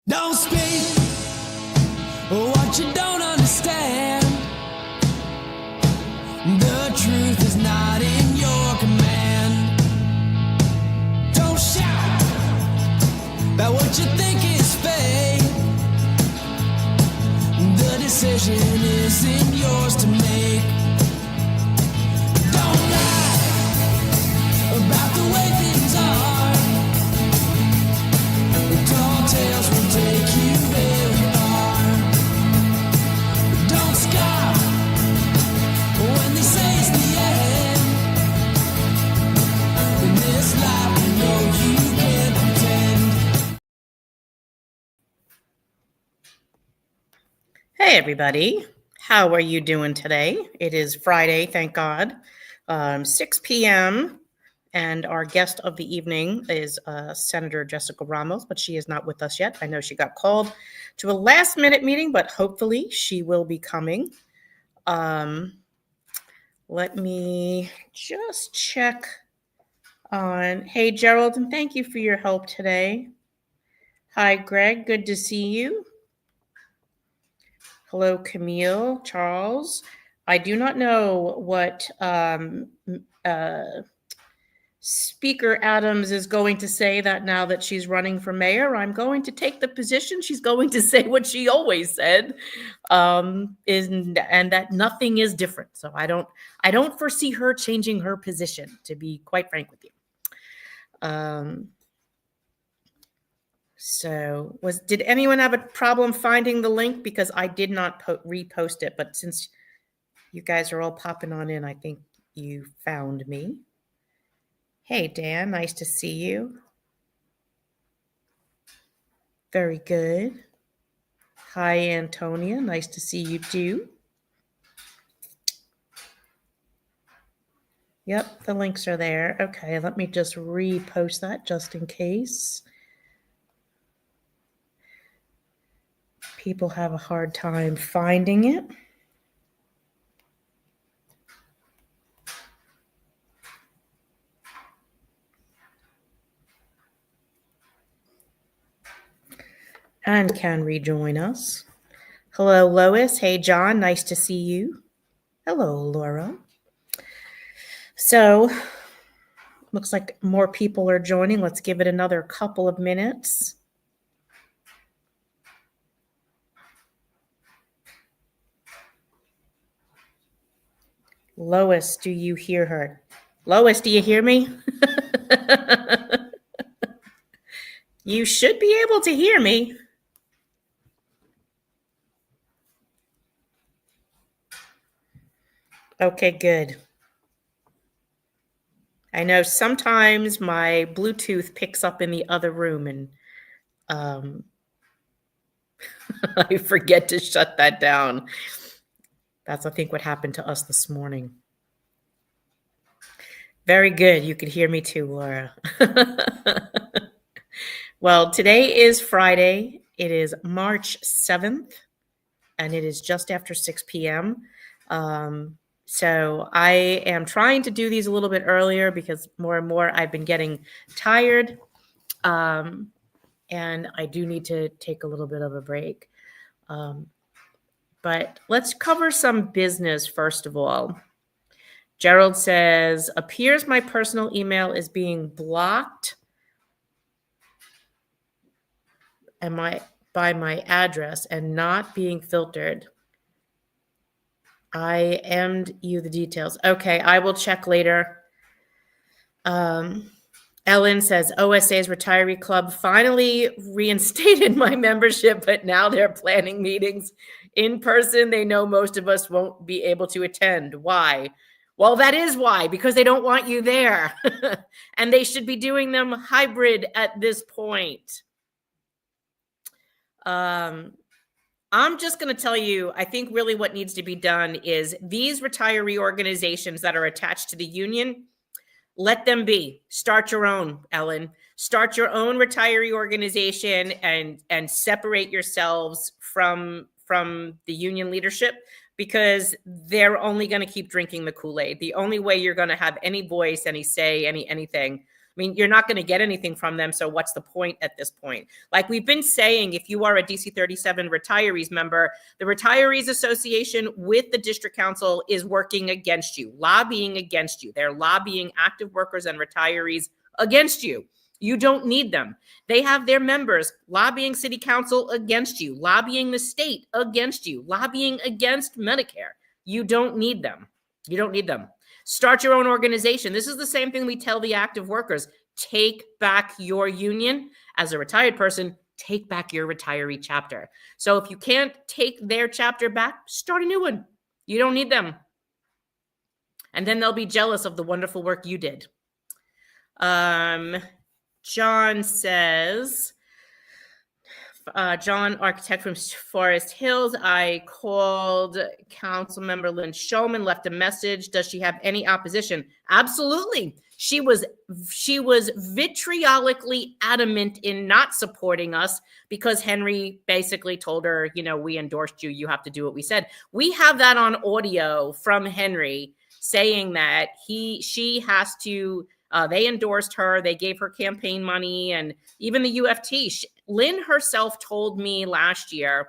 Don't speak what you don't understand. The truth is not in your command. Don't shout about what you think is fake. The decision isn't yours to make. Don't lie about the way things are. Tall tales will take you very far. Don't scoff when they say it's the end. In this life, you know you can't pretend. Hey everybody, how are you doing today? It is Friday, thank God, 6 p.m. And our guest of the evening is Senator Jessica Ramos, but she is not with us yet. I know she got called to a last-minute meeting, but hopefully she will be coming. Let me just check on. Hey, Gerald, and thank you for your help today. Hi, Greg. Good to see you. Hello, Camille, Charles. I do not know what Speaker Adams is going to say that now that she's running for mayor. I'm going to take the position. She's going to say what she always said, and that nothing is different. So I don't foresee her changing her position, to be quite frank with you. So did anyone have a problem finding the link? Because I did not repost it, but since you guys are all popping on in, I think you found me. Hey, Dan, nice to see you. Very good. Hi, Antonia, nice to see you too. Yep, the links are there. Okay, let me just repost that just in case people have a hard time finding it. And can rejoin us. Hello, Lois. Hey, John. Nice to see you. Hello, Laura. So, looks like more people are joining. Let's give it another couple of minutes. Lois, do you hear her? Lois, do you hear me? You should be able to hear me. Okay, good. I know sometimes my Bluetooth picks up in the other room and I forget to shut that down. That's, I think, what happened to us this morning. Very good. You could hear me too, Laura. Well, today is Friday. It is March 7th, and it is just after 6 p.m. So I am trying to do these a little bit earlier because more and more I've been getting tired, and I do need to take a little bit of a break. But let's cover some business first of all. Gerald says, appears my personal email is being blocked by my address and not being filtered. I em'd you the details. Okay, I will check later. Ellen says, OSA's Retiree Club finally reinstated my membership, but now they're planning meetings in person. They know most of us won't be able to attend. Why? Well, that is why, because they don't want you there. And they should be doing them hybrid at this point. I'm just going to tell you, I think really what needs to be done is these retiree organizations that are attached to the union, let them be. Start your own, Ellen. Start your own retiree organization and separate yourselves from the union leadership, because they're only going to keep drinking the Kool-Aid. The only way you're going to have any voice, any say, anything mean, you're not going to get anything from them. So what's the point at this point? Like we've been saying, if you are a DC 37 retirees member, the Retirees Association with the district council is working against you, lobbying against you. They're lobbying active workers and retirees against you. You don't need them. They have their members lobbying city council against you, lobbying the state against you, lobbying against Medicare. You don't need them. You don't need them. Start your own organization. This is the same thing we tell the active workers. Take back your union. As a retired person, take back your retiree chapter. So if you can't take their chapter back, start a new one. You don't need them. And then they'll be jealous of the wonderful work you did. John says, John, architect from Forest Hills. I called council member Lynn Shulman, left a message. Does she have any opposition? Absolutely. She was vitriolically adamant in not supporting us because Henry basically told her, you know, we endorsed you. You have to do what we said. We have that on audio from Henry saying that she has to. They endorsed her. They gave her campaign money, and even the UFT. Lynn herself told me last year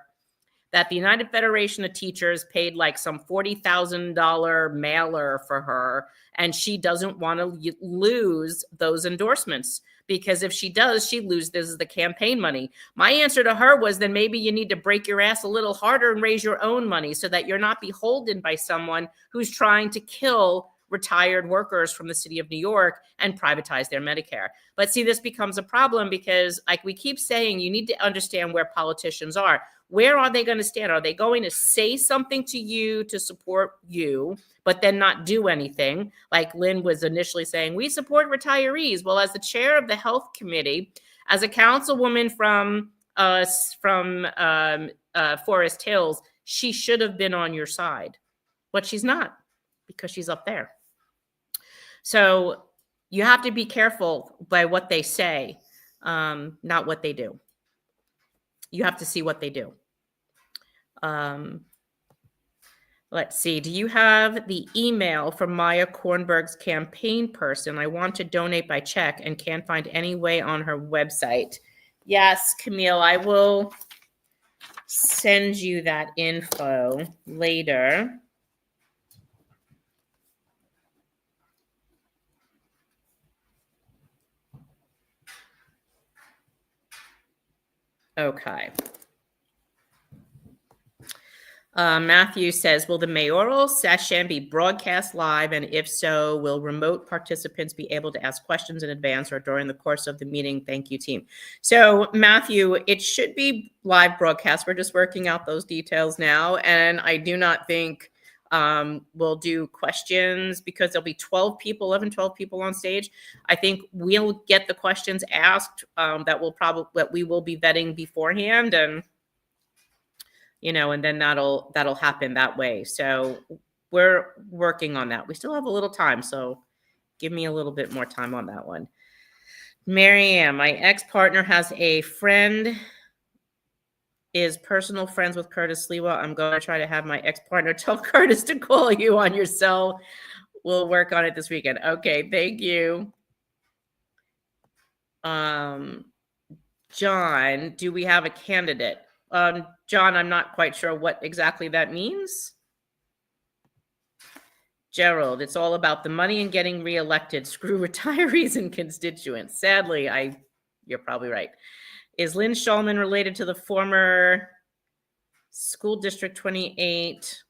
that the United Federation of Teachers paid like some $40,000 mailer for her, and she doesn't want to lose those endorsements because if she does, she loses the campaign money. My answer to her was, then maybe you need to break your ass a little harder and raise your own money so that you're not beholden by someone who's trying to kill retired workers from the city of New York and privatize their Medicare. But see, this becomes a problem because, like we keep saying, you need to understand where politicians are. Where are they going to stand? Are they going to say something to you to support you, but then not do anything? Like Lynn was initially saying, we support retirees. Well, as the chair of the health committee, as a councilwoman from Forest Hills, she should have been on your side, but she's not because she's up there. So you have to be careful by what they say, not what they do. You have to see what they do. Let's see. Do you have the email from Maya Kornberg's campaign person? I want to donate by check and can't find any way on her website. Yes, Camille, I will send you that info later. Okay. Matthew says, will the mayoral session be broadcast live? And if so, will remote participants be able to ask questions in advance or during the course of the meeting? Thank you, team. So Matthew, it should be live broadcast. We're just working out those details now. And I do not think we'll do questions because there'll be 12 people on stage. I think we'll get the questions asked that we will be vetting beforehand, and you know, and then that'll happen that way. So we're working on that. We still have a little time, so give me a little bit more time on that one. Marianne, my ex-partner has a friend, is personal friends with Curtis Sliwa. I'm going to try to have my ex-partner tell Curtis to call you on your cell. We'll work on it this weekend. Okay, thank you. John, do we have a candidate? John, I'm not quite sure what exactly that means. Gerald, it's all about the money and getting reelected. Screw retirees and constituents. Sadly, you're probably right. Is Lynn Shulman related to the former School District 28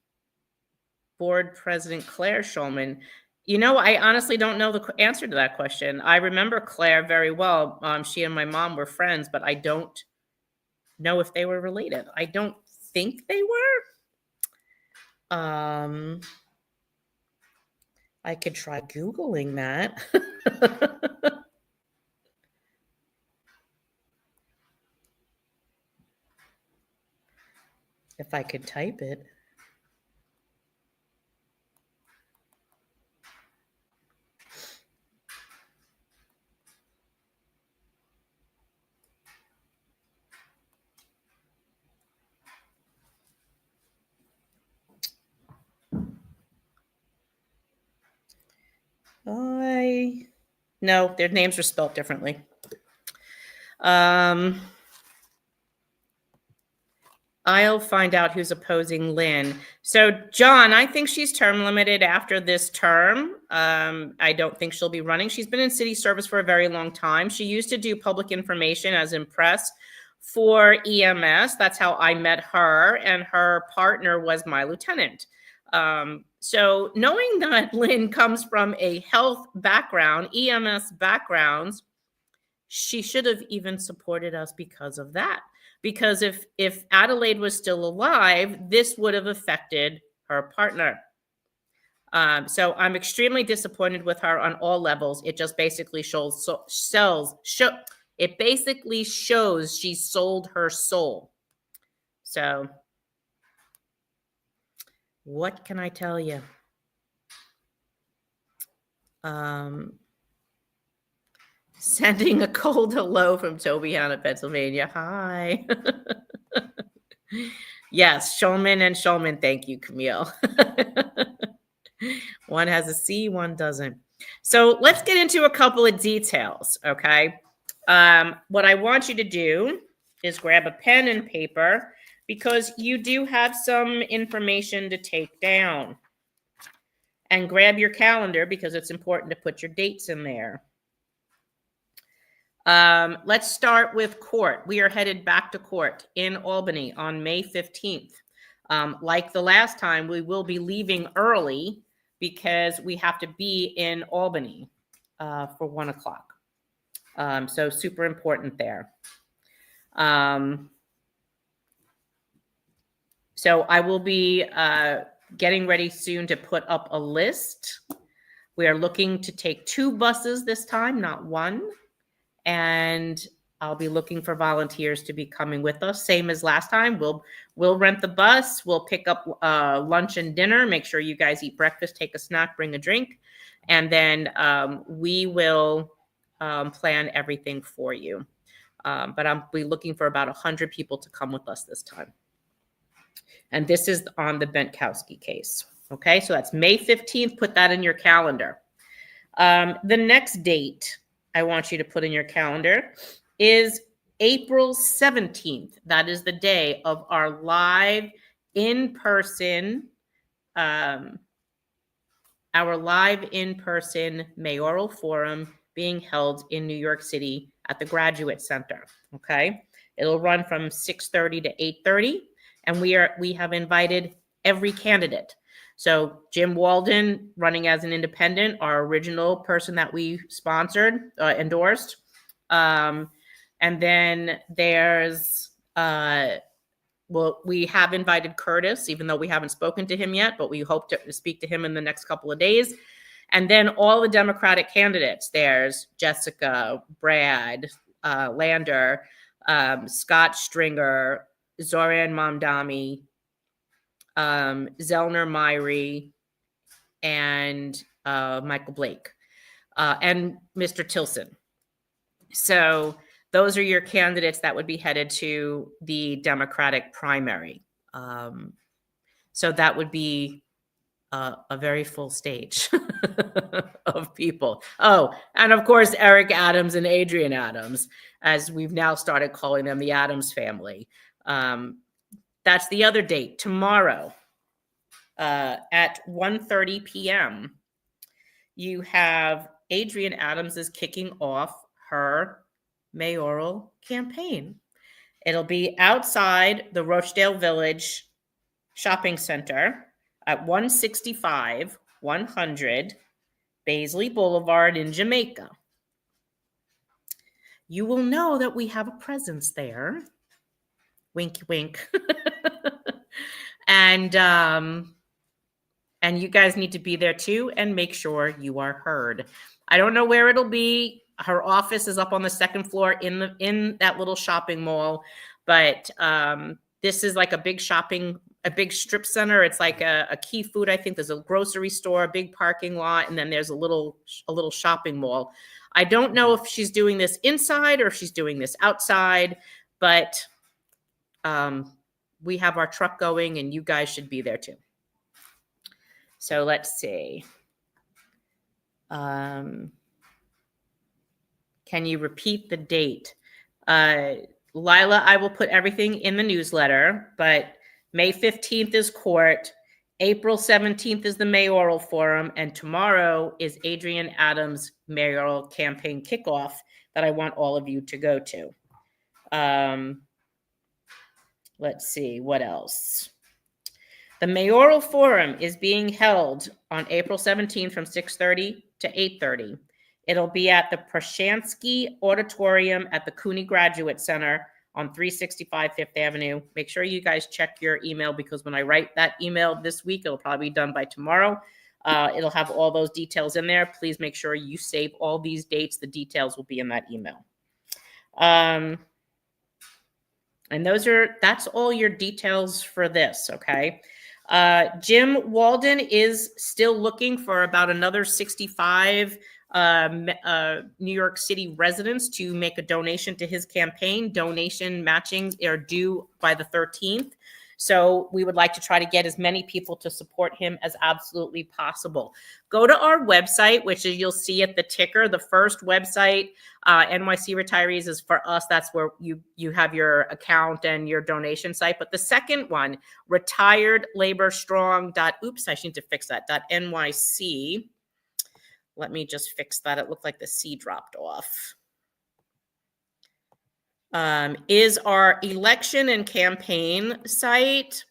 board president, Claire Shulman? You know, I honestly don't know the answer to that question. I remember Claire very well. She and my mom were friends, but I don't know if they were related. I don't think they were. I could try Googling that. If I could type it. No, their names are spelled differently. I'll find out who's opposing Lynn. So, John, I think she's term limited after this term. I don't think she'll be running. She's been in city service for a very long time. She used to do public information as in press for EMS. That's how I met her, and her partner was my lieutenant. So knowing that Lynn comes from a health background, EMS backgrounds, she should have even supported us because of that. Because if Adelaide was still alive, this would have affected her partner. So I'm extremely disappointed with her on all levels. It just basically it basically shows she sold her soul. So what can I tell you? Sending a cold hello from Tobyhanna, Pennsylvania. Hi. Yes, Shulman and Shulman. Thank you, Camille. One has a C, one doesn't. So let's get into a couple of details, okay? What I want you to do is grab a pen and paper because you do have some information to take down. And grab your calendar because it's important to put your dates in there. Let's start with court. We are headed back to court in Albany on May 15th. Like the last time, we will be leaving early because we have to be in Albany for 1 o'clock. So super important there. So I will be getting ready soon to put up a list. We are looking to take 2 buses this time, not 1. And I'll be looking for volunteers to be coming with us. Same as last time. We'll rent the bus. We'll pick up lunch and dinner. Make sure you guys eat breakfast, take a snack, bring a drink. And then we will plan everything for you. But I'll be looking for about 100 people to come with us this time. And this is on the Bentkowski case. Okay, so that's May 15th. Put that in your calendar. The next date I want you to put in your calendar is April 17th. That is the day of our live in-person mayoral forum being held in New York City at the Graduate Center. Okay, it'll run from 6:30 to 8:30, and we have invited every candidate. So Jim Walden running as an independent, our original person that we sponsored, endorsed. And then there's, we have invited Curtis, even though we haven't spoken to him yet, but we hope to speak to him in the next couple of days. And then all the Democratic candidates, there's Jessica, Brad, Lander, Scott Stringer, Zoran Mamdani, Zellner Myrie, and Michael Blake, and Mr. Tilson. So those are your candidates that would be headed to the Democratic primary. So that would be a very full stage of people. Oh, and of course, Eric Adams and Adrian Adams, as we've now started calling them the Adams family. That's the other date, tomorrow at 1:30 p.m. You have Adrian Adams is kicking off her mayoral campaign. It'll be outside the Rochdale Village Shopping Center at 165 100 Baisley Boulevard in Jamaica. You will know that we have a presence there. Wink, wink. And you guys need to be there too and make sure you are heard. I don't know where it'll be. Her office is up on the 2nd floor in that little shopping mall, but this is like a big strip center. It's like a Key Food. I think there's a grocery store, a big parking lot, and then there's a little shopping mall. I don't know if she's doing this inside or if she's doing this outside, but we have our truck going and you guys should be there too. So let's see. Can you repeat the date? Lila, I will put everything in the newsletter, but May 15th is court. April 17th is the mayoral forum, and tomorrow is Adrienne Adams' mayoral campaign kickoff that I want all of you to go to. Let's see, what else? The mayoral forum is being held on April 17th from 6:30 to 8:30. It'll be at the Prashansky Auditorium at the Cooney Graduate Center on 365 Fifth Avenue. Make sure you guys check your email, because when I write that email this week, it'll probably be done by tomorrow. It'll have all those details in there. Please make sure you save all these dates. The details will be in that email. And that's all your details for this, okay? Jim Walden is still looking for about another 65 New York City residents to make a donation to his campaign. Donation matching are due by the 13th. So we would like to try to get as many people to support him as absolutely possible. Go to our website, which is, you'll see at the ticker, the first website, NYC Retirees, is for us. That's where you have your account and your donation site. But the second one, retiredlaborstrong. Oops, I need to fix that. .nyc. Let me just fix that. It looked like the C dropped off. Is our election and campaign site.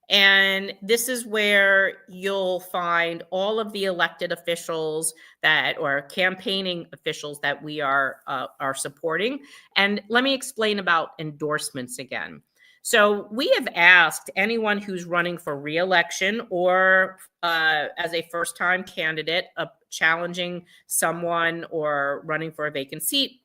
And this is where you'll find all of the elected officials or campaigning officials that we are supporting. And let me explain about endorsements again. So we have asked anyone who's running for re-election or as a first-time candidate, challenging someone or running for a vacant seat,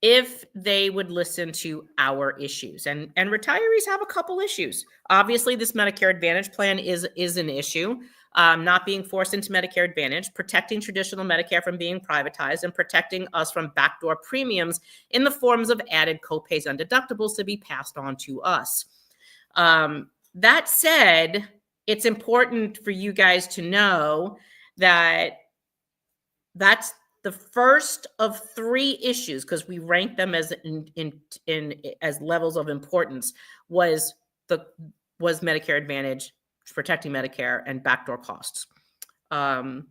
if they would listen to our issues. And retirees have a couple issues. Obviously, this Medicare Advantage plan is an issue. Not being forced into Medicare Advantage, protecting traditional Medicare from being privatized, and protecting us from backdoor premiums in the forms of added copays and deductibles to be passed on to us. That said, it's important for you guys to know that that's the first of three issues, because we rank them as as levels of importance, was Medicare Advantage, protecting Medicare, and backdoor costs. The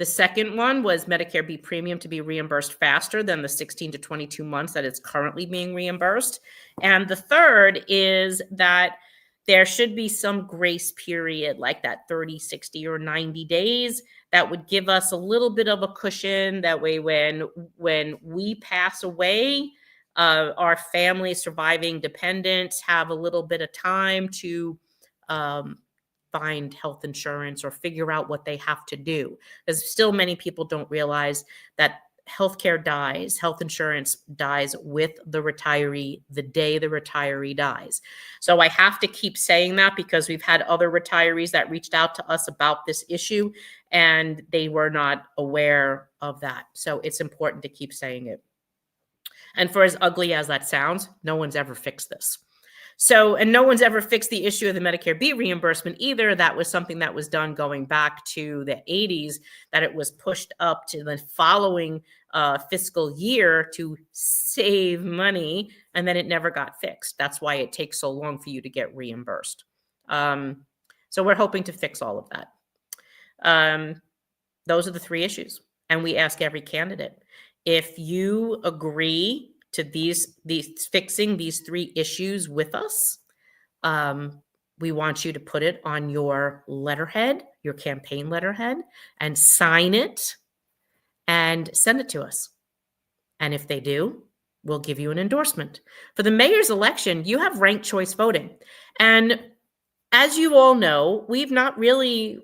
second one was Medicare B premium to be reimbursed faster than the 16 to 22 months that it's currently being reimbursed. And the third is that there should be some grace period, like that 30, 60, or 90 days, that would give us a little bit of a cushion. That way, when we pass away, our family surviving dependents have a little bit of time to find health insurance or figure out what they have to do. Because still many people don't realize that healthcare dies, health insurance dies with the retiree the day the retiree dies. So I have to keep saying that, because we've had other retirees that reached out to us about this issue and they were not aware of that. So it's important to keep saying it. And for as ugly as that sounds, no one's ever fixed this. So, and no one's ever fixed the issue of the Medicare B reimbursement either. That was something that was done going back to the 80s, that it was pushed up to the following fiscal year to save money, and then it never got fixed. That's why it takes so long for you to get reimbursed. So we're hoping to fix all of that. Those are the three issues. And we ask every candidate, if you agree to these fixing these three issues with us, we want you to put it on your letterhead, your campaign letterhead, and sign it and send it to us. And if they do, we'll give you an endorsement. For the mayor's election, you have ranked choice voting. And as you all know, we've not really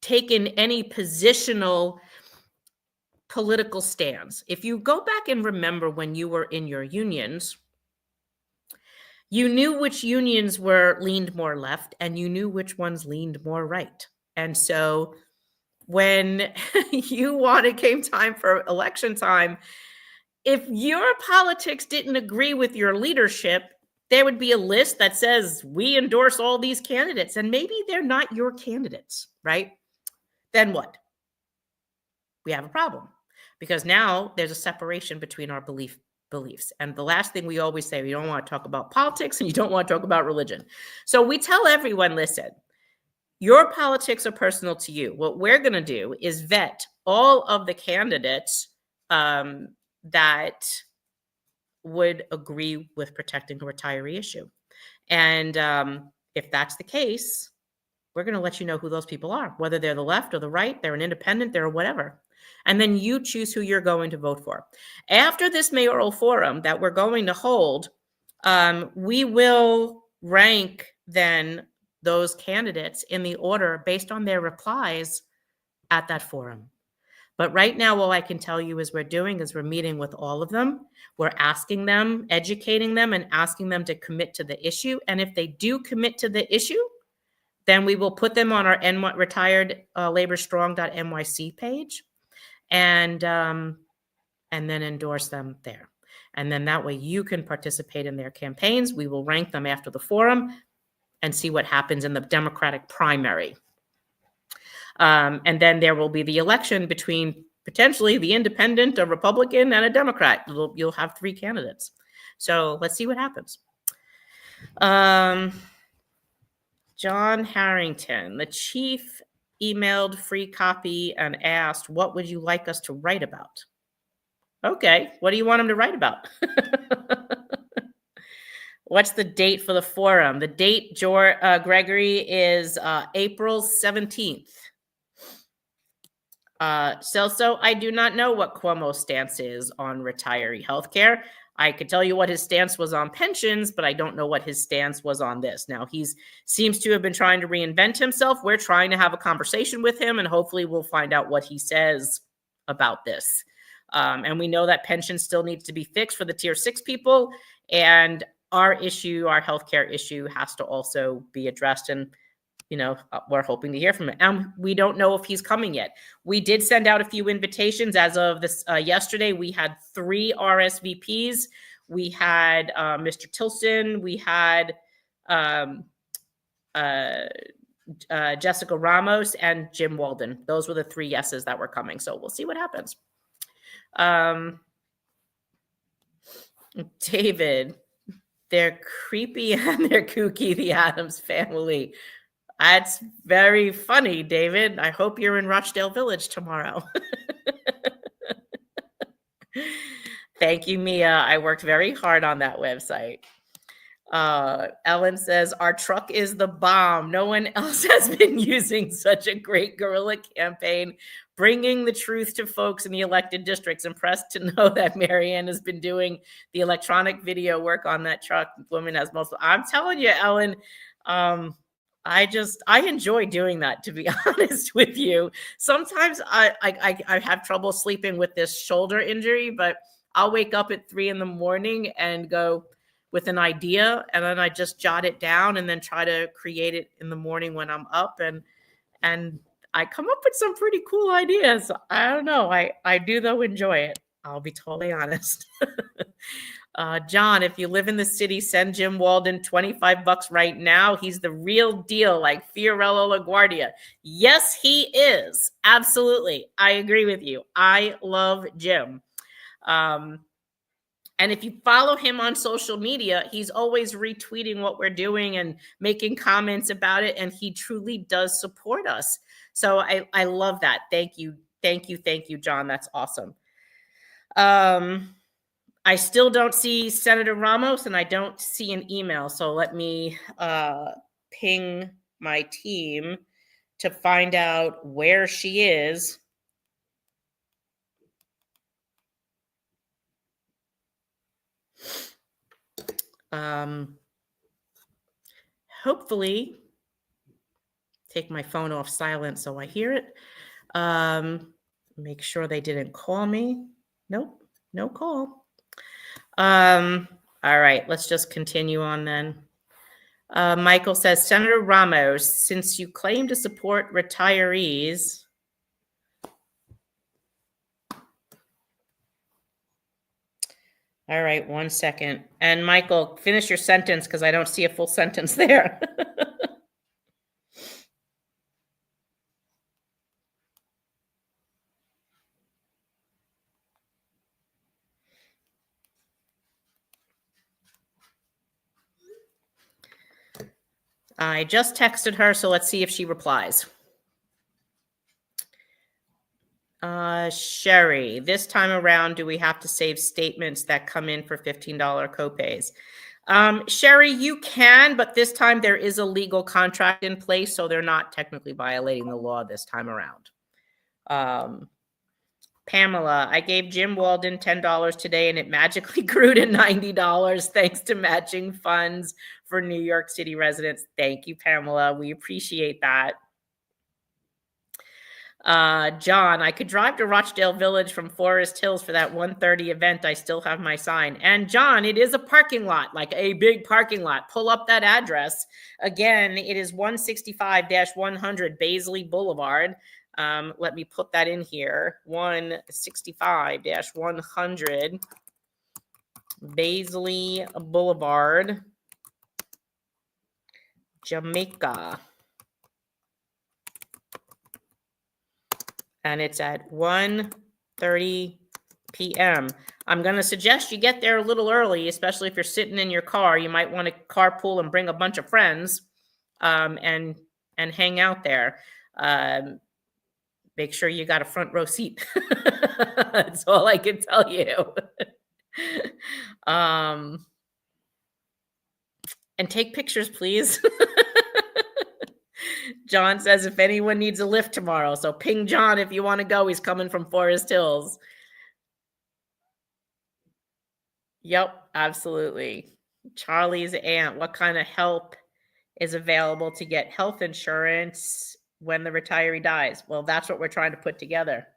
taken any positional political stands. If you go back and remember when you were in your unions, you knew which unions were leaned more left and you knew which ones leaned more right. And so when came time for election time, if your politics didn't agree with your leadership, there would be a list that says, we endorse all these candidates, and maybe they're not your candidates, right? Then what? We have a problem. because now there's a separation between our beliefs. And the last thing we always say, we don't want to talk about politics and you don't want to talk about religion. So we tell everyone, listen, your politics are personal to you. What we're going to do is vet all of the candidates that would agree with protecting the retiree issue. And if that's the case, we're going to let you know who those people are, whether they're the left or the right, they're an independent, they're whatever. And then you choose who you're going to vote for. After this mayoral forum that we're going to hold, we will rank then those candidates in the order based on their replies at that forum. But right now, all I can tell you is we're meeting with all of them. We're asking them, educating them, and asking them to commit to the issue. And if they do commit to the issue, then we will put them on our retired laborstrong.nyc page and then endorse them there. And then that way you can participate in their campaigns. We will rank them after the forum and see what happens in the Democratic primary. And then there will be the election between potentially the independent, a Republican, and a Democrat. You'll have 3 candidates. So let's see what happens. John Harrington, the chief emailed free copy and asked, what would you like us to write about? Okay, what do you want him to write about? What's the date for the forum? The date, Gregory, is April 17th. Celso, I do not know what Cuomo's stance is on retiree health care. I could tell you what his stance was on pensions, but I don't know what his stance was on this. Now, he seems to have been trying to reinvent himself. We're trying to have a conversation with him, and hopefully we'll find out what he says about this. And we know that pension still needs to be fixed for the tier 6 people, and our issue, our healthcare issue, has to also be addressed. And we're hoping to hear from him. And we don't know if he's coming yet. We did send out a few invitations as of this yesterday. We had 3 RSVPs. We had Mr. Tilson. We had Jessica Ramos and Jim Walden. Those were the 3 yeses that were coming. So we'll see what happens. David, they're creepy and they're kooky, the Addams family. That's very funny, David. I hope you're in Rochdale Village tomorrow. Thank you, Mia. I worked very hard on that website. Ellen says, our truck is the bomb. No one else has been using such a great guerrilla campaign, bringing the truth to folks in the elected districts. Impressed to know that Marianne has been doing the electronic video work on that truck. Woman has most. I'm telling you, Ellen, I enjoy doing that, to be honest with you. Sometimes I have trouble sleeping with this shoulder injury, but I'll wake up at 3 a.m. and go with an idea, and then I just jot it down and then try to create it in the morning when I'm up, and I come up with some pretty cool ideas. I don't know. I do though enjoy it. I'll be totally honest. John, if you live in the city, send Jim Walden $25 right now. He's the real deal, like Fiorello LaGuardia. Yes, he is. Absolutely. I agree with you. I love Jim. And if you follow him on social media, he's always retweeting what we're doing and making comments about it. And he truly does support us. So I love that. Thank you. Thank you. Thank you, John. That's awesome. I still don't see Senator Ramos, and I don't see an email. So let me ping my team to find out where she is. Hopefully, take my phone off silent so I hear it. Make sure they didn't call me. Nope, no call. All right, let's just continue on then. Michael says, Senator Ramos, since you claim to support retirees, all right, 1 second. And Michael, finish your sentence because I don't see a full sentence there. I just texted her, so let's see if she replies. Sherry, this time around, do we have to save statements that come in for $15 copays? Sherry, you can, but this time there is a legal contract in place, so they're not technically violating the law this time around. Pamela, I gave Jim Walden $10 today and it magically grew to $90 thanks to matching funds for New York City residents. Thank you, Pamela. We appreciate that. John, I could drive to Rochdale Village from Forest Hills for that 1:30 event. I still have my sign. And John, it is a parking lot, like a big parking lot. Pull up that address. Again, it is 165-100 Baisley Boulevard. Let me put that in here. 165-100 Baisley Boulevard, Jamaica. And it's at 1:30 p.m. I'm going to suggest you get there a little early, especially if you're sitting in your car. You might want to carpool and bring a bunch of friends and hang out there. Make sure you got a front row seat. That's all I can tell you. And take pictures, please. John says if anyone needs a lift tomorrow, so ping John if you want to go. He's coming from Forest Hills. Yep, absolutely. Charlie's aunt, what kind of help is available to get health insurance when the retiree dies? Well, that's what we're trying to put together.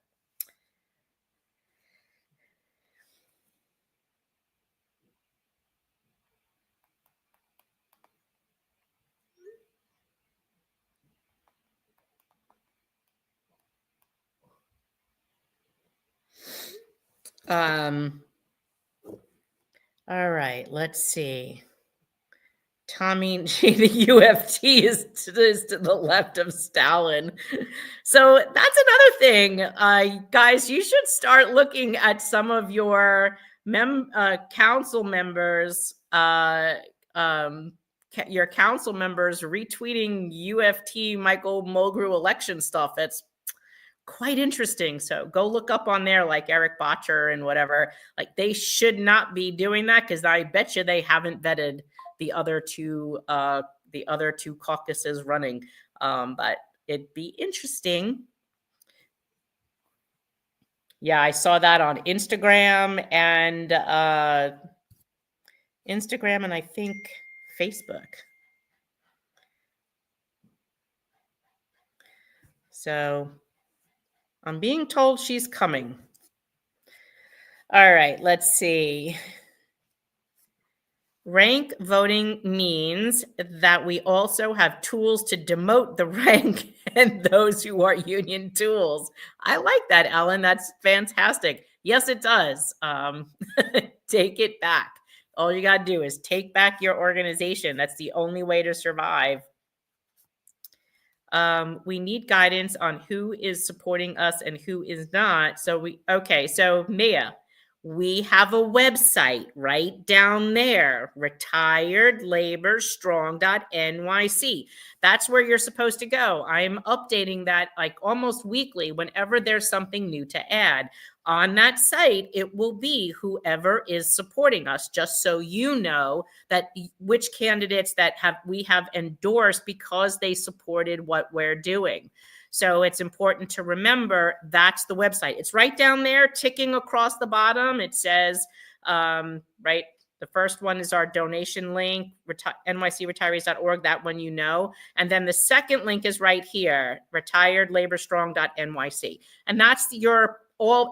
All right, let's see. Tommy, the UFT is to the left of Stalin. So that's another thing. Guys, you should start looking at some of your council members, your council members retweeting UFT Michael Mulgrew election stuff. It's quite interesting. So go look up on there, like Eric Botcher and whatever. Like, they should not be doing that, because I bet you they haven't vetted the other two caucuses running. But it'd be interesting. Yeah, I saw that on Instagram and I think Facebook. So I'm being told she's coming. All right, let's see. Rank voting means that we also have tools to demote the rank and those who are union tools. I like that, Ellen. That's fantastic. Yes, it does. Take it back. All you got to do is take back your organization. That's the only way to survive. We need guidance on who is supporting us and who is not. So Mia, we have a website right down there, retiredlaborstrong.nyc. That's where you're supposed to go. I'm updating that like almost weekly whenever there's something new to add. On that site, it will be whoever is supporting us, just so you know that which candidates that we have endorsed because they supported what we're doing. So it's important to remember that's the website. It's right down there, ticking across the bottom. It says, right, the first one is our donation link, nycretirees.org, that one you know. And then the second link is right here, retiredlaborstrong.nyc. And that's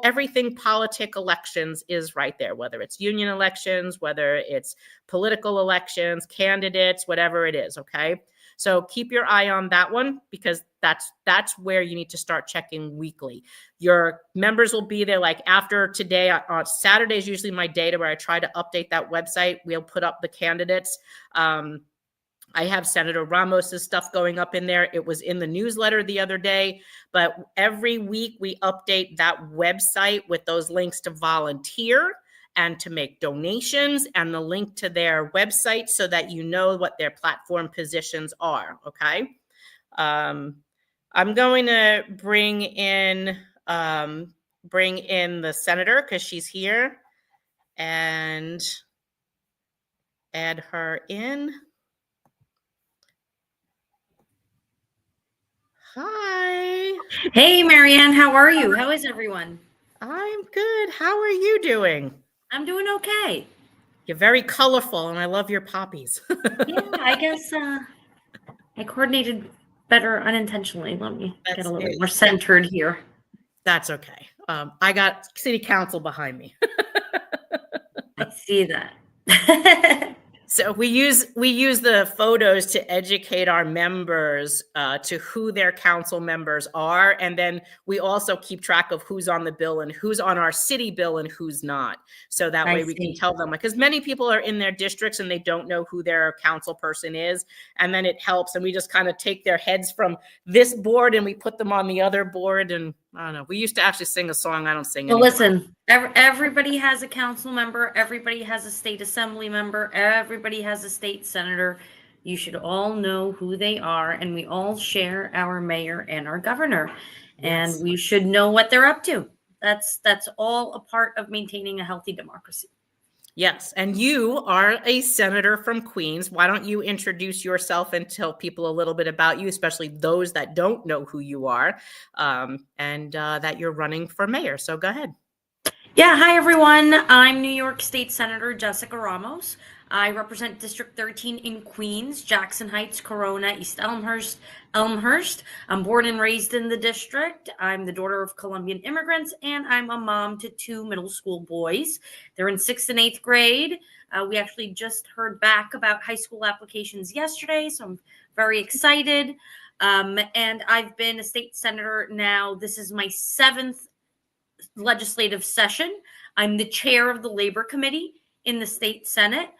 everything politic elections is right there, whether it's union elections, whether it's political elections, candidates, whatever it is, okay? So keep your eye on that one, because that's where you need to start checking weekly. Your members will be there like after today. On Saturday is usually my day where I try to update that website. We'll put up the candidates. I have Senator Ramos' stuff going up in there. It was in the newsletter the other day, but every week we update that website with those links to volunteer and to make donations and the link to their website so that you know what their platform positions are, okay? I'm going to bring in the senator because she's here and add her in. Hi. Hey, Marianne, how are you? How is everyone? I'm good. How are you doing? I'm doing okay. You're very colorful and I love your poppies. Yeah, I guess I coordinated better unintentionally. Let me get a little more centered here. That's okay. I got city council behind me. I see that. So we use the photos to educate our members to who their council members are, and then we also keep track of who's on the bill and who's on our city bill and who's not. So that way we can tell them, because many people are in their districts and they don't know who their council person is, and then it helps. And we just kind of take their heads from this board and we put them on the other board. And I don't know. We used to actually sing a song. I don't sing anymore. Well, listen, everybody has a council member. Everybody has a state assembly member. Everybody has a state senator. You should all know who they are, and we all share our mayor and our governor, and we should know what they're up to. That's all a part of maintaining a healthy democracy. Yes, and you are a senator from Queens. Why don't you introduce yourself and tell people a little bit about you, especially those that don't know who you are, and that you're running for mayor. So go ahead. Yeah, hi everyone. I'm New York State Senator Jessica Ramos. I represent District 13 in Queens, Jackson Heights, Corona, East Elmhurst. I'm born and raised in the district. I'm the daughter of Colombian immigrants, and I'm a mom to 2 middle school boys. They're in 6th and 8th grade. We actually just heard back about high school applications yesterday, so I'm very excited. And I've been a state senator now. This is my 7th legislative session. I'm the chair of the Labor Committee in the state Senate.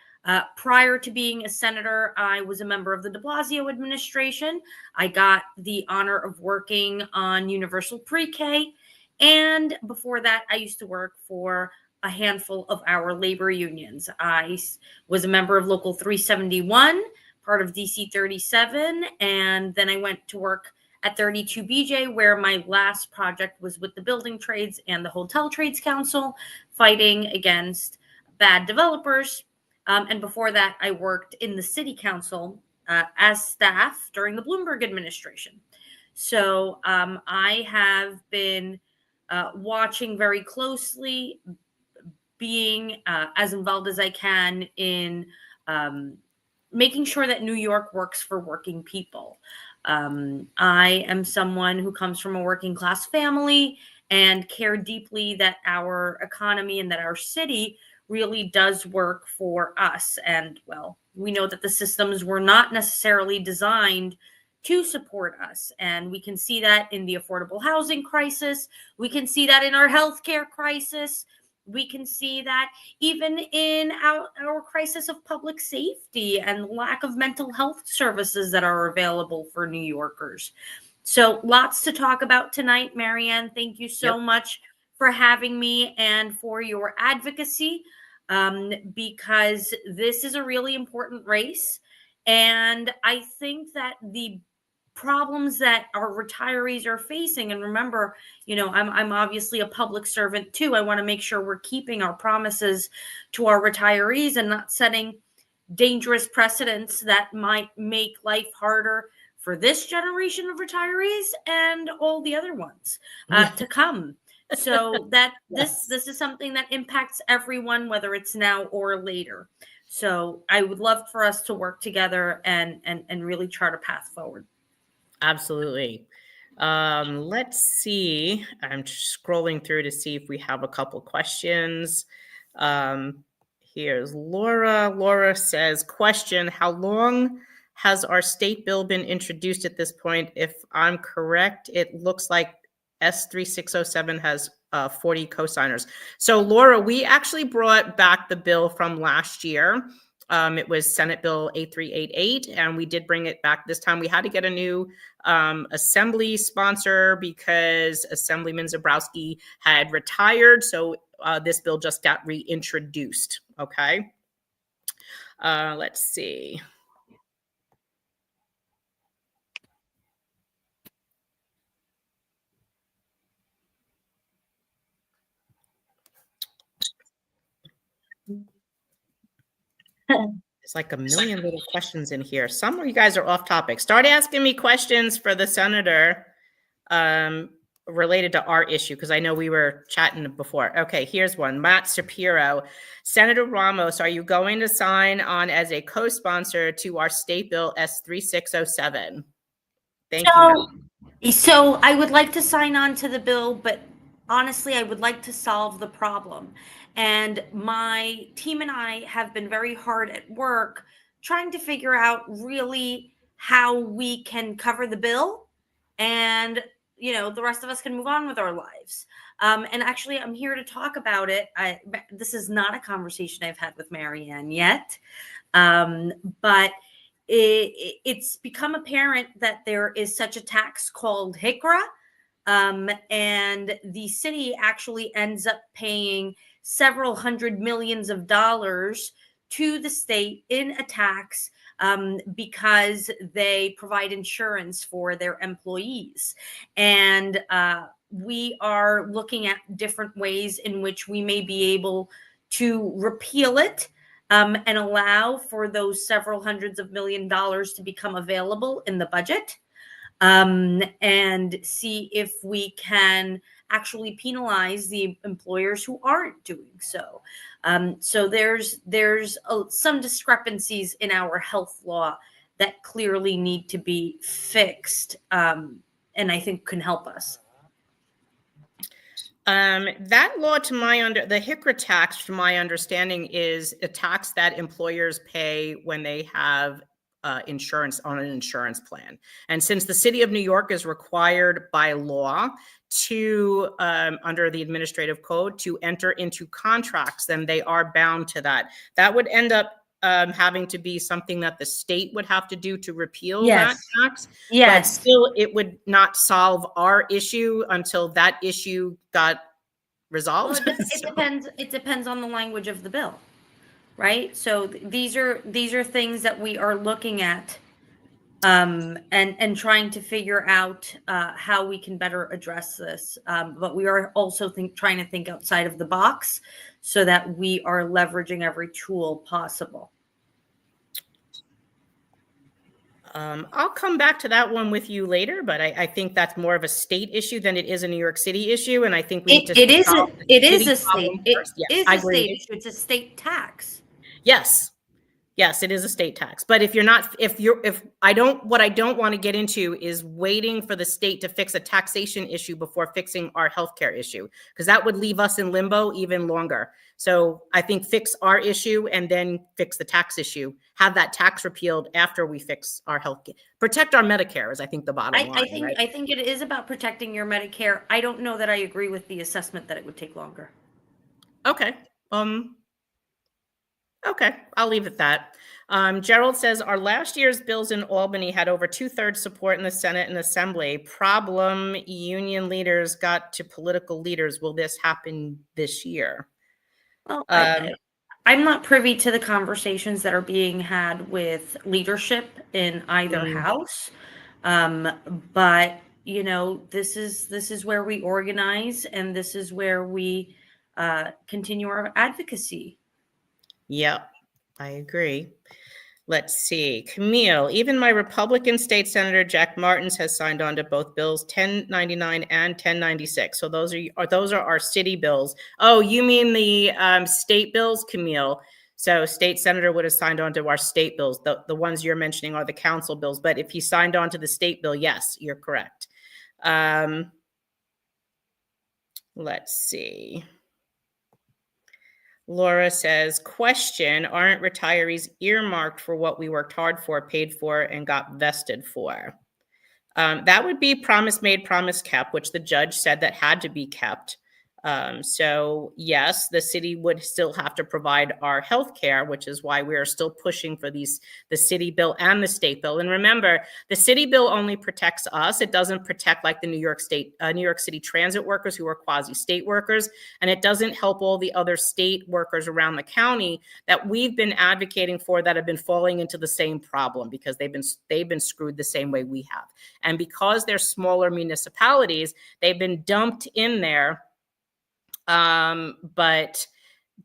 Prior to being a senator, I was a member of the de Blasio administration. I got the honor of working on universal pre-K. And before that, I used to work for a handful of our labor unions. I was a member of Local 371, part of DC 37, and then I went to work at 32 BJ, where my last project was with the building trades and the Hotel Trades Council, fighting against bad developers. And before that, I worked in the city council as staff during the Bloomberg administration. So I have been watching very closely, being as involved as I can in making sure that New York works for working people. I am someone who comes from a working class family and care deeply that our economy and that our city really does work for us. And well, we know that the systems were not necessarily designed to support us. And we can see that in the affordable housing crisis. We can see that in our healthcare crisis. We can see that even in our crisis of public safety and lack of mental health services that are available for New Yorkers. So lots to talk about tonight, Marianne. Thank you so much for having me and for your advocacy, because this is a really important race. And I think that the problems that our retirees are facing, and remember, I'm obviously a public servant too. I want to make sure we're keeping our promises to our retirees and not setting dangerous precedents that might make life harder for this generation of retirees and all the other ones to come. So that this is something that impacts everyone, whether it's now or later. So I would love for us to work together and really chart a path forward. Absolutely. Let's see. I'm scrolling through to see if we have a couple questions. Here's Laura. Laura says, question, how long has our state bill been introduced at this point? If I'm correct, it looks like S3607 has 40 co-signers. So Laura, we actually brought back the bill from last year. It was Senate Bill 8388, and we did bring it back this time. We had to get a new assembly sponsor because Assemblyman Zabrowski had retired, so this bill just got reintroduced. Okay, let's see. There's like a million little questions in here. Some of you guys are off topic. Start asking me questions for the senator related to our issue, because I know we were chatting before. Okay, here's one. Matt Shapiro. Senator Ramos, are you going to sign on as a co-sponsor to our state bill S3607? Thank you, Matt. So I would like to sign on to the bill, but honestly, I would like to solve the problem. And my team and I have been very hard at work trying to figure out really how we can cover the bill, and the rest of us can move on with our lives. And actually, I'm here to talk about it. This is not a conversation I've had with Marianne yet, but it's become apparent that there is such a tax called HICRA, and the city actually ends up paying several hundred millions of dollars to the state in a tax because they provide insurance for their employees. And we are looking at different ways in which we may be able to repeal it and allow for those several hundreds of million dollars to become available in the budget, and see if we can actually penalize the employers who aren't doing so. So there's some discrepancies in our health law that clearly need to be fixed, and I think can help us. That law, the HICRA tax, to my understanding, is a tax that employers pay when they have insurance on an insurance plan. And since the city of New York is required by law to, under the administrative code, to enter into contracts, then they are bound to that. That would end up having to be something that the state would have to do to repeal that tax. Yes. But still, it would not solve our issue until that issue got resolved. Well, it depends on the language of the bill, right? So these are things that we are looking at, and trying to figure out how we can better address this. But we are also trying to think outside of the box so that we are leveraging every tool possible. I'll come back to that one with you later, but I think that's more of a state issue than it is a New York City issue, and I think we need to. It is a state. It is a state issue. It's a state tax. Yes, it is a state tax. But what I don't want to get into is waiting for the state to fix a taxation issue before fixing our healthcare issue, because that would leave us in limbo even longer. So I think fix our issue and then fix the tax issue. Have that tax repealed after we fix our healthcare. Protect our Medicare is, I think, the bottom line. I think it is about protecting your Medicare. I don't know that I agree with the assessment that it would take longer. Okay. Okay, I'll leave it at that. Gerald says, our last year's bills in Albany had over 2/3 support in the Senate and Assembly. Problem, union leaders got to political leaders. Will this happen this year? Well, I'm not privy to the conversations that are being had with leadership in either house. But this is where we organize, and this is where we continue our advocacy. Yep, I agree. Let's see. Camille, even my Republican state senator, Jack Martins, has signed on to both bills 1099 and 1096. So those are our city bills. Oh, you mean the state bills, Camille? So state senator would have signed on to our state bills. The ones you're mentioning are the council bills. But if he signed on to the state bill, yes, you're correct. Let's see. Laura says, question, aren't retirees earmarked for what we worked hard for, paid for, and got vested for? That would be promise made, promise kept, which the judge said that had to be kept. So yes, the city would still have to provide our health care, which is why we are still pushing for the city bill and the state bill. And remember, the city bill only protects us. It doesn't protect like the New York City transit workers who are quasi-state workers. And it doesn't help all the other state workers around the county that we've been advocating for that have been falling into the same problem because they've been screwed the same way we have. And because they're smaller municipalities, they've been dumped in there. But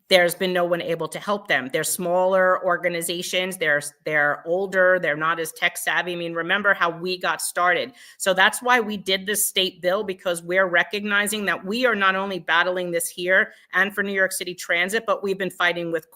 there's been no one able to help them. They're smaller organizations. They're older. They're not as tech savvy. I mean, remember how we got started. So that's why we did this state bill, because we're recognizing that we are not only battling this here and for New York City Transit, but we've been fighting with,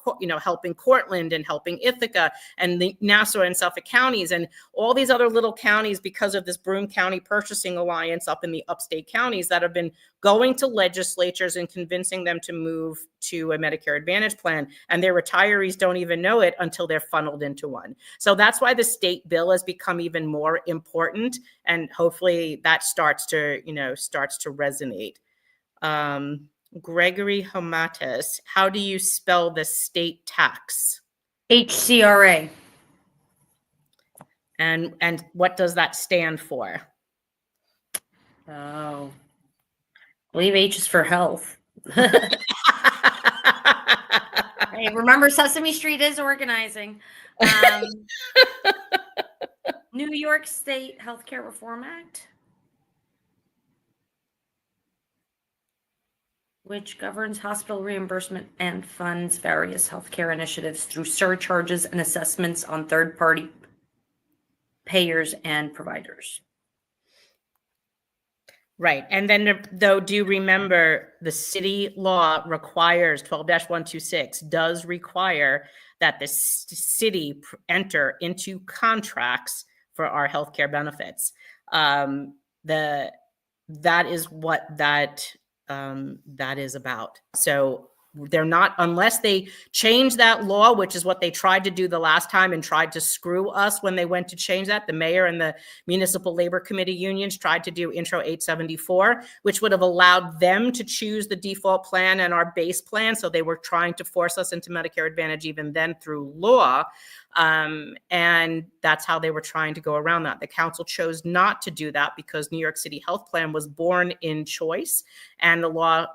helping Cortland and helping Ithaca and the Nassau and Suffolk counties and all these other little counties because of this Broome County Purchasing Alliance up in the upstate counties that have been going to legislatures and convincing them to move to a Medicare Advantage plan, and their retirees don't even know it until they're funneled into one. So that's why the state bill has become even more important, and hopefully that starts to resonate. Gregory Homatis, how do you spell the state tax? HCRA. And what does that stand for? Oh, I believe H is for health. Hey, remember, Sesame Street is organizing. New York State Healthcare Reform Act, which governs hospital reimbursement and funds various healthcare initiatives through surcharges and assessments on third-party payers and providers. Right. And then, though, do remember the city law requires 12-126 does require that the city enter into contracts for our healthcare benefits. That is what that is about. So they're not, unless they change that law, which is what they tried to do the last time and tried to screw us when they went to change that. The mayor and the municipal labor committee unions tried to do Intro 874, which would have allowed them to choose the default plan and our base plan. So they were trying to force us into Medicare Advantage even then through law. And that's how they were trying to go around that. The council chose not to do that because New York City Health Plan was born in choice, and the law,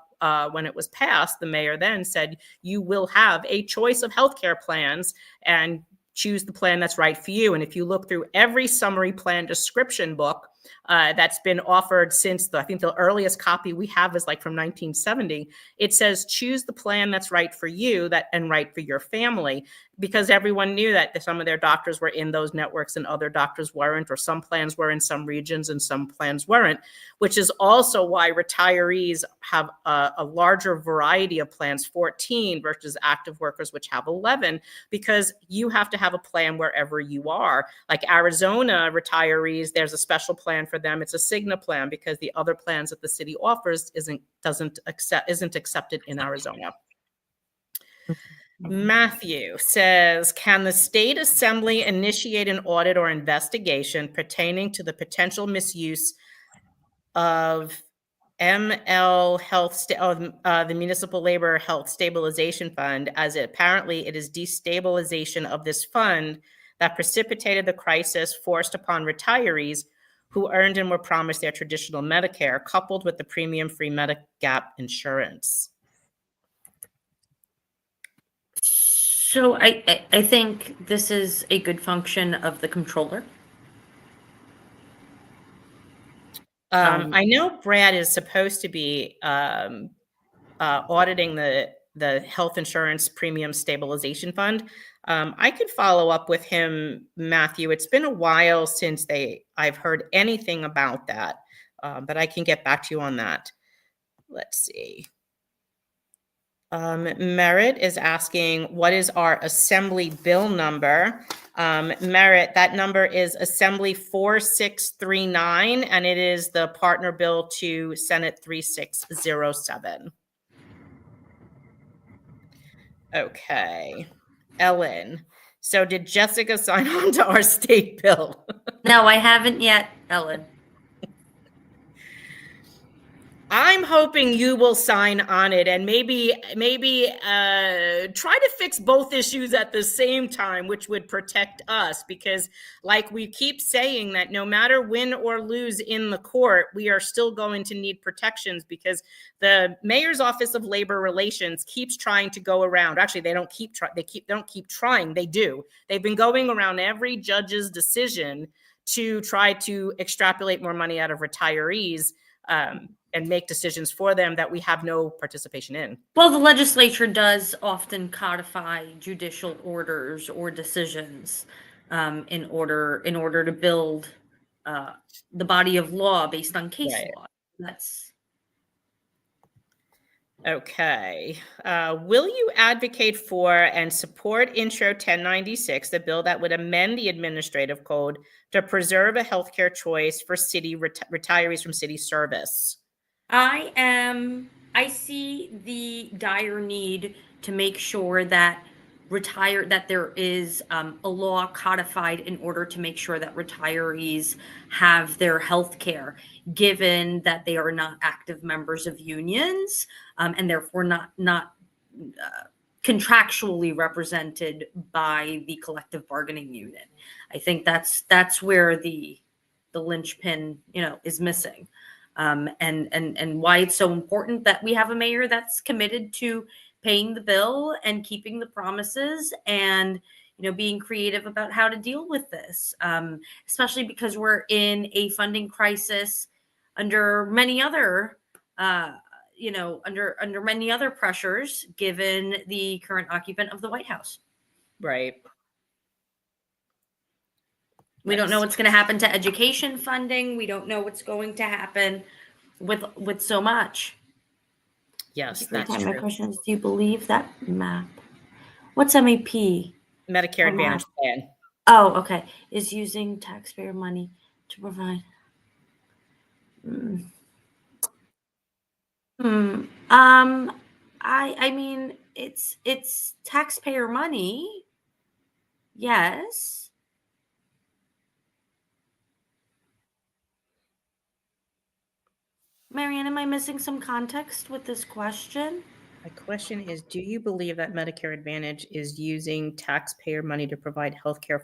when it was passed, the mayor then said, you will have a choice of healthcare plans and choose the plan that's right for you. And if you look through every summary plan description book that's been offered since I think the earliest copy we have is like from 1970, it says choose the plan that's right for you and right for your family, because everyone knew that some of their doctors were in those networks and other doctors weren't, or some plans were in some regions and some plans weren't, which is also why retirees have a larger variety of plans, 14 versus active workers, which have 11, because you have to have a plan wherever you are. Like Arizona retirees, there's a special plan for them. It's a Cigna plan because the other plans that the city offers isn't accepted in Arizona. Matthew says, can the state assembly initiate an audit or investigation pertaining to the potential misuse of ML Health, the Municipal Labor Health Stabilization Fund, as apparently it is destabilization of this fund that precipitated the crisis forced upon retirees who earned and were promised their traditional Medicare, coupled with the premium-free Medigap insurance? So I think this is a good function of the controller. I know Brad is supposed to be auditing the health insurance premium stabilization fund. I could follow up with him, Matthew. It's been a while since I've heard anything about that, but I can get back to you on that. Let's see. Merritt is asking, what is our assembly bill number? Merritt, that number is Assembly 4639, and it is the partner bill to Senate 3607. Okay. Ellen, so did Jessica sign on to our state bill? No, I haven't yet, Ellen. I'm hoping you will sign on it and maybe try to fix both issues at the same time, which would protect us. Because like we keep saying that no matter win or lose in the court, we are still going to need protections, because the mayor's office of labor relations keeps trying to go around. Actually, they don't keep trying. They do. They've been going around every judge's decision to try to extrapolate more money out of retirees. And make decisions for them that we have no participation in. Well, the legislature does often codify judicial orders or decisions in order to build the body of law based on case law. That's okay. Will you advocate for and support Intro 1096, the bill that would amend the administrative code to preserve a healthcare choice for city retirees from city service? I see the dire need to make sure that there is a law codified in order to make sure that retirees have their health care, given that they are not active members of unions and therefore not contractually represented by the collective bargaining unit. I think that's where the linchpin, is missing. And why it's so important that we have a mayor that's committed to paying the bill and keeping the promises and, being creative about how to deal with this, especially because we're in a funding crisis under many other, under many other pressures, given the current occupant of the White House. Right. We don't know what's going to happen to education funding. We don't know what's going to happen with so much. Yes, that's true. My question is, do you believe that MAP? What's MAP? Medicare Advantage plan. Oh, okay. Is using taxpayer money to provide. I mean, it's taxpayer money. Yes. Marianne, am I missing some context with this question? My question is, do you believe that Medicare Advantage is using taxpayer money to provide healthcare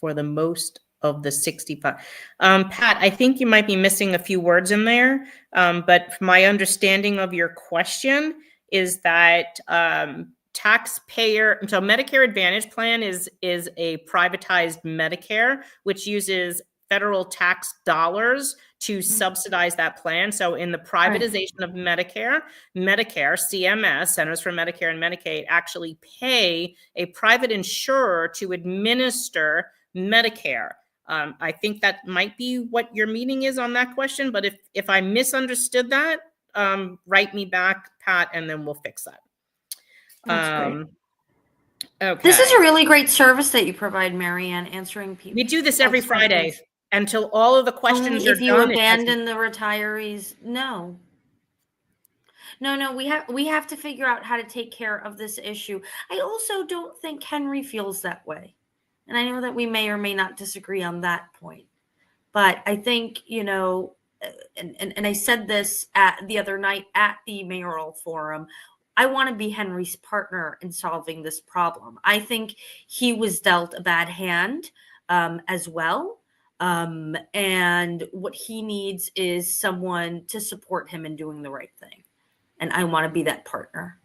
for the most of the 65? Pat, I think you might be missing a few words in there, but my understanding of your question is that so Medicare Advantage plan is a privatized Medicare, which uses federal tax dollars to subsidize that plan. So in the privatization of Medicare, CMS, Centers for Medicare and Medicaid, actually pay a private insurer to administer Medicare. I think that might be what your meaning is on that question, but if I misunderstood that, write me back, Pat, and then we'll fix that. That's great. Okay. This is a really great service that you provide, Marianne, answering people. We do this every Friday until all of the questions are done. If you abandon the retirees, no, we have to figure out how to take care of this issue. I also don't think Henry feels that way. And I know that we may or may not disagree on that point. But I think, and I said this the other night at the mayoral forum, I want to be Henry's partner in solving this problem. I think he was dealt a bad hand as well. And what he needs is someone to support him in doing the right thing. And I want to be that partner.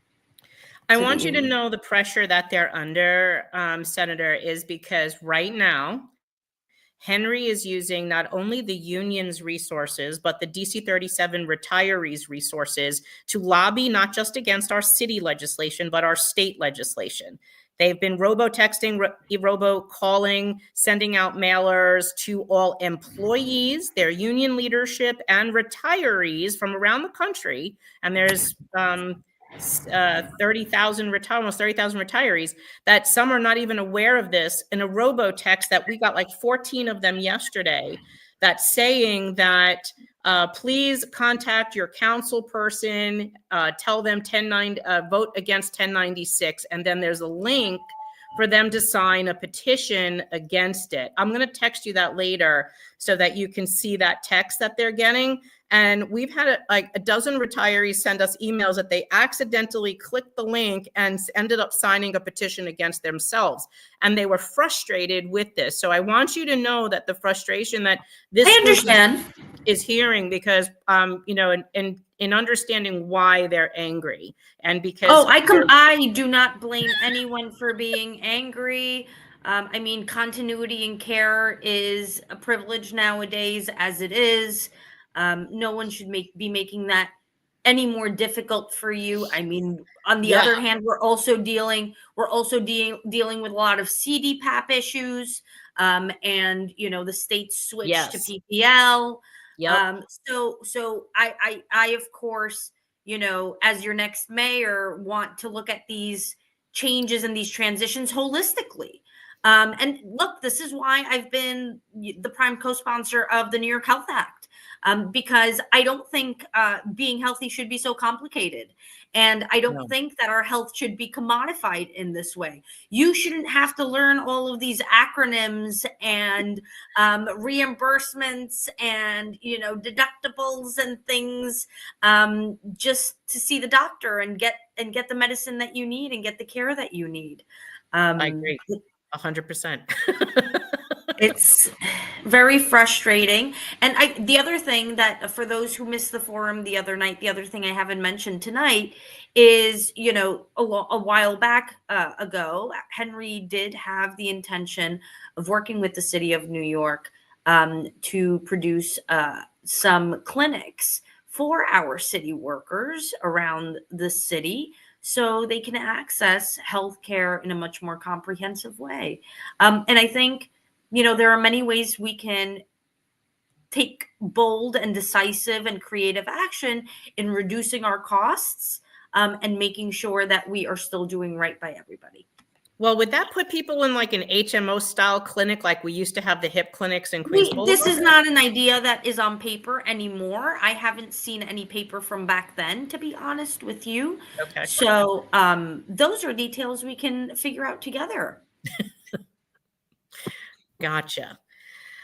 I want you to know the pressure that they're under, Senator, is because right now, Henry is using not only the union's resources, but the DC 37 retirees' resources to lobby not just against our city legislation, but our state legislation. They've been robo-texting, robo-calling, sending out mailers to all employees, their union leadership, and retirees from around the country. And there's 30,000 retirees that some are not even aware of this, in a robo-text that we got like 14 of them yesterday, that's saying that please contact your council person, tell them vote against 1096, and then there's a link for them to sign a petition against it. I'm going to text you that later so that you can see that text that they're getting. And we've had like a dozen retirees send us emails that they accidentally clicked the link and ended up signing a petition against themselves. And they were frustrated with this. So I want you to know that the frustration that this I understand is hearing, because in understanding why they're angry, and because I do not blame anyone for being angry. I mean, continuity in care is a privilege nowadays, as it is. No one should be making that any more difficult for you. I mean, on the other hand, we're also dealing with a lot of CDPAP issues, and the state switched to PPL. So I of course, as your next mayor, want to look at these changes and these transitions holistically. And look, this is why I've been the prime co-sponsor of the New York Health Act, because I don't think being healthy should be so complicated. And I don't think that our health should be commodified in this way. You shouldn't have to learn all of these acronyms and reimbursements and deductibles and things, just to see the doctor and get the medicine that you need and get the care that you need. I agree 100%. It's very frustrating. And the other thing that, for those who missed the forum the other night, the other thing I haven't mentioned tonight is, a while back ago, Henry did have the intention of working with the city of New York to produce some clinics for our city workers around the city, so they can access healthcare in a much more comprehensive way. And I think, there are many ways we can take bold and decisive and creative action in reducing our costs, and making sure that we are still doing right by everybody. Well, would that put people in like an HMO style clinic like we used to have the HIP clinics in Queens Boulevard? This is not an idea that is on paper anymore. I haven't seen any paper from back then, to be honest with you. Okay. So those are details we can figure out together. Gotcha.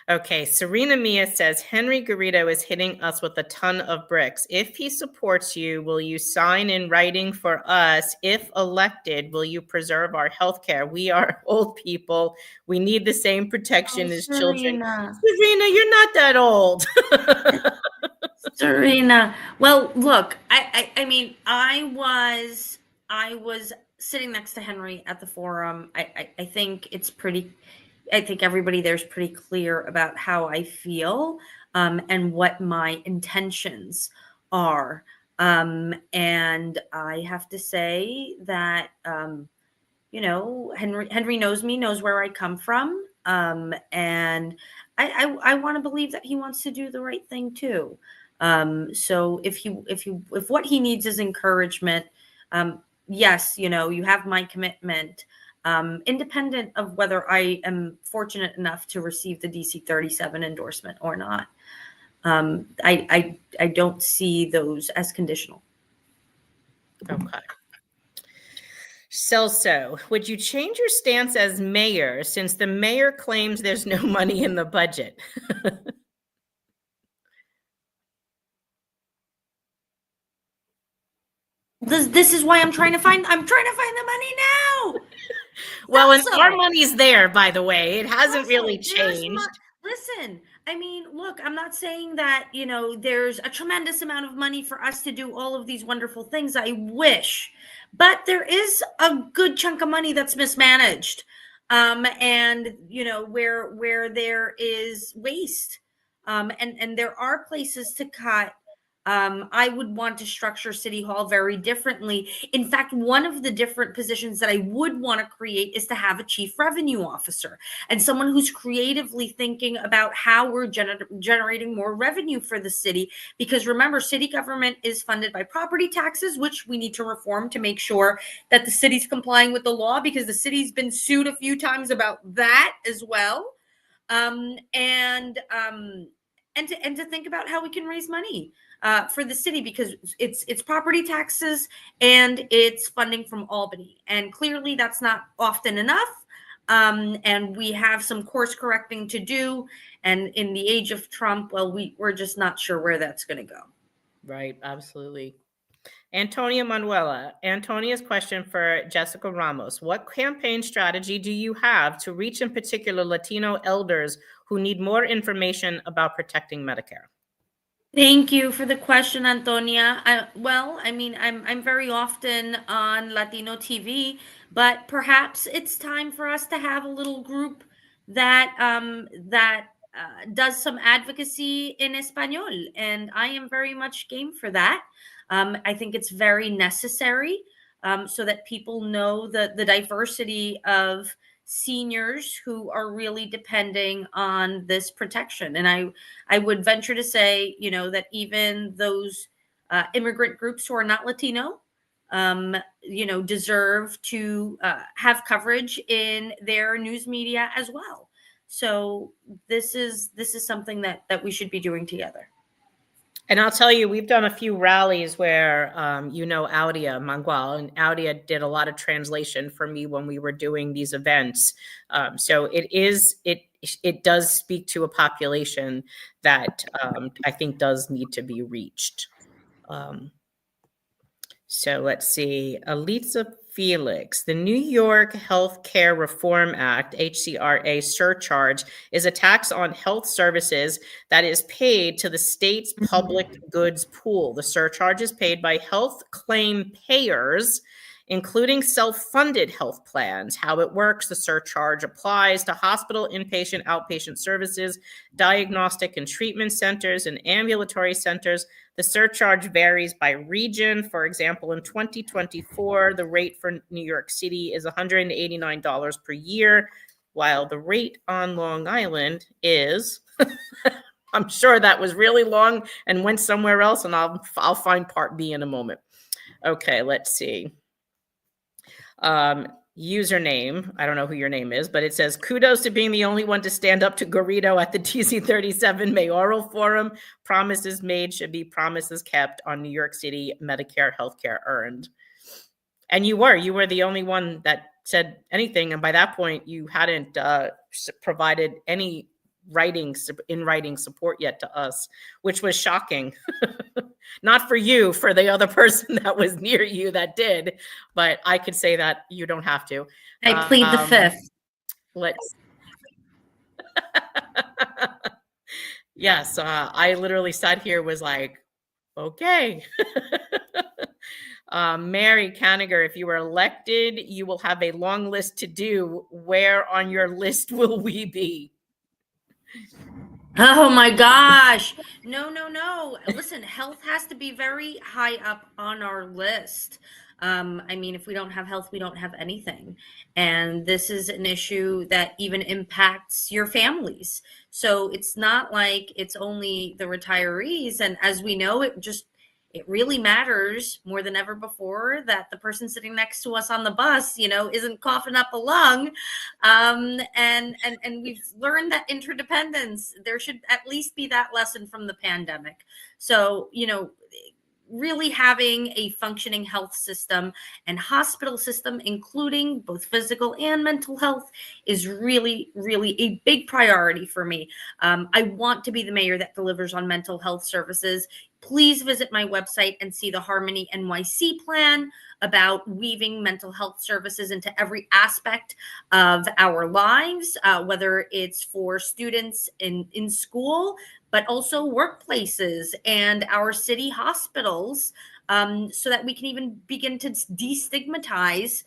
Okay, Serena Mia says, Henry Garrido is hitting us with a ton of bricks. If he supports you, will you sign in writing for us? If elected, will you preserve our health care? We are old people. We need the same protection as children. Serena, you're not that old. Serena. Well, look, I mean, I was sitting next to Henry at the forum. I think it's pretty... I think everybody there's pretty clear about how I feel, and what my intentions are. And I have to say that, Henry knows me, knows where I come from. And I want to believe that he wants to do the right thing too. So if what he needs is encouragement, yes, you have my commitment. Independent of whether I am fortunate enough to receive the DC 37 endorsement or not. I don't see those as conditional. Okay. Celso, would you change your stance as mayor since the mayor claims there's no money in the budget? This is why I'm trying to find the money now. Well, and our money's there, by the way. It hasn't really changed. Listen, I mean, look, I'm not saying that, there's a tremendous amount of money for us to do all of these wonderful things. I wish, but there is a good chunk of money that's mismanaged. And, where there is waste, and there are places to cut. I would want to structure City Hall very differently. In fact, one of the different positions that I would want to create is to have a chief revenue officer and someone who's creatively thinking about how we're generating more revenue for the city. Because remember, city government is funded by property taxes, which we need to reform to make sure that the city's complying with the law, because the city's been sued a few times about that as well. And to think about how we can raise money for the city, because it's property taxes and it's funding from Albany. And clearly that's not often enough. And we have some course correcting to do. And in the age of Trump, well, we're just not sure where that's going to go. Right, absolutely. Antonia Manuela. Antonia's question for Jessica Ramos. What campaign strategy do you have to reach in particular Latino elders who need more information about protecting Medicare? Thank you for the question, Antonia. I'm very often on Latino TV, but perhaps it's time for us to have a little group that does some advocacy in Espanol, and I am very much game for that. I think it's very necessary, so that people know the diversity of seniors who are really depending on this protection. And I would venture to say, that even those immigrant groups who are not Latino, deserve to have coverage in their news media as well. So this is something that we should be doing together. And I'll tell you, we've done a few rallies where, Audia Mangual, and Audia did a lot of translation for me when we were doing these events. So it does speak to a population that I think does need to be reached. So let's see, Elisa Felix. The New York Healthcare Reform Act, HCRA surcharge, is a tax on health services that is paid to the state's public goods pool. The surcharge is paid by health claim payers, including self-funded health plans. How it works: the surcharge applies to hospital, inpatient, outpatient services, diagnostic and treatment centers, and ambulatory centers. The surcharge varies by region. For example, in 2024, the rate for New York City is $189 per year, while the rate on Long Island is, I'm sure that was really long and went somewhere else, and I'll find part B in a moment. Okay, let's see. Username, I don't know who your name is, but it says, kudos to being the only one to stand up to Garrido at the DC37 mayoral forum. Promises made should be promises kept on New York City Medicare healthcare earned. And you were the only one that said anything. And by that point, you hadn't provided any in writing support yet to us, which was shocking. Not for you, for the other person that was near you that did, but I could say that you don't have to. I plead the fifth. Yes, I literally sat here, was like, okay. Mary Caniger, if you were elected, you will have a long list to do. Where on your list will we be? Oh my gosh. No. Listen, health has to be very high up on our list. If we don't have health, we don't have anything. And this is an issue that even impacts your families. So it's not like it's only the retirees. And as we know, it really matters more than ever before that the person sitting next to us on the bus, isn't coughing up a lung. And we've learned that interdependence, there should at least be that lesson from the pandemic. So, really having a functioning health system and hospital system, including both physical and mental health, is really, really a big priority for me. I want to be the mayor that delivers on mental health services. Please visit my website and see the Harmony NYC plan about weaving mental health services into every aspect of our lives, whether it's for students in school, but also workplaces and our city hospitals, so that we can even begin to destigmatize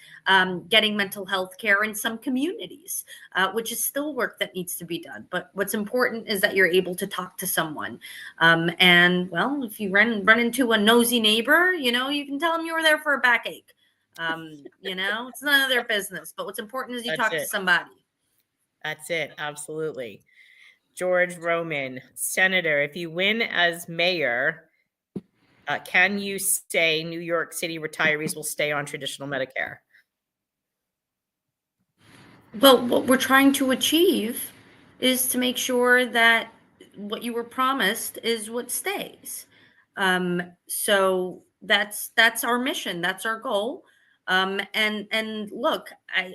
getting mental health care in some communities, which is still work that needs to be done. But what's important is that you're able to talk to someone. And well, if you run into a nosy neighbor, you can tell them you were there for a backache. It's none of their business. But what's important is you talk to somebody. That's it. Absolutely. George Roman, Senator, if you win as mayor, can you say New York City retirees will stay on traditional Medicare? Well, what we're trying to achieve is to make sure that what you were promised is what stays. So that's our mission. That's our goal. And look,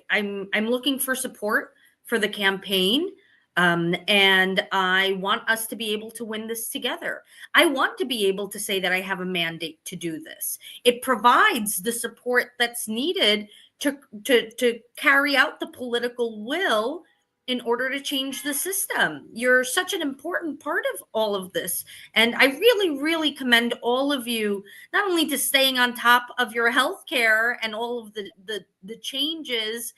I'm looking for support for the campaign. And I want us to be able to win this together. I want to be able to say that I have a mandate to do this. It provides the support that's needed to carry out the political will in order to change the system. You're such an important part of all of this. And I really, really commend all of you, not only to staying on top of your health care and all of the changes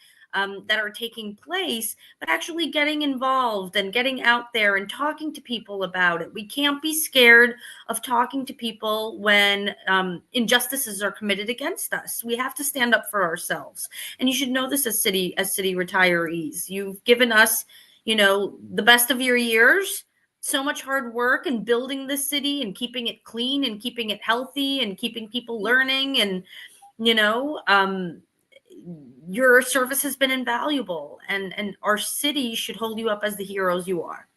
that are taking place, but actually getting involved and getting out there and talking to people about it. We can't be scared of talking to people when injustices are committed against us. We have to stand up for ourselves. And you should know this as city retirees. You've given us, the best of your years, so much hard work in building this city and keeping it clean and keeping it healthy and keeping people learning. And, your service has been invaluable, and our city should hold you up as the heroes you are.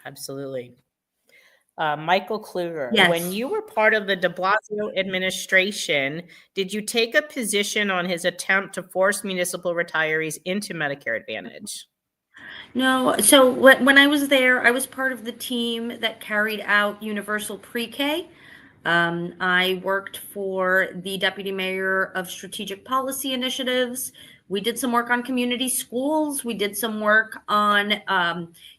Absolutely. Michael Kluger, Yes. when you were part of the de Blasio administration, did you take a position on his attempt to force municipal retirees into Medicare Advantage? No. So when I was there, I was part of the team that carried out universal pre-K. I worked for the deputy mayor of strategic policy initiatives. We did some work on community schools. We did some work on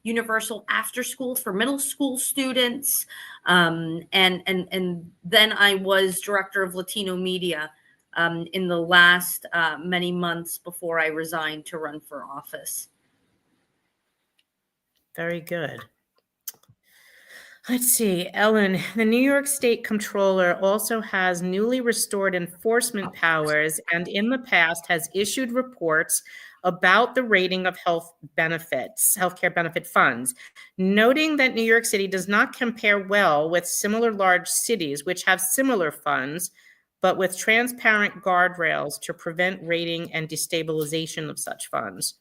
universal after school for middle school students. And then I was director of Latino media in the last many months before I resigned to run for office. Very good. Let's see, Ellen, the New York State Comptroller also has newly restored enforcement powers and in the past has issued reports about the rating of healthcare benefit funds, noting that New York City does not compare well with similar large cities which have similar funds, but with transparent guardrails to prevent rating and destabilization of such funds.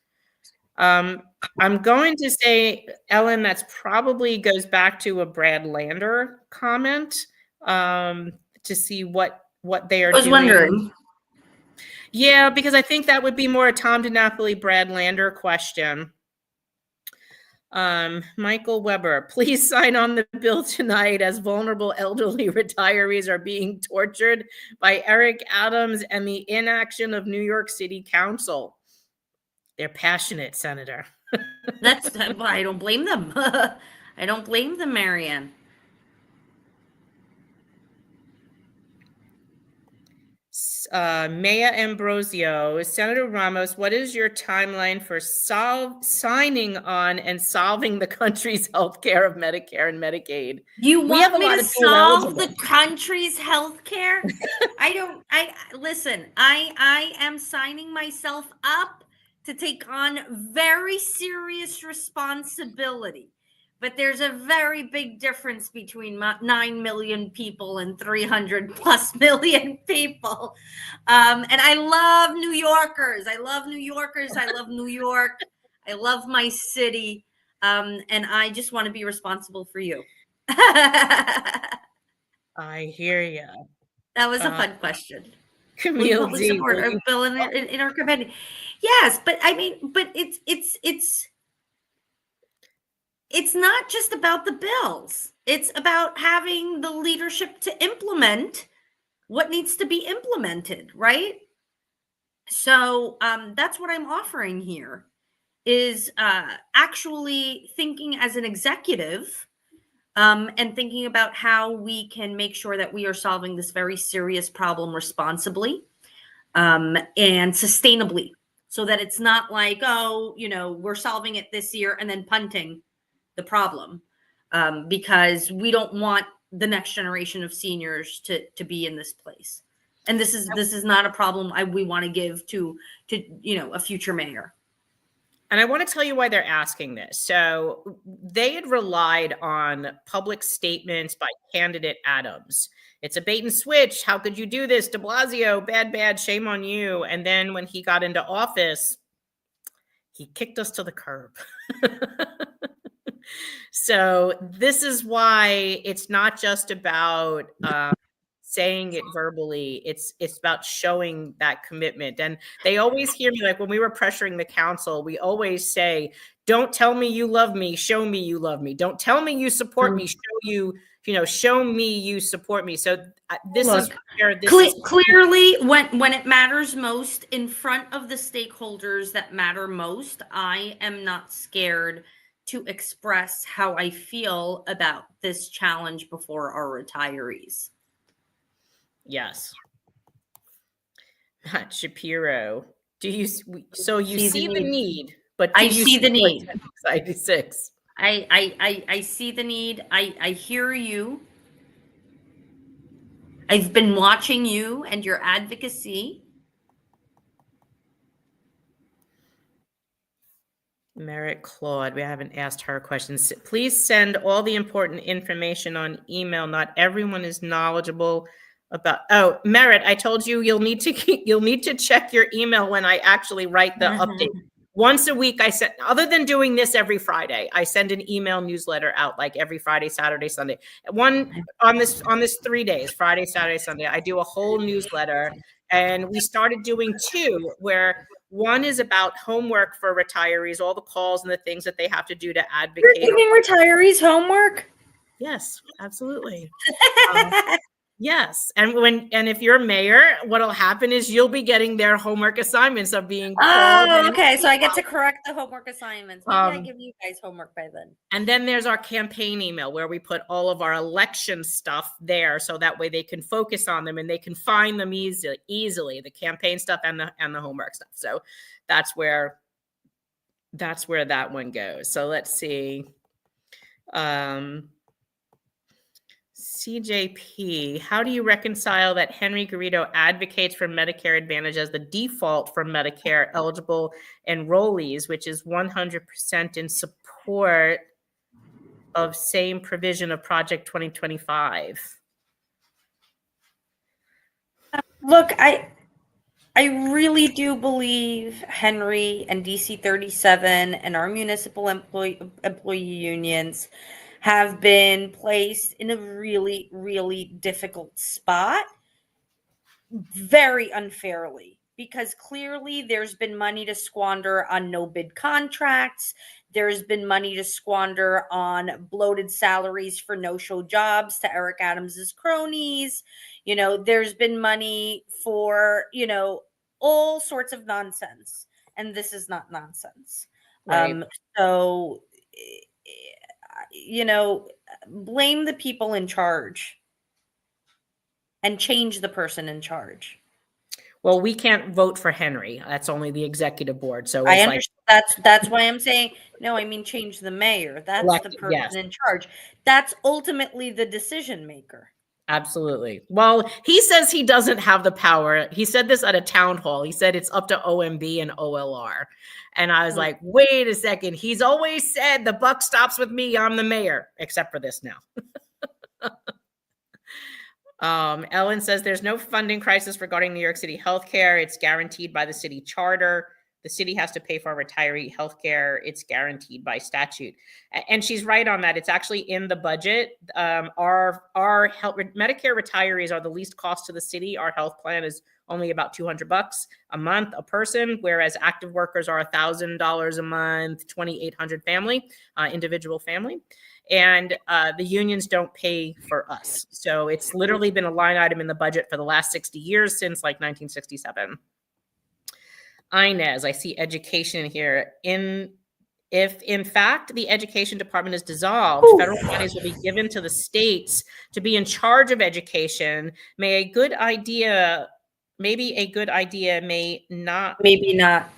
I'm going to say, Ellen, that's probably goes back to a Brad Lander comment to see what they are doing. I was wondering. Yeah, because I think that would be more a Tom DiNapoli, Brad Lander question. Michael Weber, please sign on the bill tonight as vulnerable elderly retirees are being tortured by Eric Adams and the inaction of New York City Council. They're passionate, Senator. I don't blame them. I don't blame them, Marianne. Maya Ambrosio, Senator Ramos, what is your timeline for signing on and solving the country's health care of Medicare and Medicaid? You want me to solve the country's health care? Listen, I am signing myself up to take on very serious responsibility. But there's a very big difference between 9 million people and 300 plus million people. And I love New Yorkers. I love New Yorkers. I love New York. I love my city. And I just want to be responsible for you. I hear you. That was a fun question. Camille public support our bill in our committee. Yes, but I mean, but it's not just about the bills. It's about having the leadership to implement what needs to be implemented, right? So that's what I'm offering here is actually thinking as an executive and thinking about how we can make sure that we are solving this very serious problem responsibly and sustainably so that it's not like, we're solving it this year and then punting the problem because we don't want the next generation of seniors to be in this place. And this is not a problem we want to give to a future mayor. And I want to tell you why they're asking this. So they had relied on public statements by candidate Adams. It's a bait and switch. How could you do this? De Blasio, bad, shame on you. And then when he got into office, he kicked us to the curb. So this is why it's not just about saying it verbally. It's about showing that commitment. And they always hear me, like when we were pressuring the council, we always say, don't tell me you love me, show me you love me. Don't tell me you support me, show me you support me. So this is where clearly when it matters most in front of the stakeholders that matter most, I am not scared to express how I feel about this challenge before our retirees. Yes. Matt Shapiro, you see the need, but do I you see the need. 96? I see the need. I hear you. I've been watching you and your advocacy. Merritt Claude, we haven't asked her questions. Please send all the important information on email. Not everyone is knowledgeable about. Oh, Merritt, I told you you'll need to check your email when I actually write the update. Once a week, I send, other than doing this every Friday, I send an email newsletter out like every Friday, Saturday, Sunday. One on this 3 days, Friday, Saturday, Sunday, I do a whole newsletter. And we started doing 2 where one is about homework for retirees, all the calls and the things that they have to do to advocate. You're giving retirees homework? Yes, absolutely. Yes. And if you're mayor, what'll happen is you'll be getting their homework assignments of being called. Oh, okay. So I get to correct the homework assignments. Maybe I give you guys homework by then. And then there's our campaign email where we put all of our election stuff there. So that way they can focus on them and they can find them easily, the campaign stuff and the homework stuff. So that's where that one goes. So let's see. CJP, how do you reconcile that Henry Garrido advocates for Medicare Advantage as the default for Medicare eligible enrollees, which is 100% in support of same provision of Project 2025? Look, I really do believe Henry and DC 37 and our municipal employee unions have been placed in a really, really difficult spot, very unfairly, because clearly there's been money to squander on no bid contracts. There's been money to squander on bloated salaries for no-show jobs to Eric Adams's cronies. There's been money for, all sorts of nonsense. And this is not nonsense. Right. So, blame the people in charge and change the person in charge. Well, we can't vote for Henry. That's only the executive board. So I understand. That's why I'm saying, no, I mean, change the mayor. That's the person in charge. That's ultimately the decision maker. Absolutely. Well, he says he doesn't have the power. He said this at a town hall. He said it's up to OMB and OLR. And I was like, wait a second. He's always said the buck stops with me. I'm the mayor, except for this now. Ellen says there's no funding crisis regarding New York City healthcare. It's guaranteed by the city charter. The city has to pay for retiree healthcare. It's guaranteed by statute. And she's right on that. It's actually in the budget. Our Medicare retirees are the least cost to the city. Our health plan is only about $200 a month a person, whereas active workers are $1,000 a month, $2,800 individual family. And the unions don't pay for us. So it's literally been a line item in the budget for the last 60 years since like 1967. Inez, I see education here. If in fact the education department is dissolved, federal monies will be given to the states to be in charge of education. Maybe a good idea may not. Maybe not.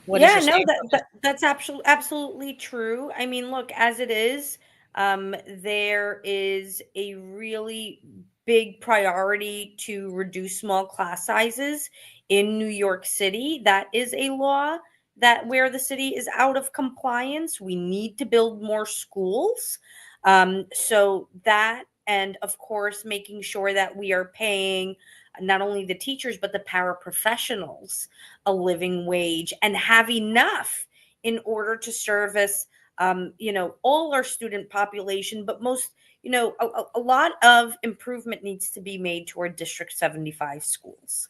That's absolutely true. I mean, look, as it is, there is a really big priority to reduce small class sizes in New York City. That is a law that where the city is out of compliance. We need to build more schools. So that, and of course, making sure that we are paying not only the teachers, but the paraprofessionals a living wage and have enough in order to service, all our student population, but most, a lot of improvement needs to be made toward District 75 schools.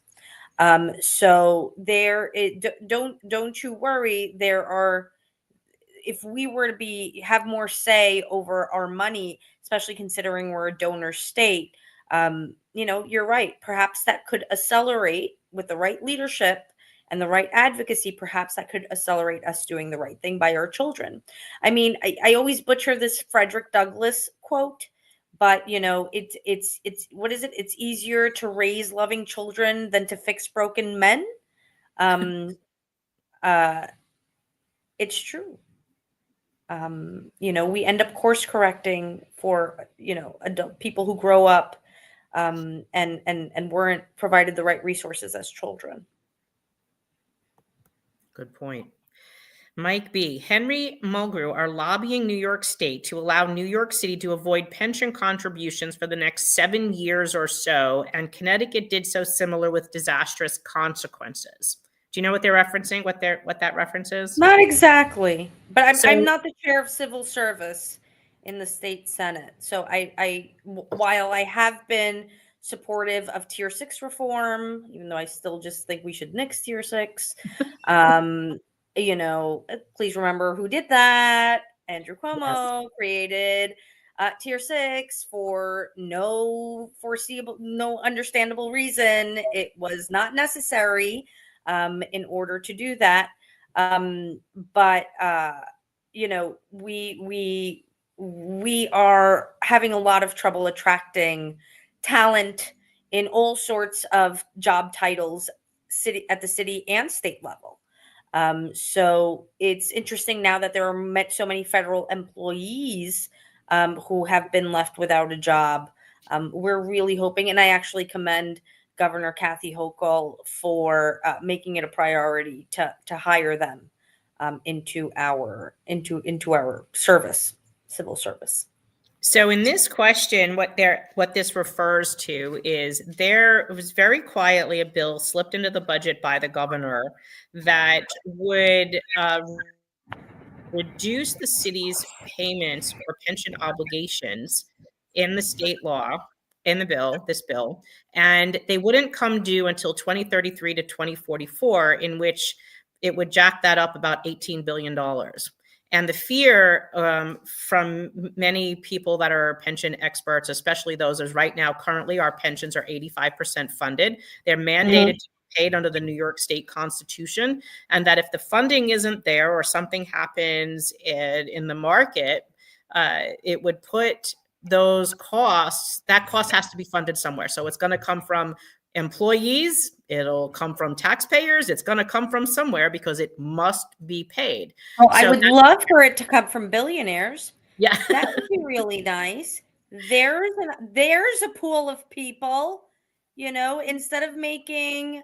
So don't you worry. If we were to have more say over our money, especially considering we're a donor state, you're right. Perhaps that could accelerate with the right leadership and the right advocacy. Perhaps that could accelerate us doing the right thing by our children. I mean, I always butcher this Frederick Douglass quote, but it's what is it? It's easier to raise loving children than to fix broken men. Um, it's true. We end up course correcting for adult people who grow up and weren't provided the right resources as children. Good point. Mike B. Henry Mulgrew are lobbying New York State to allow New York City to avoid pension contributions for the next 7 years or so, and Connecticut did so similar with disastrous consequences. Do you know what they're referencing? What that reference is? Not exactly, but I'm not the chair of civil service in the state Senate. So while I have been supportive of Tier 6 reform, even though I still just think we should nix Tier 6, please remember who did that. Andrew Cuomo created Tier 6 for no understandable reason. It was not necessary in order to do that. But we are having a lot of trouble attracting talent in all sorts of job titles at the city and state level. So it's interesting now that there are so many federal employees who have been left without a job. We're really hoping, and I actually commend Governor Kathy Hochul for making it a priority to hire them into our service, civil service. So in this question, what this refers to is there was very quietly a bill slipped into the budget by the governor that would reduce the city's payments for pension obligations in the state law, in this bill, and they wouldn't come due until 2033 to 2044, in which it would jack that up about $18 billion. And the fear from many people that are pension experts, especially those as right now, currently our pensions are 85% funded. They're mandated to be paid under the New York State Constitution. And that if the funding isn't there or something happens in the market, it would put those costs, that cost has to be funded somewhere. So it's going to come from employees, it'll come from taxpayers, it's going to come from somewhere because it must be paid. Oh, so I would love for it to come from billionaires. Yeah. That would be really nice. There's a pool of people, instead of making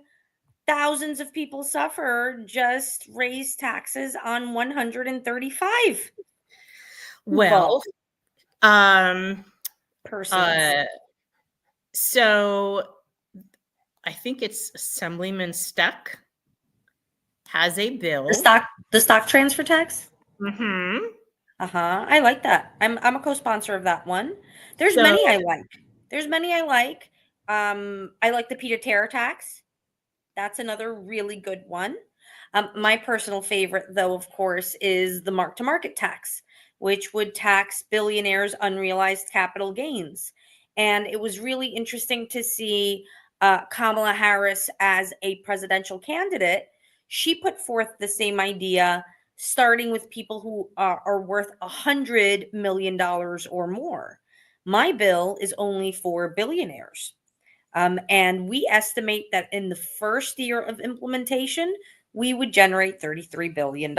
thousands of people suffer, just raise taxes on 135. Well, persons. So I think it's Assemblyman Steck has a bill. The stock transfer tax? Mm-hmm. I like that. I'm a co-sponsor of that one. There's many I like. I like the Peter tax. That's another really good one. My personal favorite, though, of course, is the mark-to-market tax, which would tax billionaires' unrealized capital gains. And it was really interesting to see Kamala Harris as a presidential candidate. She put forth the same idea, starting with people who are worth $100 million or more. My bill is only for billionaires. And we estimate that in the first year of implementation, we would generate $33 billion.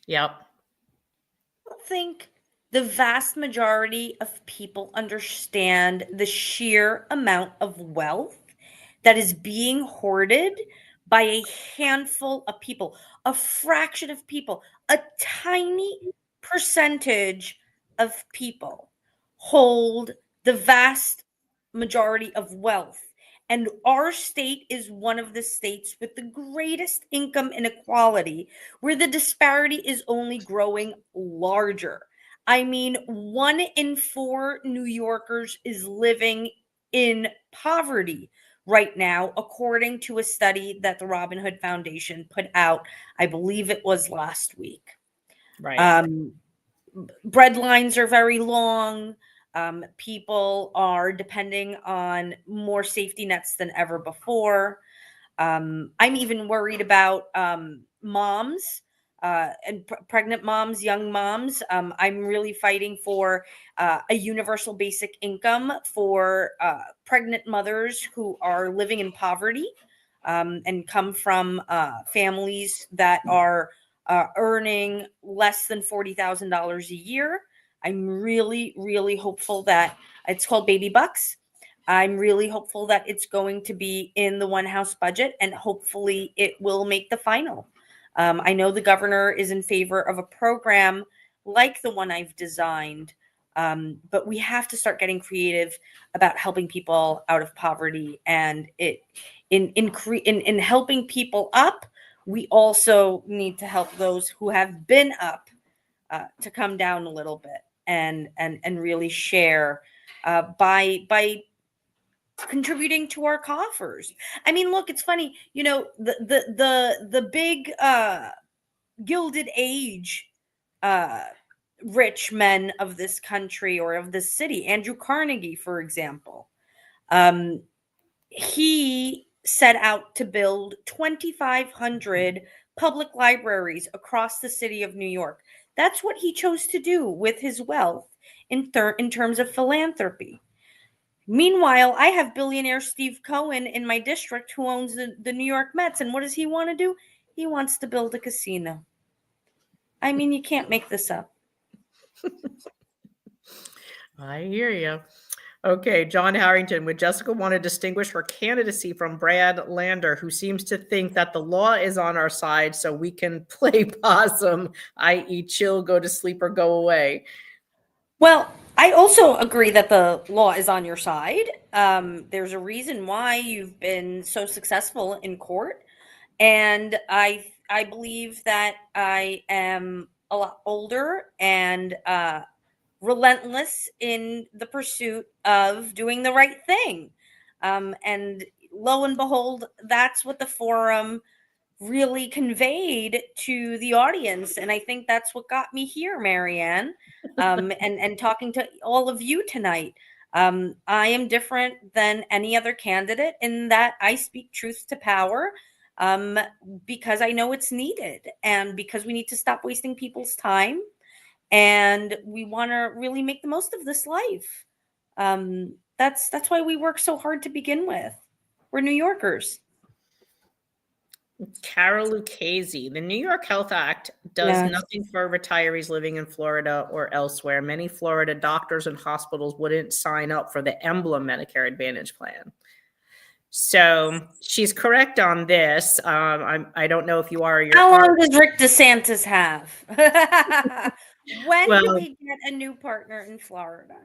Yep. I think the vast majority of people understand the sheer amount of wealth that is being hoarded by a handful of people, a fraction of people, a tiny percentage of people hold the vast majority of wealth. And our state is one of the states with the greatest income inequality, where the disparity is only growing larger. I mean, 1 in 4 New Yorkers is living in poverty right now, according to a study that the Robin Hood Foundation put out. I believe it was last week. Right. Bread lines are very long. People are depending on more safety nets than ever before. I'm even worried about moms and pregnant moms, young moms. I'm really fighting for a universal basic income for pregnant mothers who are living in poverty and come from families that are earning less than $40,000 a year. I'm really, really hopeful that it's called Baby Bucks. I'm really hopeful that it's going to be in the one house budget, and hopefully it will make the final. I know the governor is in favor of a program like the one I've designed, but we have to start getting creative about helping people out of poverty. And in helping people up, we also need to help those who have been up to come down a little bit and really share by contributing to our coffers. I mean, look, it's funny, the big Gilded Age rich men of this country or of this city, Andrew Carnegie, for example, he set out to build 2,500 public libraries across the city of New York. That's what he chose to do with his wealth in terms of philanthropy. Meanwhile, I have billionaire Steve Cohen in my district who owns the New York Mets. And what does he want to do? He wants to build a casino. I mean, you can't make this up. I hear you. Okay, John Harrington, would Jessica want to distinguish her candidacy from Brad Lander, who seems to think that the law is on our side so we can play possum, i.e. chill, go to sleep, or go away? Well, I also agree that the law is on your side. There's a reason why you've been so successful in court. And I believe that I am a lot older and relentless in the pursuit of doing the right thing. And lo and behold, that's what the forum really conveyed to the audience. And I think that's what got me here, Marianne, and talking to all of you tonight. I am different than any other candidate in that I speak truth to power because I know it's needed and because we need to stop wasting people's time. And we want to really make the most of this life. That's why we work so hard to begin with. We're New Yorkers. Carol Lucchese, the New York Health Act does nothing for retirees living in Florida or elsewhere. Many Florida doctors and hospitals wouldn't sign up for the emblem Medicare Advantage plan. So she's correct on this. I don't know if you are. How long does Rick DeSantis have? When do we get a new partner in Florida?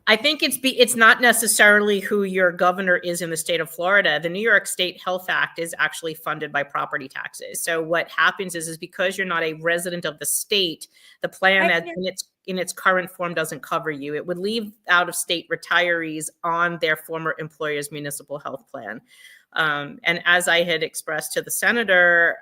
I think it's not necessarily who your governor is in the state of Florida. The New York State Health Act is actually funded by property taxes. So what happens is because you're not a resident of the state, the plan in its current form doesn't cover you. It would leave out-of-state retirees on their former employer's municipal health plan. And as I had expressed to the senator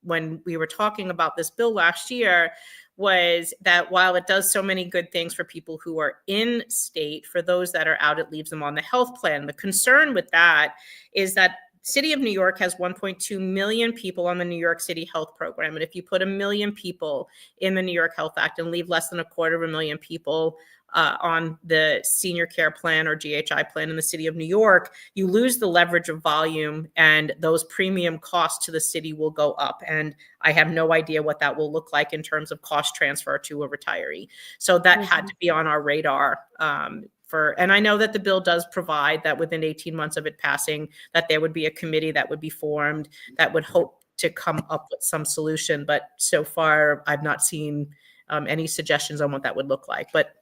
when we were talking about this bill last year, was that while it does so many good things for people who are in state, for those that are out, it leaves them on the health plan. The concern with that is that City of New York has 1.2 million people on the New York City Health Program. And if you put 1 million people in the New York Health Act and leave less than 250,000 people on the senior care plan or GHI plan in the city of New York, you lose the leverage of volume and those premium costs to the city will go up. And I have no idea what that will look like in terms of cost transfer to a retiree. So that had to be on our radar. And I know that the bill does provide that within 18 months of it passing, that there would be a committee that would be formed that would hope to come up with some solution. But so far, I've not seen any suggestions on what that would look like. But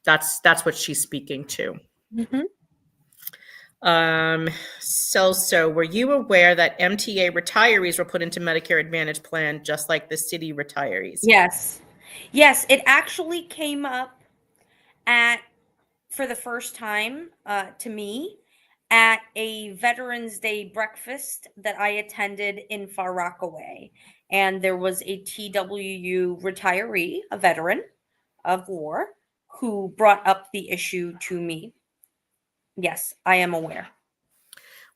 that's what she's speaking to. So were you aware that MTA retirees were put into Medicare Advantage plan just like the city retirees? Yes. Yes, it actually came up at for the first time to me at a Veterans Day breakfast that I attended in Far Rockaway. And there was a TWU retiree, a veteran of war, who brought up the issue to me. Yes, I am aware.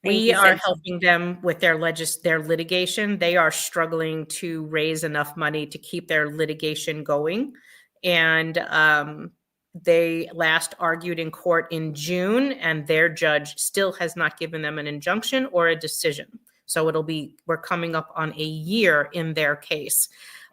Thank We you, are Cynthia. helping them with their litigation. They are struggling to raise enough money to keep their litigation going. And they last argued in court in June, and their judge still has not given them an injunction or a decision. So we're coming up on a year in their case.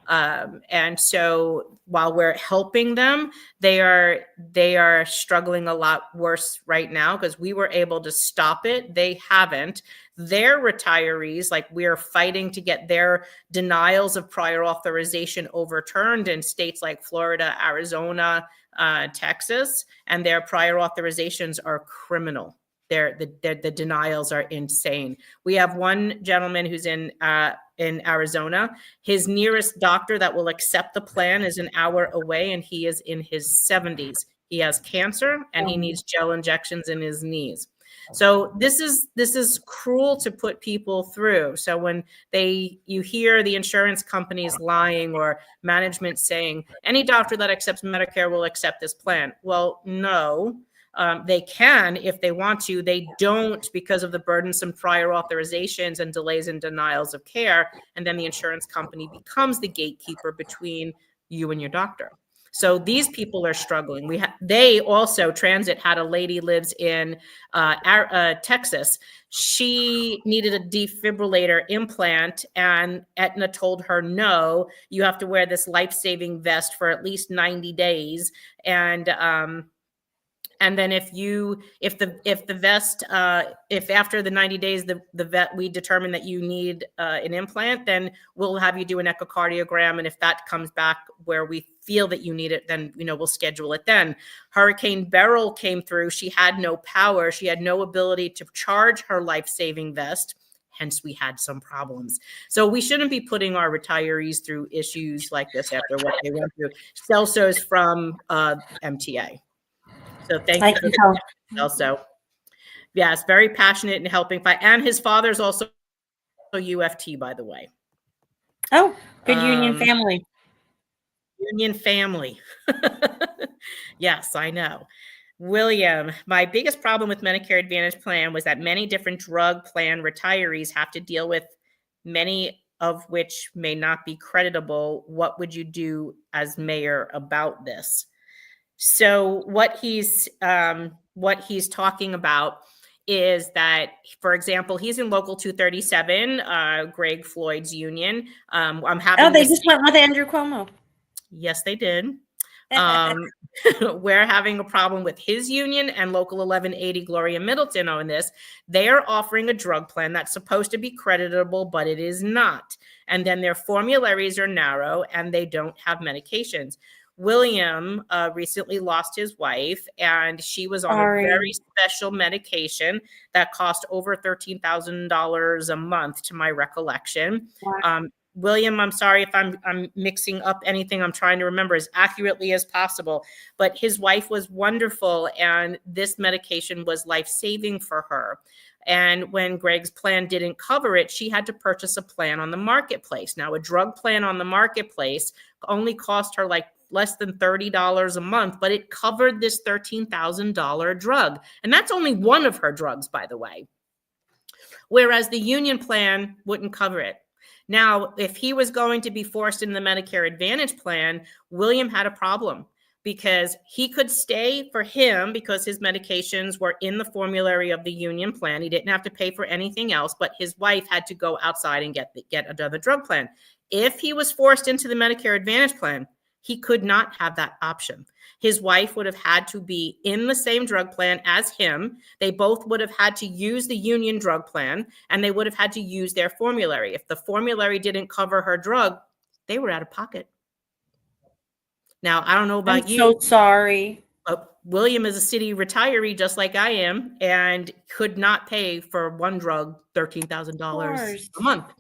And so while we're helping them, they are struggling a lot worse right now because we were able to stop it. They haven't. Their retirees, like we're fighting to get their denials of prior authorization overturned in states like Florida, Arizona, Texas, and their prior authorizations are criminal. The denials are insane. We have one gentleman who's in Arizona. His nearest doctor that will accept the plan is an hour away, and he is in his 70s. He has cancer, and he needs gel injections in his knees. So this is cruel to put people through. So when you hear the insurance companies lying or management saying any doctor that accepts Medicare will accept this plan. Well, no. They can if they want to. They don't because of the burdensome prior authorizations and delays and denials of care. And then the insurance company becomes the gatekeeper between you and your doctor. So these people are struggling. They also, Transit had a lady lives in Texas. She needed a defibrillator implant, and Aetna told her, no, you have to wear this life-saving vest for at least 90 days. And then if the vest, if after the 90 days, the vet, we determine that you need an implant, then we'll have you do an echocardiogram. And if that comes back where we feel that you need it, then, we'll schedule it then. Hurricane Beryl came through. She had no power. She had no ability to charge her life-saving vest. Hence, we had some problems. So we shouldn't be putting our retirees through issues like this after what they went through. Celso's from MTA. So thank you for the also. Yes, very passionate in helping fight. And his father's also UFT, by the way. Oh, good union family. Union family. Yes, I know. William, my biggest problem with Medicare Advantage plan was that many different drug plan retirees have to deal with, many of which may not be creditable. What would you do as mayor about this? So what he's talking about is that, for example, he's in Local 237, Greg Floyd's union. I'm having. Oh, they just went with Andrew Cuomo. Yes, they did. We're having a problem with his union and Local 1180 Gloria Middleton on this. They are offering a drug plan that's supposed to be creditable, but it is not. And then their formularies are narrow and they don't have medications. William recently lost his wife, and she was on a very special medication that cost over $13,000 a month, to my recollection. Wow. William, I'm sorry if I'm mixing up anything. I'm trying to remember as accurately as possible. But his wife was wonderful, and this medication was life-saving for her. And when Greg's plan didn't cover it, she had to purchase a plan on the marketplace. Now, a drug plan on the marketplace only cost her like less than $30 a month, but it covered this $13,000 drug. And that's only one of her drugs, by the way. Whereas the union plan wouldn't cover it. Now, if he was going to be forced in the Medicare Advantage plan, William had a problem because he could stay for him because his medications were in the formulary of the union plan. He didn't have to pay for anything else, but his wife had to go outside and get another drug plan. If he was forced into the Medicare Advantage plan, he could not have that option. His wife would have had to be in the same drug plan as him. They both would have had to use the union drug plan, and they would have had to use their formulary. If the formulary didn't cover her drug, they were out of pocket. Now, I don't know about you. I'm so sorry. William is a city retiree just like I am and could not pay for one drug $13,000 a month.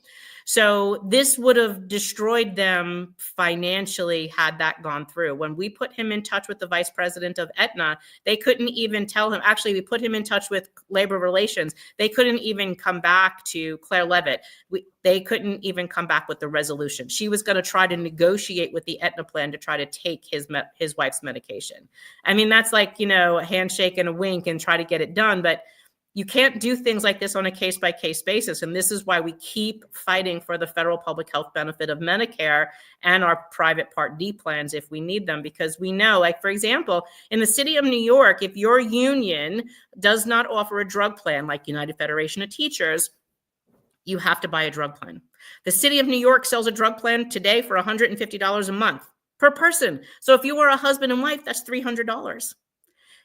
So this would have destroyed them financially had that gone through. When we put him in touch with the vice president of Aetna, they couldn't even tell him. Actually, we put him in touch with labor relations. They couldn't even come back to Claire Levitt. They couldn't even come back with the resolution. She was going to try to negotiate with the Aetna plan to try to take his wife's medication. I mean, that's like, a handshake and a wink and try to get it done. But you can't do things like this on a case-by-case basis. And this is why we keep fighting for the federal public health benefit of Medicare and our private Part D plans if we need them, because we know, like, for example, in the city of New York, if your union does not offer a drug plan like United Federation of Teachers, you have to buy a drug plan. The city of New York sells a drug plan today for $150 a month per person. So if you were a husband and wife, that's $300.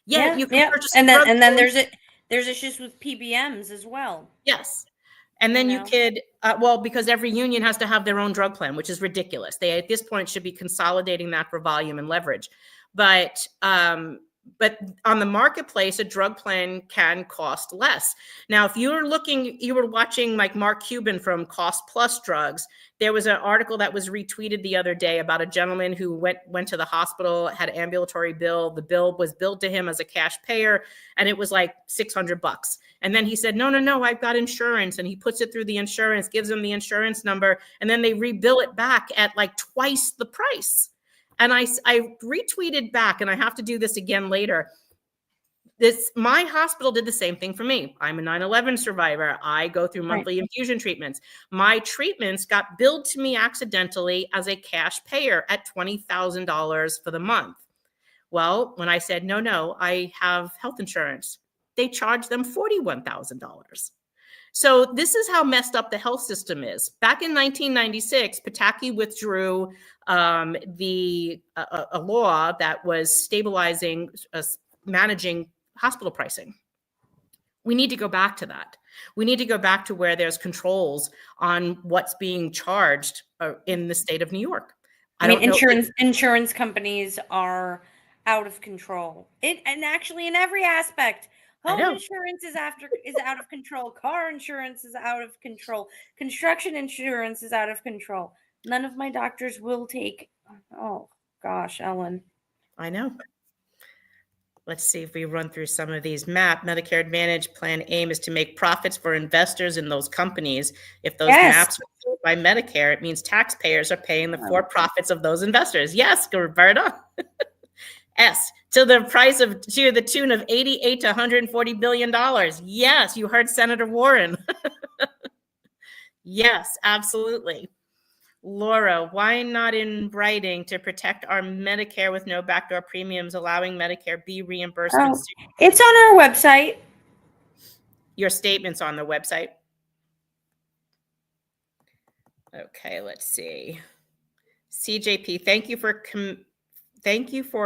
Yeah, you can purchase and then there's issues with PBMs as well. Yes. And then you could, because every union has to have their own drug plan, which is ridiculous. They, at this point, should be consolidating that for volume and leverage. But on the marketplace, a drug plan can cost less. Now, if you were watching like Mark Cuban from Cost Plus Drugs, there was an article that was retweeted the other day about a gentleman who went to the hospital, had an ambulatory bill. The bill was billed to him as a cash payer, and it was like $600. And then he said, no, I've got insurance. And he puts it through the insurance, gives them the insurance number, and then they rebill it back at like twice the price. And I retweeted back, and I have to do this again later. My hospital did the same thing for me. I'm a 9/11 survivor. I go through monthly infusion treatments. My treatments got billed to me accidentally as a cash payer at $20,000 for the month. Well, when I said, no, I have health insurance, they charged them $41,000. So this is how messed up the health system is. Back in 1996, Pataki withdrew a law that was stabilizing, managing hospital pricing. We need to go back to that. We need to go back to where there's controls on what's being charged in the state of New York. I mean, insurance companies are out of control. And actually in every aspect. Home insurance is out of control. Car insurance is out of control. Construction insurance is out of control. None of my doctors will take. Oh gosh, Ellen. I know. Let's see if we run through some of these. Medicare Advantage plan aim is to make profits for investors in those companies. If those maps are sold by Medicare, it means taxpayers are paying the for profits of those investors. Yes, Roberta. S, to the tune of 88 to $140 billion. Yes, you heard Senator Warren. Yes, absolutely. Laura, why not in writing to protect our Medicare with no backdoor premiums, allowing Medicare B reimbursement? It's on our website. Your statement's on the website. Okay, let's see. CJP, thank you for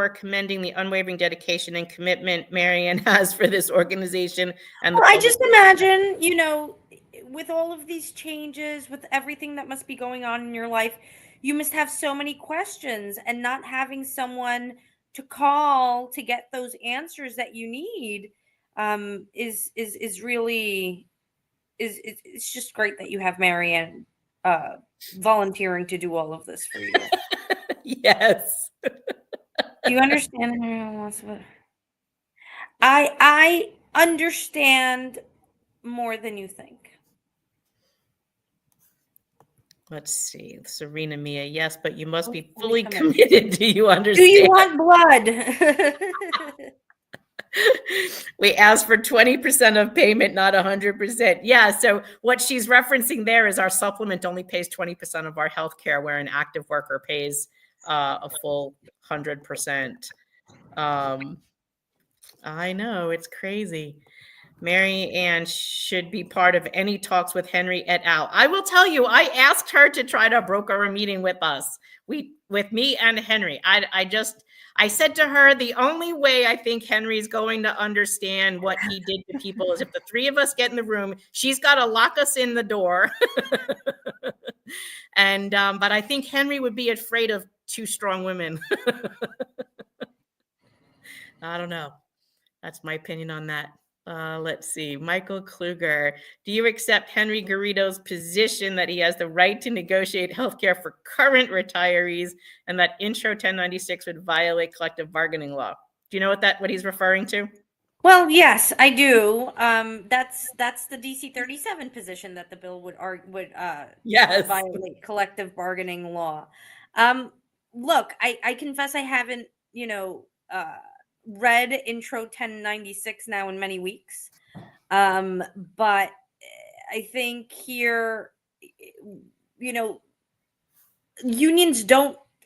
commending the unwavering dedication and commitment Marianne has for this organization. And I just imagine, with all of these changes, with everything that must be going on in your life, you must have so many questions, and not having someone to call to get those answers that you need is really it's just great that you have Marianne volunteering to do all of this for you. Yes. You understand? I understand more than you think. Let's see. Serena Mia, yes, but you must be fully committed. Do you understand? Do you want blood? We asked for 20% of payment, not 100%. Yeah, so what she's referencing there is our supplement only pays 20% of our health care, where an active worker pays a full 100%. I know, it's crazy. Mary Ann should be part of any talks with Henry et al. I will tell you, I asked her to try to broker a meeting with us, with me and Henry. I said to her, the only way I think Henry's going to understand what he did to people is if the three of us get in the room. She's got to lock us in the door. And but I think Henry would be afraid of two strong women. I don't know. That's my opinion on that. Let's see. Michael Kluger, do you accept Henry Garrido's position that he has the right to negotiate healthcare for current retirees and that Intro 1096 would violate collective bargaining law? Do you know what he's referring to? Well, yes, I do. That's the DC 37 position that the bill would Yes. violate collective bargaining law. Look, I confess I haven't, read Intro 1096 now in many weeks. But I think here, unions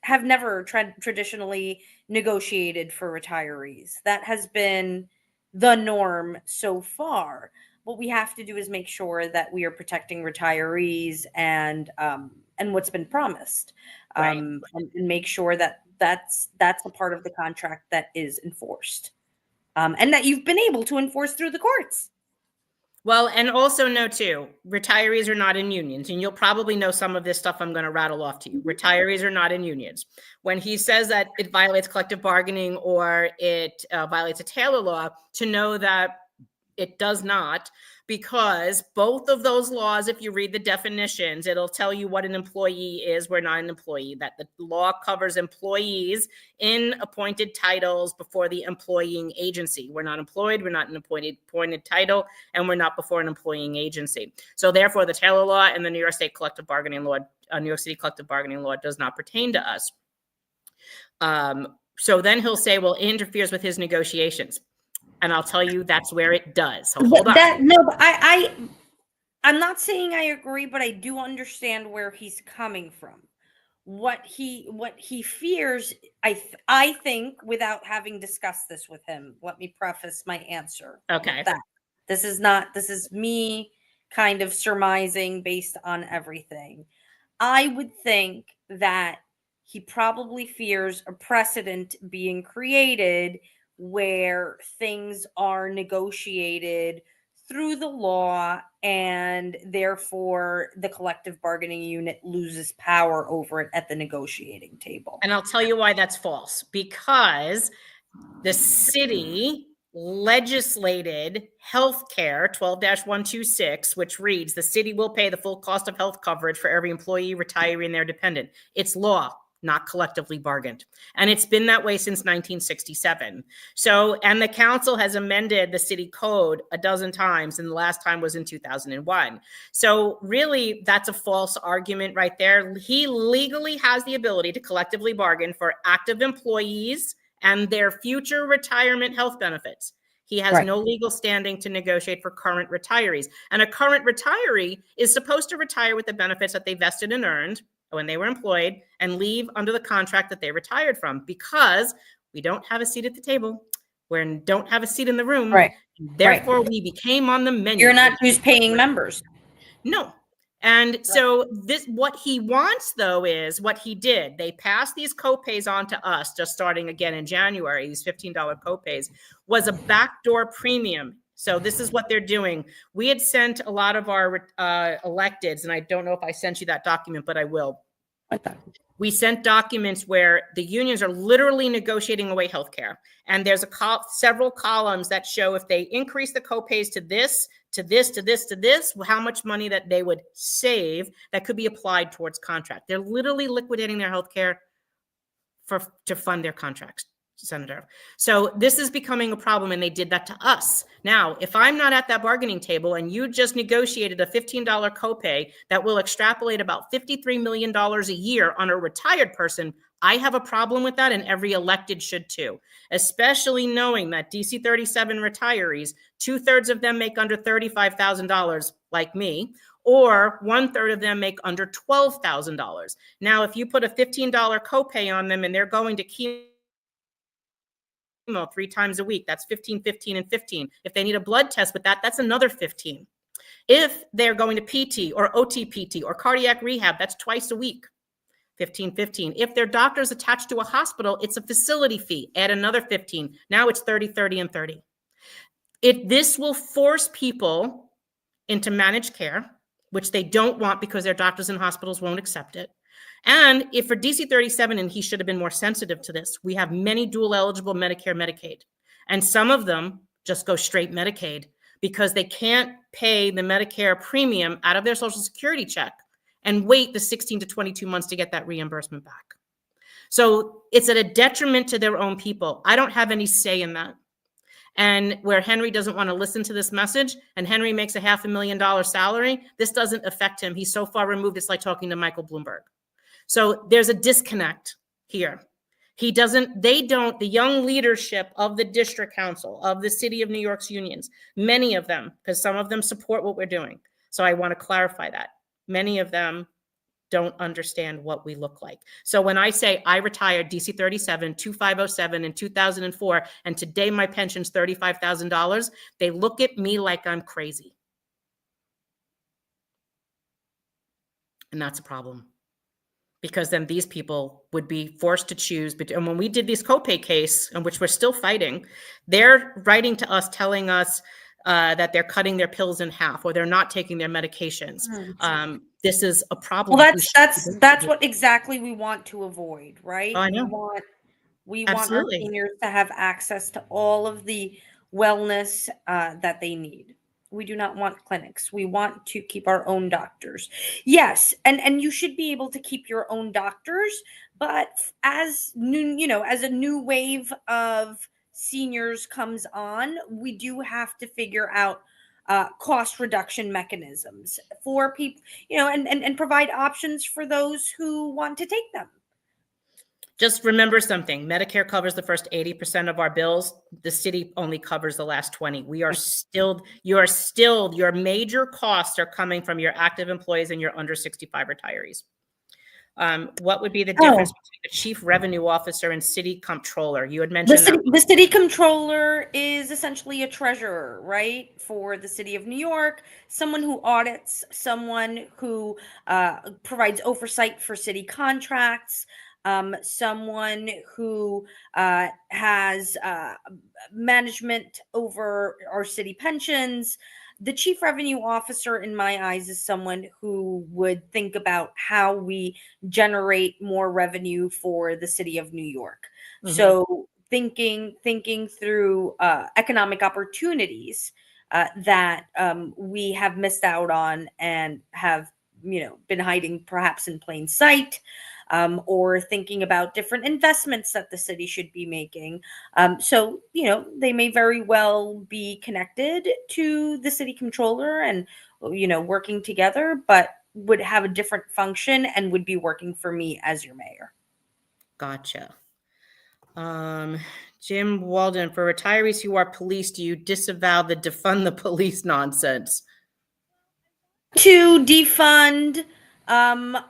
have never traditionally negotiated for retirees. That has been the norm so far. What we have to do is make sure that we are protecting retirees and what's been promised, Right. and make sure that that's a part of the contract that is enforced, and that you've been able to enforce through the courts. Well, and also know too, retirees are not in unions, and you'll probably know some of this stuff I'm going to rattle off to you. Retirees are not in unions. When he says that it violates collective bargaining or it violates a Taylor law, to know that it does not, because both of those laws, if you read the definitions, it'll tell you what an employee is. We're not an employee, that the law covers employees in appointed titles before the employing agency. We're not employed, we're not an appointed title, and we're not before an employing agency. So therefore, the Taylor law and the New York State collective bargaining law, New York City collective bargaining law does not pertain to us. So then he'll say, well, it interferes with his negotiations. And I'll tell you, that's where it does. So hold on. I'm not saying I agree, but I do understand where he's coming from. What he fears, I think, without having discussed this with him, let me preface my answer. Okay. This is me kind of surmising based on everything. I would think that he probably fears a precedent being created where things are negotiated through the law, and therefore the collective bargaining unit loses power over it at the negotiating table. And I'll tell you why that's false. Because the city legislated healthcare 12-126, which reads, the city will pay the full cost of health coverage for every employee, retiree, and their dependent. It's law, not collectively bargained. And it's been that way since 1967. So, and the council has amended the city code a dozen times, and the last time was in 2001. So really, that's a false argument right there. He legally has the ability to collectively bargain for active employees and their future retirement health benefits. He has no legal standing to negotiate for current retirees. And a current retiree is supposed to retire with the benefits that they vested and earned when they were employed and leave under the contract that they retired from, because we don't have a seat at the table. We don't have a seat in the room. Right. Therefore, we became on the menu. You're not dues paying members. No. And so what he wants, though, is what he did. They passed these copays on to us, just starting again in January. These $15 copays was a backdoor premium. So this is what they're doing. We had sent a lot of our electeds, and I don't know if I sent you that document, but I will. We sent documents where the unions are literally negotiating away healthcare. And there's several columns that show if they increase the copays to this, to this, to this, to this, how much money that they would save that could be applied towards contract. They're literally liquidating their healthcare to fund their contracts, Senator. So this is becoming a problem, and they did that to us. Now, if I'm not at that bargaining table and you just negotiated a $15 copay that will extrapolate about $53 million a year on a retired person, I have a problem with that, and every elected should too, especially knowing that DC 37 retirees, 2/3 of them make under $35,000 like me, or 1/3 of them make under $12,000. Now, if you put a $15 copay on them and they're going to chemo 3 times a week, that's 15, 15, and 15. If they need a blood test with that, that's another 15. If they're going to PT or OTPT or cardiac rehab, that's twice a week, 15, 15. If their doctor's attached to a hospital, it's a facility fee, add another 15. Now it's 30, 30, and 30. This will force people into managed care, which they don't want because their doctors and hospitals won't accept it. And if for DC 37, and he should have been more sensitive to this, we have many dual eligible Medicare, Medicaid. And some of them just go straight Medicaid because they can't pay the Medicare premium out of their Social Security check and wait the 16 to 22 months to get that reimbursement back. So it's at a detriment to their own people. I don't have any say in that. And where Henry doesn't want to listen to this message, and Henry makes a $500,000 salary, this doesn't affect him. He's so far removed, it's like talking to Michael Bloomberg. So there's a disconnect here. The young leadership of the district council, of the city of New York's unions, many of them, because some of them support what we're doing. So I want to clarify that. Many of them don't understand what we look like. So when I say I retired DC 37, 2507 in 2004, and today my pension's $35,000, they look at me like I'm crazy. And that's a problem. Because then these people would be forced to choose. And when we did this copay case, in which we're still fighting, they're writing to us telling us that they're cutting their pills in half or they're not taking their medications. This is a problem. Well, that's what exactly we want to avoid, right? Oh, I know. We want our seniors to have access to all of the wellness that they need. We do not want clinics. We want to keep our own doctors. Yes, and you should be able to keep your own doctors, but as a new wave of seniors comes on, we do have to figure out cost reduction mechanisms for people, and provide options for those who want to take them. Just remember something. Medicare covers the first 80% of our bills. The city only covers the last 20. Your major costs are coming from your active employees and your under 65 retirees. What would be the difference between the chief revenue officer and city comptroller? You had mentioned the city comptroller is essentially a treasurer, right? For the city of New York, someone who audits, someone who provides oversight for city contracts, someone who has management over our city pensions. The chief revenue officer, in my eyes, is someone who would think about how we generate more revenue for the city of New York. Mm-hmm. So thinking through economic opportunities that we have missed out on and have been hiding perhaps in plain sight. Or thinking about different investments that the city should be making. So, they may very well be connected to the city comptroller and, working together, but would have a different function and would be working for me as your mayor. Gotcha. Jim Walden, for retirees who are police, do you disavow the defund the police nonsense? To defund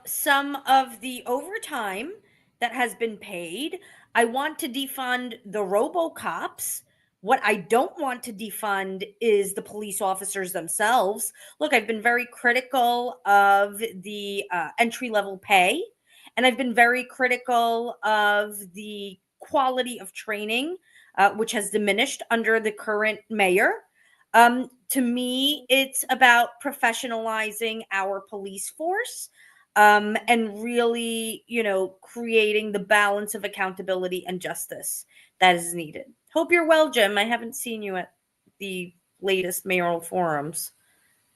some of the overtime that has been paid. I want to defund the RoboCops. What I don't want to defund is the police officers themselves. Look, I've been very critical of the entry-level pay, and I've been very critical of the quality of training, which has diminished under the current mayor. To me, it's about professionalizing our police force and really, creating the balance of accountability and justice that is needed. Hope you're well, Jim. I haven't seen you at the latest mayoral forums.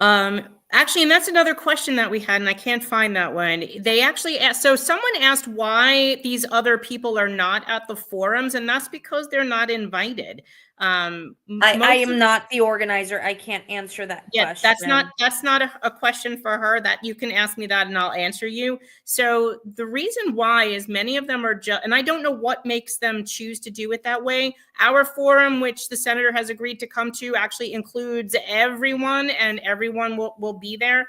Actually, and that's another question that we had, and I can't find that one. They actually asked, so someone asked why these other people are not at the forums, and that's because they're not invited. I am not the organizer. I can't answer that question. That's not a question for her. That you can ask me that and I'll answer you. So the reason why is many of them are just, and I don't know what makes them choose to do it that way. Our forum, which the senator has agreed to come to, actually includes everyone, and everyone will be there,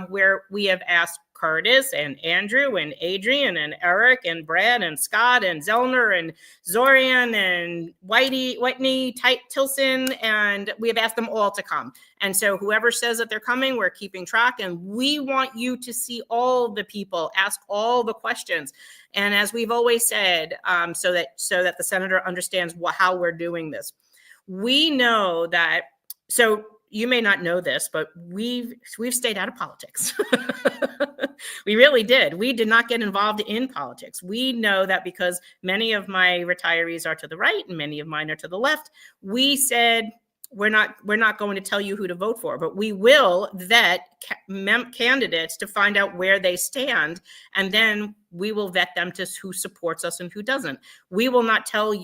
where we have asked Curtis and Andrew and Adrian and Eric and Brad and Scott and Zellner and Zorian and Whitney Tilson, and we have asked them all to come. And so whoever says that they're coming, we're keeping track, and we want you to see all the people, ask all the questions. And as we've always said, so that the senator understands how we're doing this. We know that, so you may not know this, but we've stayed out of politics. We really did. We did not get involved in politics. We know that because many of my retirees are to the right and many of mine are to the left. We said, we're not going to tell you who to vote for, but we will vet candidates to find out where they stand, and then we will vet them to who supports us and who doesn't. We will not tell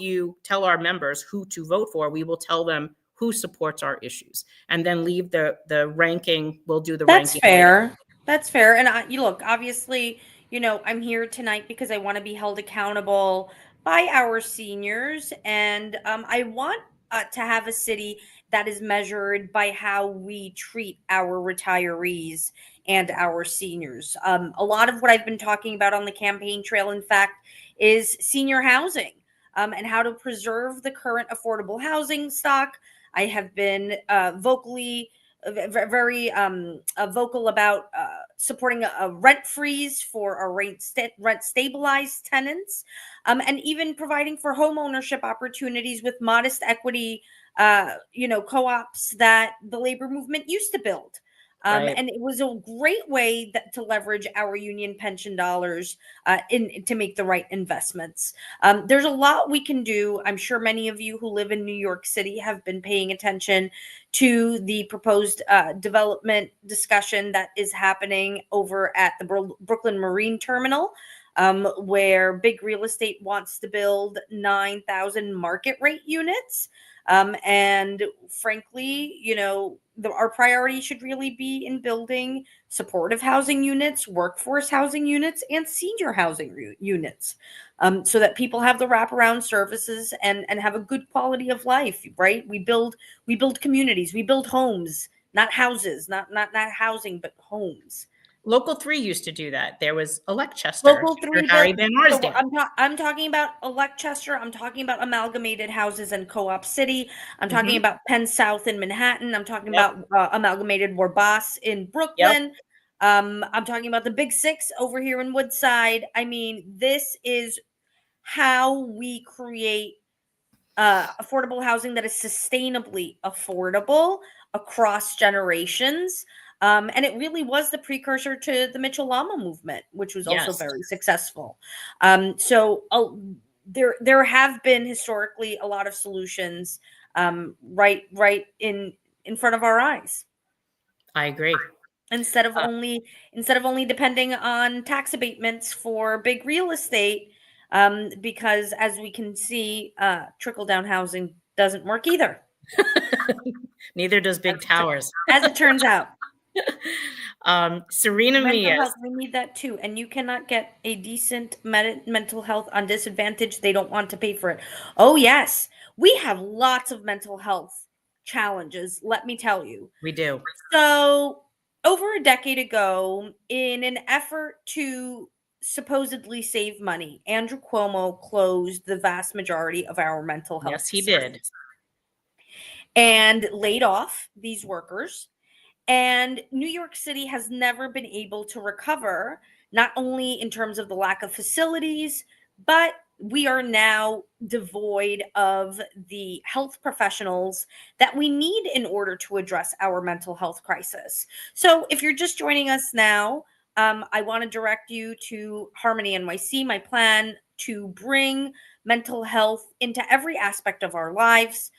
our members who to vote for. We will tell them who supports our issues, and then leave the ranking. We'll do the That's ranking. fair. That's fair. And you look, obviously, I'm here tonight because I want to be held accountable by our seniors, and I want to have a city that is measured by how we treat our retirees and our seniors. A lot of what I've been talking about on the campaign trail, in fact, is senior housing, and how to preserve the current affordable housing stock. I have been very vocal about supporting a rent freeze for our rent stabilized tenants, and even providing for home ownership opportunities with modest equity, co-ops that the labor movement used to build. Right. And it was a great way to leverage our union pension dollars to make the right investments. There's a lot we can do. I'm sure many of you who live in New York City have been paying attention to the proposed development discussion that is happening over at the Brooklyn Marine Terminal, where big real estate wants to build 9,000 market rate units. And frankly, our priority should really be in building supportive housing units, workforce housing units, and senior housing units, so that people have the wraparound services and have a good quality of life. Right? We build communities, we build homes, not houses, not housing, but homes. Local 3 used to do that. There was Electchester. Local 3 Harry Van Arsdale. I'm talking about Electchester. I'm talking about Amalgamated Houses and Co-op City. I'm talking about Penn South in Manhattan. I'm talking about Amalgamated Warbasse in Brooklyn. I'm talking about the Big Six over here in Woodside. I mean, this is how we create affordable housing that is sustainably affordable across generations. And it really was the precursor to the Mitchell-Lama movement, which was also very successful. So there have been historically a lot of solutions right in front of our eyes. I agree. Instead of only depending on tax abatements for big real estate, because as we can see, trickle-down housing doesn't work either. Neither does big towers, as it turns out. Serena Mia, health, we need that too. And you cannot get a decent mental health on disadvantage. They don't want to pay for it. Oh yes, we have lots of mental health challenges, let me tell you. We do. So over a decade ago, in an effort to supposedly save money, Andrew Cuomo closed the vast majority of our mental health. Yes, he did. And laid off these workers. And New York City has never been able to recover, not only in terms of the lack of facilities, but we are now devoid of the health professionals that we need in order to address our mental health crisis. So if you're just joining us now, I want to direct you to Harmony NYC, my plan to bring mental health into every aspect of our lives.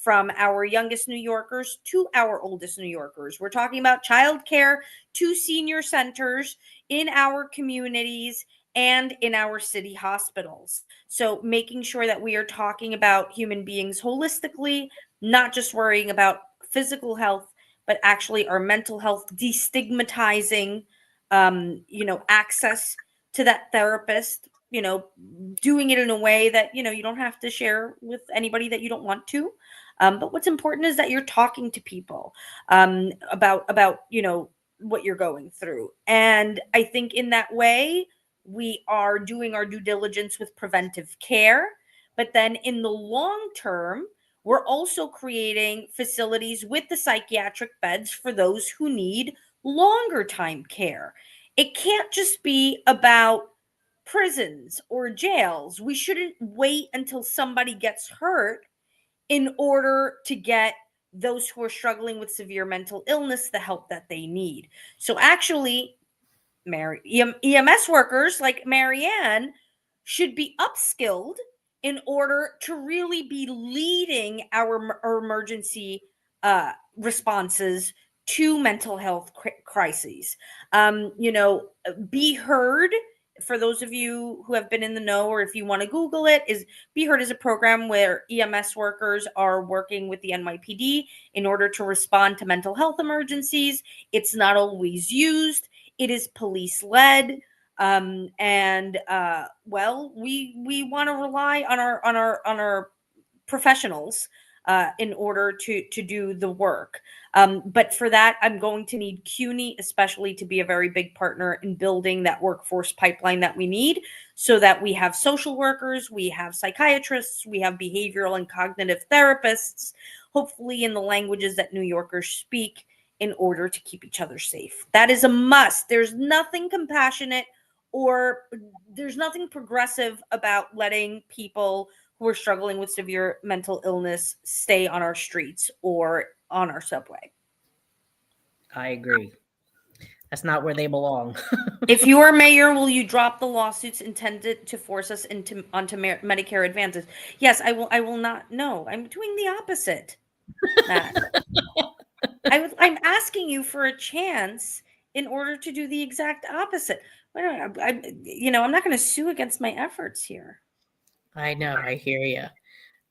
From our youngest New Yorkers to our oldest New Yorkers. We're talking about childcare to senior centers in our communities and in our city hospitals. So making sure that we are talking about human beings holistically, not just worrying about physical health, but actually our mental health, destigmatizing, access to that therapist, doing it in a way that, you don't have to share with anybody that you don't want to. But what's important is that you're talking to people about, what you're going through. And I think in that way, we are doing our due diligence with preventive care. But then in the long term, we're also creating facilities with the psychiatric beds for those who need longer time care. It can't just be about prisons or jails. We shouldn't wait until somebody gets hurt in order to get those who are struggling with severe mental illness the help that they need. So actually, EMS workers like Marianne should be upskilled in order to really be leading our emergency responses to mental health crises. Be Heard, for those of you who have been in the know, or if you want to Google it, is Be Heard is a program where EMS workers are working with the NYPD in order to respond to mental health emergencies. It's not always used. It is police led. We want to rely on our professionals in order to do the work. But for that, I'm going to need CUNY especially to be a very big partner in building that workforce pipeline that we need, so that we have social workers, we have psychiatrists, we have behavioral and cognitive therapists, hopefully in the languages that New Yorkers speak, in order to keep each other safe. That is a must. There's nothing compassionate or there's nothing progressive about letting people who are struggling with severe mental illness stay on our streets or on our subway. I agree. That's not where they belong. If you are mayor, will you drop the lawsuits intended to force us onto Medicare Advantage? Yes, I will. I will not. No, I'm doing the opposite, Matt. I'm asking you for a chance in order to do the exact opposite. I'm not going to sue against my efforts here. I know. I hear you.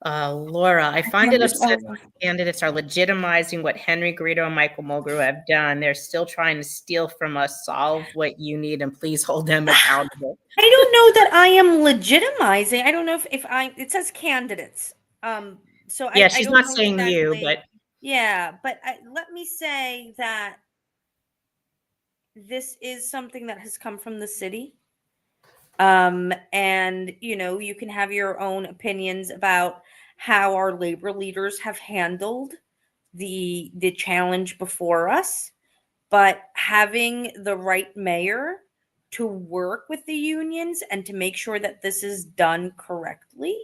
Laura, I find it upsetting candidates are legitimizing what Henry Garrido and Michael Mulgrew have done. They're still trying to steal from us. Solve what you need and please hold them accountable. I don't know that I am legitimizing. I don't know if it says candidates. So yeah, she's not saying you, but yeah, but let me say that this is something that has come from the city. And you can have your own opinions about how our labor leaders have handled the challenge before us, but having the right mayor to work with the unions and to make sure that this is done correctly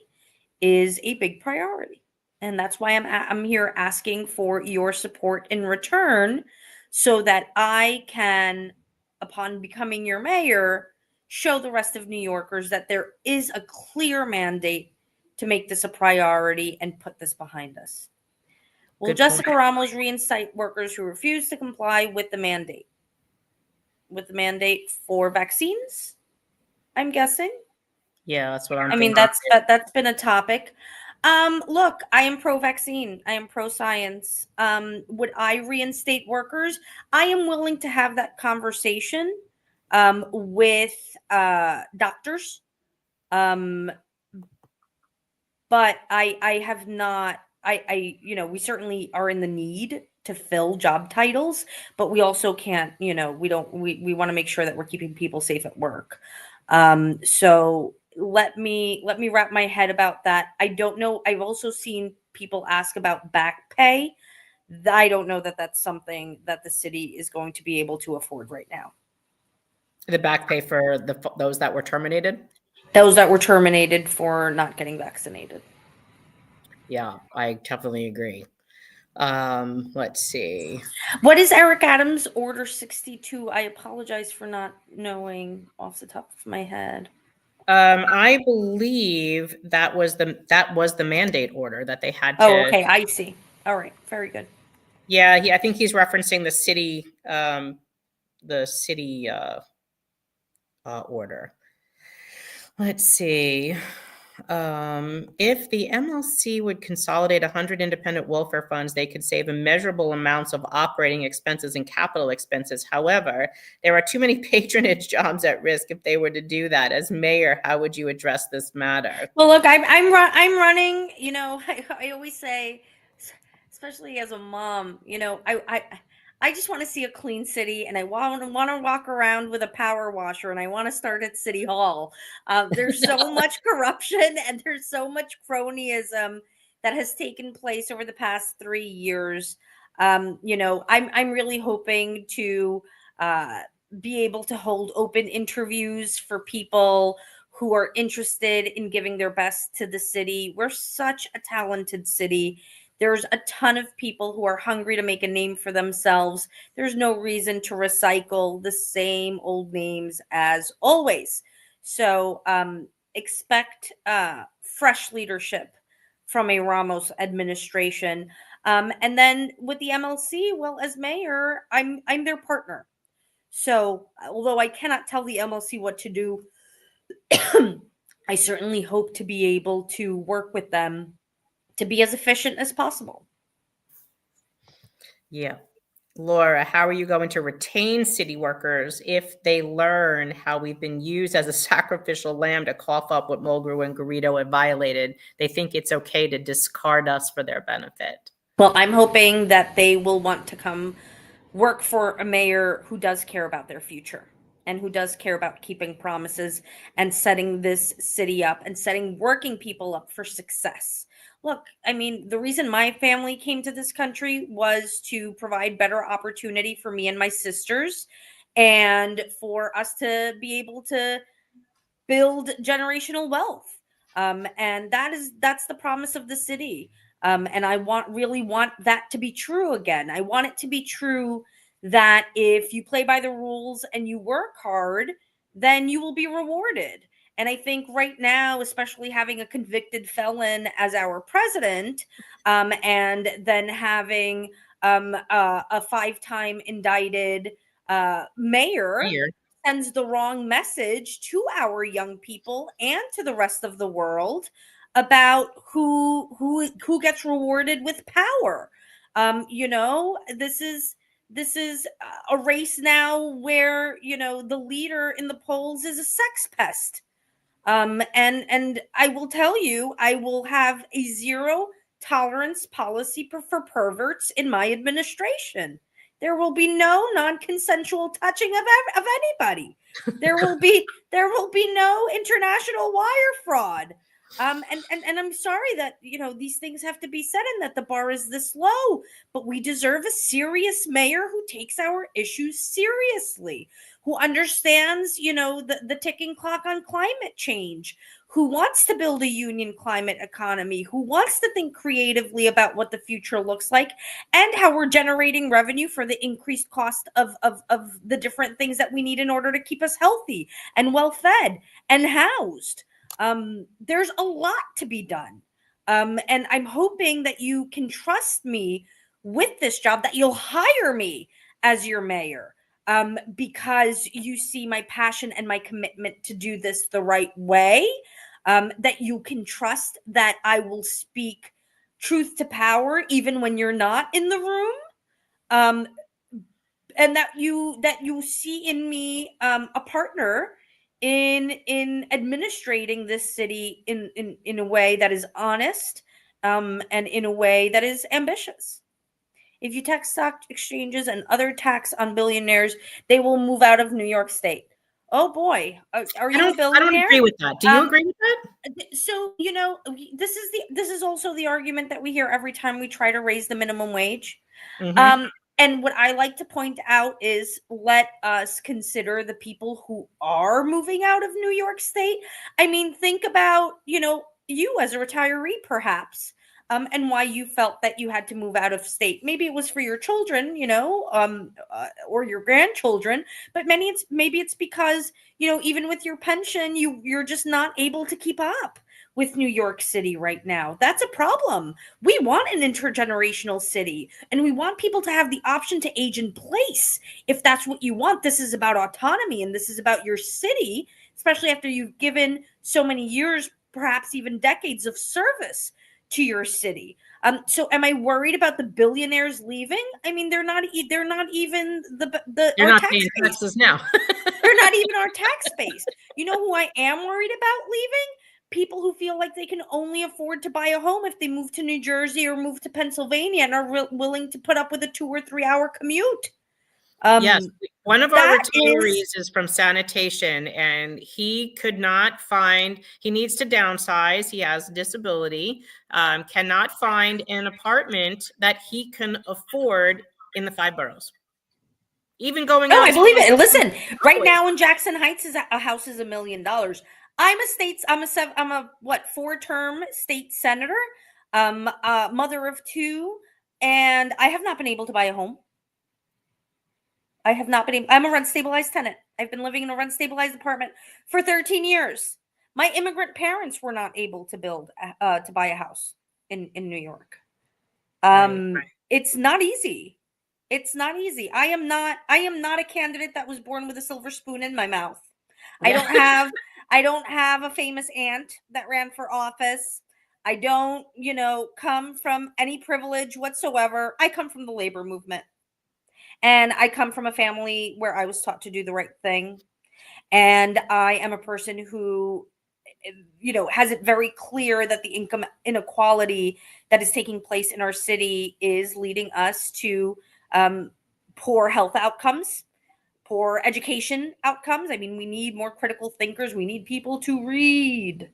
is a big priority. And that's why I'm here asking for your support in return, so that I can, upon becoming your mayor, show the rest of New Yorkers that there is a clear mandate to make this a priority and put this behind us. Will Jessica Ramos reinstate workers who refuse to comply with the mandate? With the mandate for vaccines, I'm guessing. Yeah, that's what I'm thinking. That's been a topic. Look, I am pro-vaccine. I am pro-science. Would I reinstate workers? I am willing to have that conversation with doctors. But I have not, we certainly are in the need to fill job titles, but we also can't, we want to make sure that we're keeping people safe at work. So let me wrap my head about that. I don't know. I've also seen people ask about back pay. I don't know that that's something that the city is going to be able to afford right now. The back pay for those that were terminated? Those that were terminated for not getting vaccinated. Yeah, I definitely agree. Let's see. What is Eric Adams' Order 62? I apologize for not knowing off the top of my head. I believe that was the mandate order that they had to. Oh, okay, I see. All right, very good. Yeah, I think he's referencing the city order. Let's see. If the MLC would consolidate 100 independent welfare funds, they could save immeasurable amounts of operating expenses and capital expenses. However, there are too many patronage jobs at risk if they were to do that. As mayor, how would you address this matter? Well, look, I'm running. I always say, especially as a mom, I just want to see a clean city, and I want to walk around with a power washer, and I want to start at City Hall. There's so much corruption and there's so much cronyism that has taken place over the past 3 years. I'm really hoping to be able to hold open interviews for people who are interested in giving their best to the city. We're such a talented city. There's a ton of people who are hungry to make a name for themselves. There's no reason to recycle the same old names as always. So expect fresh leadership from a Ramos administration. And then with the MLC, well, as mayor, I'm their partner. So although I cannot tell the MLC what to do, I certainly hope to be able to work with them to be as efficient as possible. Yeah. Laura, how are you going to retain city workers if they learn how we've been used as a sacrificial lamb to cough up what Mulgrew and Garrido have violated? They think it's okay to discard us for their benefit. Well, I'm hoping that they will want to come work for a mayor who does care about their future and who does care about keeping promises and setting this city up and setting working people up for success. Look, I mean, the reason my family came to this country was to provide better opportunity for me and my sisters and for us to be able to build generational wealth. And that's the promise of the city. And I really want that to be true again. I want it to be true that if you play by the rules and you work hard, then you will be rewarded. And I think right now, especially having a convicted felon as our president, and then having a 5-time indicted mayor sends the wrong message to our young people and to the rest of the world about who gets rewarded with power. This is a race now where the leader in the polls is a sex pest. And I will tell you, I will have a zero tolerance policy for perverts in my administration. There will be no non-consensual touching of anybody. There will be no international wire fraud. And I'm sorry that these things have to be said and that the bar is this low, but we deserve a serious mayor who takes our issues seriously, who understands the ticking clock on climate change, who wants to build a union climate economy, who wants to think creatively about what the future looks like and how we're generating revenue for the increased cost of the different things that we need in order to keep us healthy and well fed and housed. There's a lot to be done. And I'm hoping that you can trust me with this job, that you'll hire me as your mayor, because you see my passion and my commitment to do this the right way, that you can trust that I will speak truth to power even when you're not in the room, and that you see in me a partner in administrating this city in a way that is honest, and in a way that is ambitious. If you tax stock exchanges and other tax on billionaires, they will move out of New York State. Oh boy, are you a billionaire? I don't agree with that. Do you agree with that? So this is also the argument that we hear every time we try to raise the minimum wage. Mm-hmm. And what I like to point out is, let us consider the people who are moving out of New York State. I mean, think about, you as a retiree, perhaps, and why you felt that you had to move out of state. Maybe it was for your children, or your grandchildren, but maybe it's because, even with your pension, you're just not able to keep up with New York City right now. That's a problem. We want an intergenerational city, and we want people to have the option to age in place if that's what you want. This is about autonomy, and this is about your city, especially after you've given so many years, perhaps even decades of service to your city. So am I worried about the billionaires leaving? I mean, they're not even they're not paying taxes now. They're not even our tax base. You know who I am worried about leaving? People who feel like they can only afford to buy a home if they move to New Jersey or move to Pennsylvania and are willing to put up with a 2 or 3 hour commute. Yes, one of our retirees is from sanitation, and he could not find, he needs to downsize. He has a disability, cannot find an apartment that he can afford in the 5 boroughs. Even going out. I believe it. Listen, right now in Jackson Heights, a house is $1 million. I'm a 4-term state senator. Mother of two, and I have not been able to buy a home. I have not been able, I'm a rent stabilized tenant. I've been living in a rent stabilized apartment for 13 years. My immigrant parents were not able to to buy a house in New York. Right. It's not easy. It's not easy. I am not a candidate that was born with a silver spoon in my mouth. Yeah. I don't have a famous aunt that ran for office. I don't, come from any privilege whatsoever. I come from the labor movement. And I come from a family where I was taught to do the right thing. And I am a person who, has it very clear that the income inequality that is taking place in our city is leading us to poor health outcomes, poor education outcomes. I mean, we need more critical thinkers. We need people to read.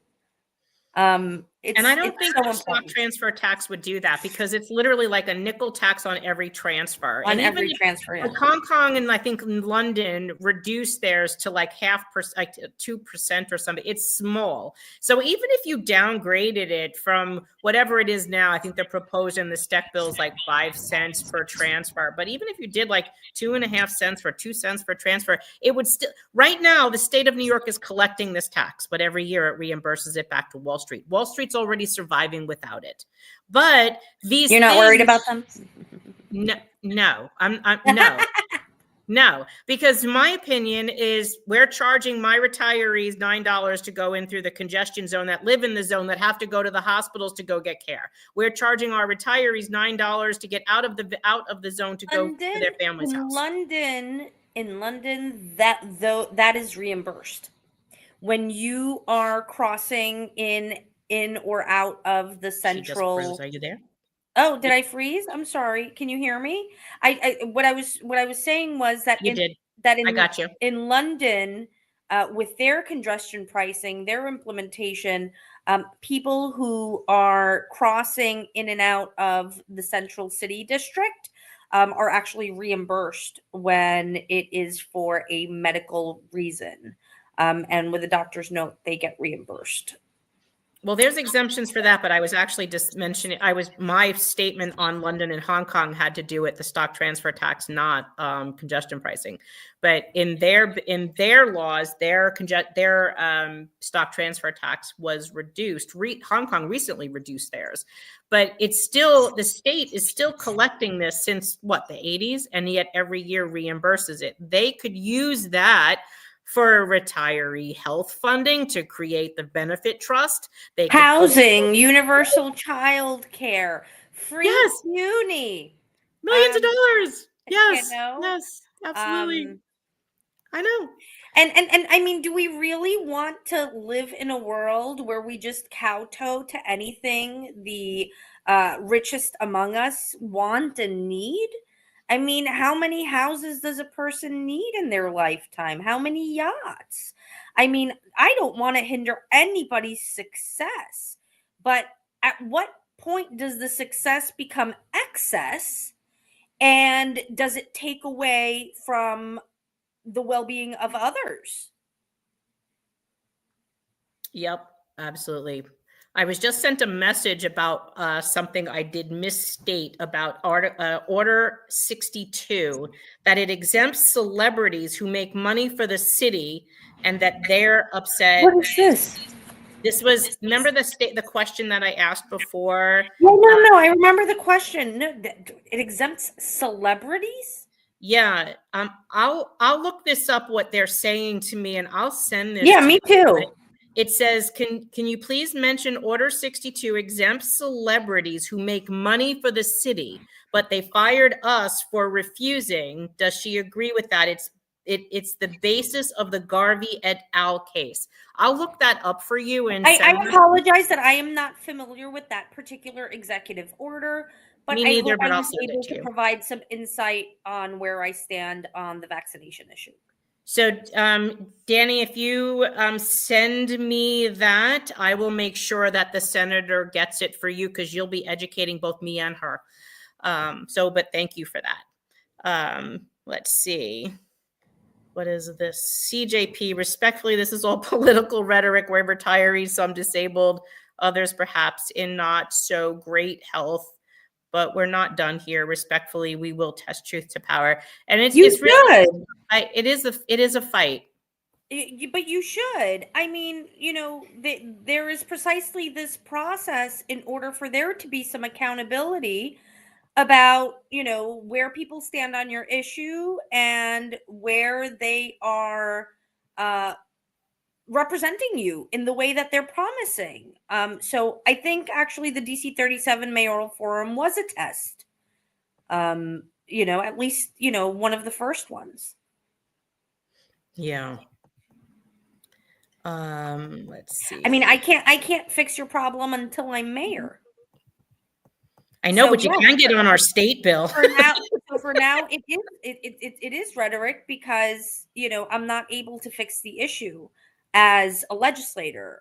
And I don't think so the stock transfer tax would do that, because it's literally like a nickel tax on every transfer. On and every even transfer, yeah. like Hong Kong and I think in London reduced theirs to like 0.5%, like 2% or something. It's small. So even if you downgraded it from whatever it is now, I think they're proposing the STEC bill is like 5 cents per transfer. But even if you did like 2.5 cents for 2 cents per transfer, it would still, right now, the state of New York is collecting this tax, but every year it reimburses it back to Wall Street. Wall Street's already surviving without it. But these You're not worried about them? No, I'm no, because my opinion is we're charging my retirees $9 to go in through the congestion zone, that live in the zone, that have to go to the hospitals to go get care. We're charging our retirees $9 to get out of the zone to go to their family's house. In London, that is reimbursed. When you are crossing in or out of the central. She just froze. Are you there? Oh, did I freeze? I'm sorry. Can you hear me? What I was saying was that I got you. In London, with their congestion pricing, their implementation, people who are crossing in and out of the central city district are actually reimbursed when it is for a medical reason. And with a doctor's note, they get reimbursed. Well, there's exemptions for that, but I was actually just mentioning, my statement on London and Hong Kong had to do with the stock transfer tax, not congestion pricing. But in their laws, their stock transfer tax was reduced. Hong Kong recently reduced theirs, but it's still, the state is still collecting this since the 80s, and yet every year reimburses it. They could use that for retiree health funding to create the benefit trust. They housing, universal child care, free uni, millions of dollars. Yes, yes, absolutely. I know. And I mean, do we really want to live in a world where we just kowtow to anything the richest among us want and need? I mean, how many houses does a person need in their lifetime? How many yachts? I mean, I don't want to hinder anybody's success, but at what point does the success become excess? And does it take away from the well-being of others? Yep, absolutely. I was just sent a message about something I did misstate about Order 62, that it exempts celebrities who make money for the city and that they're upset. What is this? This was, remember the question that I asked before? Yeah, no, I remember the question. No, it exempts celebrities? Yeah, I'll look this up, what they're saying to me, and I'll send this. Yeah, me too. It says, can you please mention Order 62 exempts celebrities who make money for the city, but they fired us for refusing. Does she agree with that? It's the basis of the Garvey et al. Case. I'll look that up for you. And I apologize that I am not familiar with that particular executive order, but me neither, I I'll was send able it to you. Provide some insight on where I stand on the vaccination issue. So, Danny, if you send me that, I will make sure that the senator gets it for you, because you'll be educating both me and her. But thank you for that. Let's see. What is this? CJP, respectfully, this is all political rhetoric. We're retirees, so I'm disabled. others perhaps in not so great health. But we're not done here. Respectfully, we will test truth to power, and it's really it is a fight. But you should. I mean, there is precisely this process in order for there to be some accountability about, where people stand on your issue and where they are representing you in the way that they're promising. So I think actually the DC 37 mayoral forum was a test. At least, one of the first ones. Yeah. Let's see. I mean, I can't fix your problem until I'm mayor. I know, but you can get on our state bill. For now, it is rhetoric because, I'm not able to fix the issue as a legislator.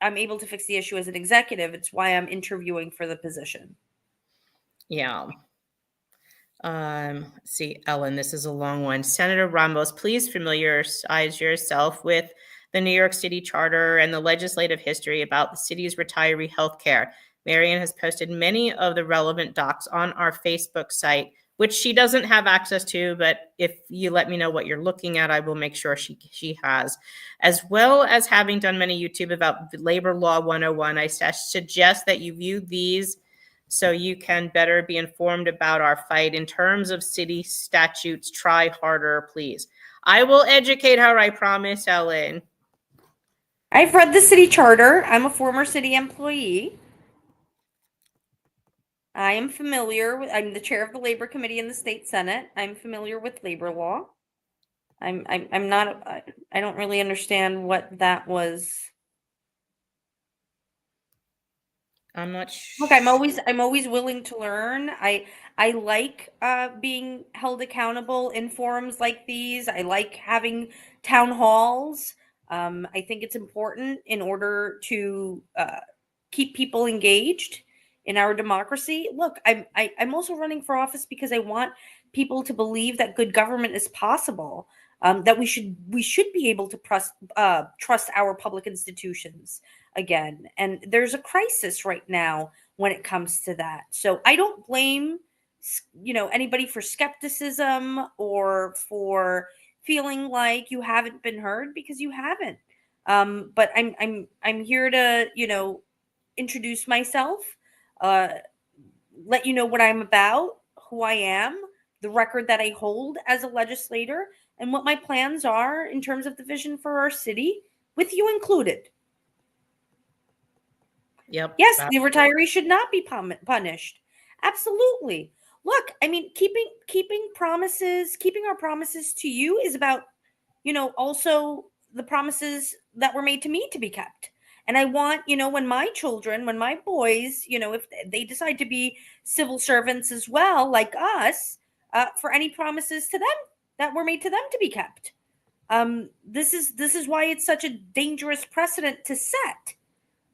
I'm able to fix the issue as an executive. It's why I'm interviewing for the position. Yeah. Let's see, Ellen, this is a long one. Senator Ramos, please familiarize yourself with the New York City Charter and the legislative history about the city's retiree health care. Marian has posted many of the relevant docs on our Facebook site, which she doesn't have access to, but if you let me know what you're looking at, I will make sure she has. As well as having done many YouTube about Labor Law 101, I suggest that you view these so you can better be informed about our fight. In terms of city statutes, try harder, please. I will educate her, I promise, Ellen. I've read the city charter. I'm a former city employee. I am familiar with, I'm the chair of the labor committee in the state senate. I'm familiar with labor law. I'm not, I don't really understand what that was. I'm not sure. Look, I'm always willing to learn. I like being held accountable in forums like these. I like having town halls. I think it's important in order to keep people engaged in our democracy. Look, I'm also running for office because I want people to believe that good government is possible. That we should be able to trust our public institutions again. And there's a crisis right now when it comes to that. So I don't blame anybody for skepticism or for feeling like you haven't been heard, because you haven't. But I'm here to introduce myself, let you know what I'm about, who I am, the record that I hold as a legislator, and what my plans are in terms of the vision for our city, with you included. Yep. Yes, the retiree should not be punished. Absolutely. Look, I mean, keeping our promises to you is about, also the promises that were made to me to be kept. And I want, when my boys, if they decide to be civil servants as well, like us, for any promises to them that were made to them to be kept. This is why it's such a dangerous precedent to set,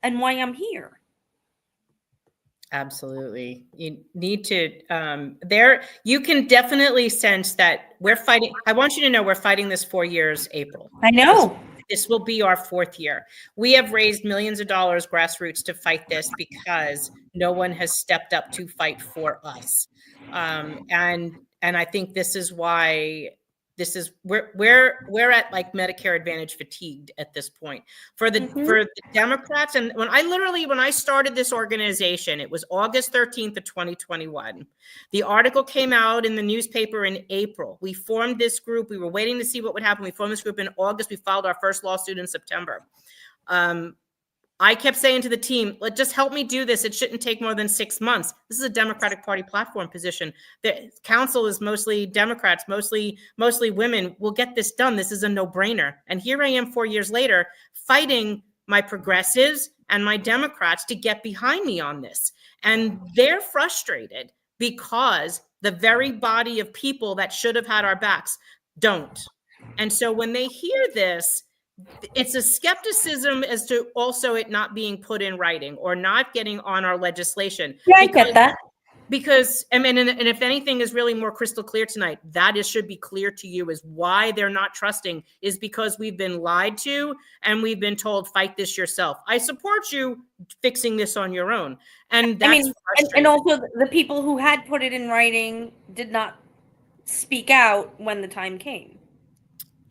and why I'm here. Absolutely. You need to, you can definitely sense that we're fighting. I want you to know we're fighting this 4 years, April. I know. This will be our 4th year. We have raised millions of dollars grassroots to fight this because no one has stepped up to fight for us. And I think this is why we're at like Medicare Advantage fatigued at this point for the Democrats. And when I started this organization, it was August 13th of 2021. The article came out in the newspaper in April. We formed this group. We were waiting to see what would happen. We formed this group in August. We filed our first lawsuit in September. I kept saying to the team, just help me do this. It shouldn't take more than 6 months. This is a Democratic Party platform position. The council is mostly Democrats, mostly women. We'll get this done. This is a no-brainer. And here I am 4 years later, fighting my progressives and my Democrats to get behind me on this. And they're frustrated because the very body of people that should have had our backs don't. And so when they hear this, it's a skepticism as to also it not being put in writing or not getting on our legislation. Yeah, I get that. Because, I mean, and if anything is really more crystal clear tonight, should be clear to you, is why they're not trusting is because we've been lied to and we've been told, fight this yourself. I support you fixing this on your own. And that's and also the people who had put it in writing did not speak out when the time came.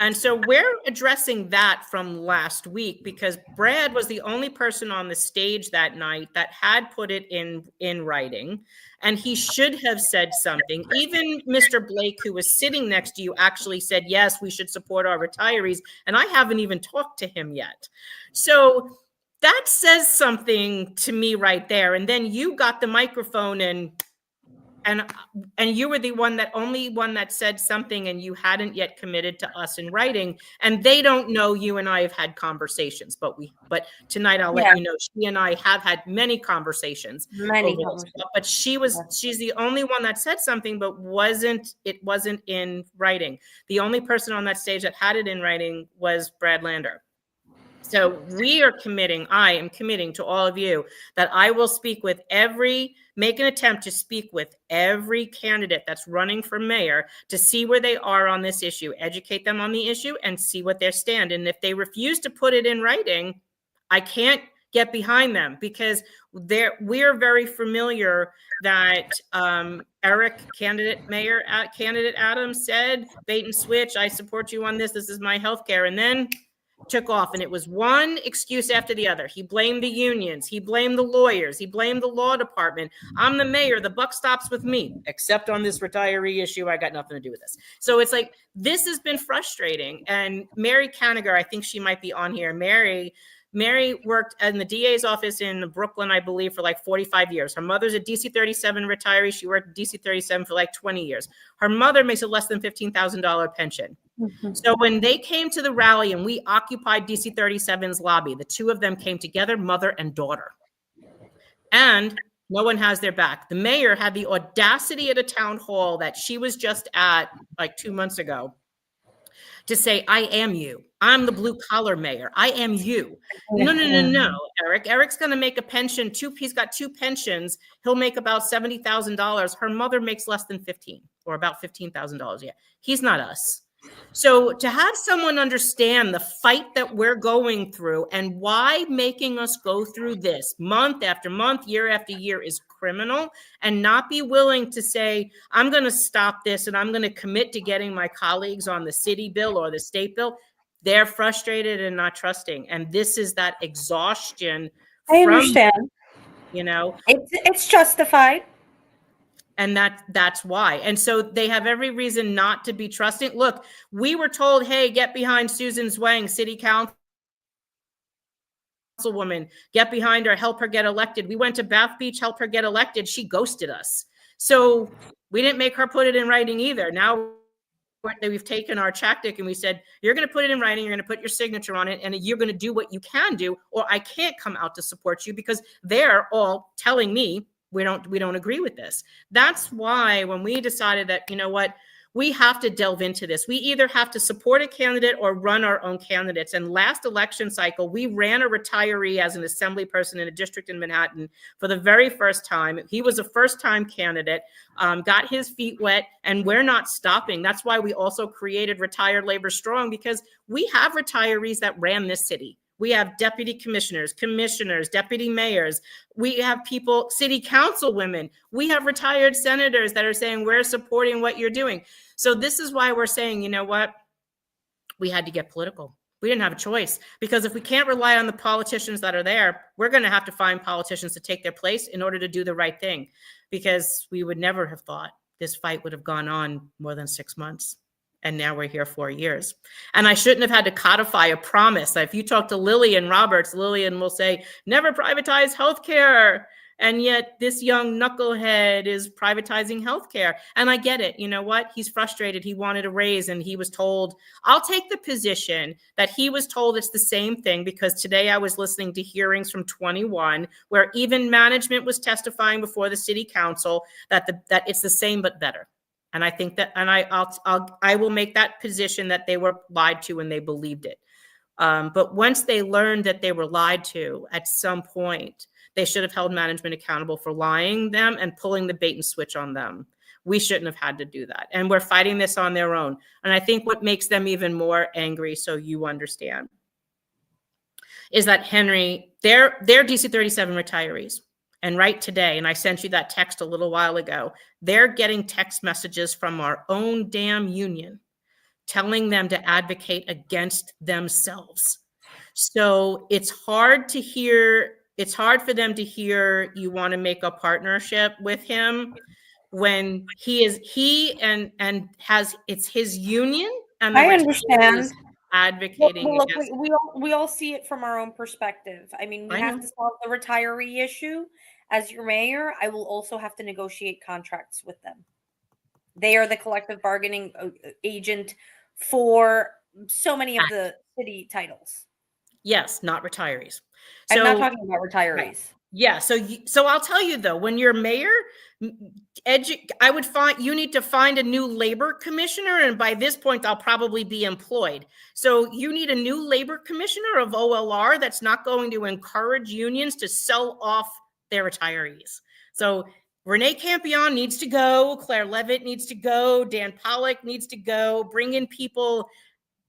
And so we're addressing that from last week because Brad was the only person on the stage that night that had put it in writing, and he should have said something. Even Mr. Blake, who was sitting next to you, actually said, yes, we should support our retirees. And I haven't even talked to him yet. So that says something to me right there. And then you got the microphone and you were the only one that said something, and you hadn't yet committed to us in writing, and they don't know you and I have had conversations, but tonight I'll let you know she and I have had many conversations. But she's the only one that said something, but it wasn't in writing. The only person on that stage that had it in writing was Brad Lander. So I am committing to all of you that I will make an attempt to speak with every candidate that's running for mayor to see where they are on this issue, educate them on the issue, and see what their stand. And if they refuse to put it in writing, I can't get behind them because we're very familiar that candidate Adams said, bait and switch, I support you on this is my health care. And then took off, and it was one excuse after the other. He blamed the unions, he blamed the lawyers, he blamed the law department. I'm the mayor, the buck stops with me, except on this retiree issue. I got nothing to do with this. So it's like, this has been frustrating. And Mary Caniger, I think she might be on here. Mary worked in the DA's office in Brooklyn, I believe, for like 45 years. Her mother's a DC 37 retiree. She worked at DC 37 for like 20 years. Her mother makes a less than $15,000 pension. Mm-hmm. So when they came to the rally and we occupied DC 37's lobby, the two of them came together, mother and daughter. And no one has their back. The mayor had the audacity at a town hall that she was just at like 2 months ago to say, I am you. I'm the blue collar mayor. I am you. No, Eric. Eric's going to make a pension. He's got two pensions. He'll make about $70,000. Her mother makes less than 15 or about $15,000. Yeah. He's not us. So to have someone understand the fight that we're going through and why making us go through this month after month, year after year is criminal, and not be willing to say, I'm going to stop this and I'm going to commit to getting my colleagues on the city bill or the state bill, they're frustrated and not trusting. And this is that exhaustion. I understand. It's justified. And that's why. And so they have every reason not to be trusting. Look, we were told, hey, get behind Susan Zwang, city councilwoman, get behind her, help her get elected. We went to Bath Beach, help her get elected. She ghosted us. So we didn't make her put it in writing either. Now we've taken our tactic and we said, you're going to put it in writing, you're going to put your signature on it, and you're going to do what you can do, or I can't come out to support you because they're all telling me we don't agree with this. That's why when we decided that, we have to delve into this. We either have to support a candidate or run our own candidates. And last election cycle, we ran a retiree as an assembly person in a district in Manhattan for the very first time. He was a first-time candidate, got his feet wet, and we're not stopping. That's why we also created Retired Labor Strong, because we have retirees that ran this city. We have deputy commissioners, deputy mayors. We have people, city council women. We have retired senators that are saying, we're supporting what you're doing. So this is why we're saying, you know what? We had to get political. We didn't have a choice, because if we can't rely on the politicians that are there, we're going to have to find politicians to take their place in order to do the right thing, because we would never have thought this fight would have gone on more than 6 months. And now we're here 4 years. And I shouldn't have had to codify a promise. If you talk to Lillian Roberts, Lillian will say, never privatize healthcare. And yet this young knucklehead is privatizing healthcare. And I get it. You know what? He's frustrated. He wanted a raise and he was told, I'll take the position that he was told it's the same thing, because today I was listening to hearings from 21 where even management was testifying before the city council that it's the same but better. And I think that, and I will make that position that they were lied to and they believed it. But once they learned that they were lied to at some point, they should have held management accountable for lying them and pulling the bait and switch on them. We shouldn't have had to do that. And we're fighting this on their own. And I think what makes them even more angry, so you understand, is that, Henry, they're DC-37 retirees. And right today, and I sent you that text a little while ago, they're getting text messages from our own damn union telling them to advocate against themselves. So it's hard to hear, it's hard for them to hear you want to make a partnership with him when it's his union and the I retirees understand. advocating Look, against. we all see it from our own perspective. I mean, we I have know. to solve the retiree issue. As your mayor, I will also have to negotiate contracts with them. They are the collective bargaining agent for so many of the city titles. Yes, not retirees. I'm not So talking about retirees. yeah, so I'll tell you though, when you're mayor, I would find you need to find a new labor commissioner, and by this point I'll probably be employed. So you need a new labor commissioner of OLR that's not going to encourage unions to sell off their retirees. So Renee Campion needs to go, Claire Levitt needs to go, Dan Pollock needs to go. Bring in people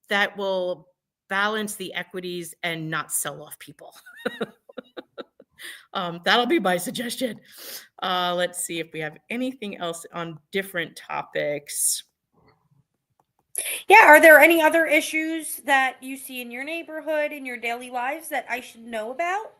that will balance the equities and not sell off people. That'll be my suggestion. Let's see if we have anything else on different topics. Yeah, are there any other issues that you see in your neighborhood, in your daily lives that I should know about?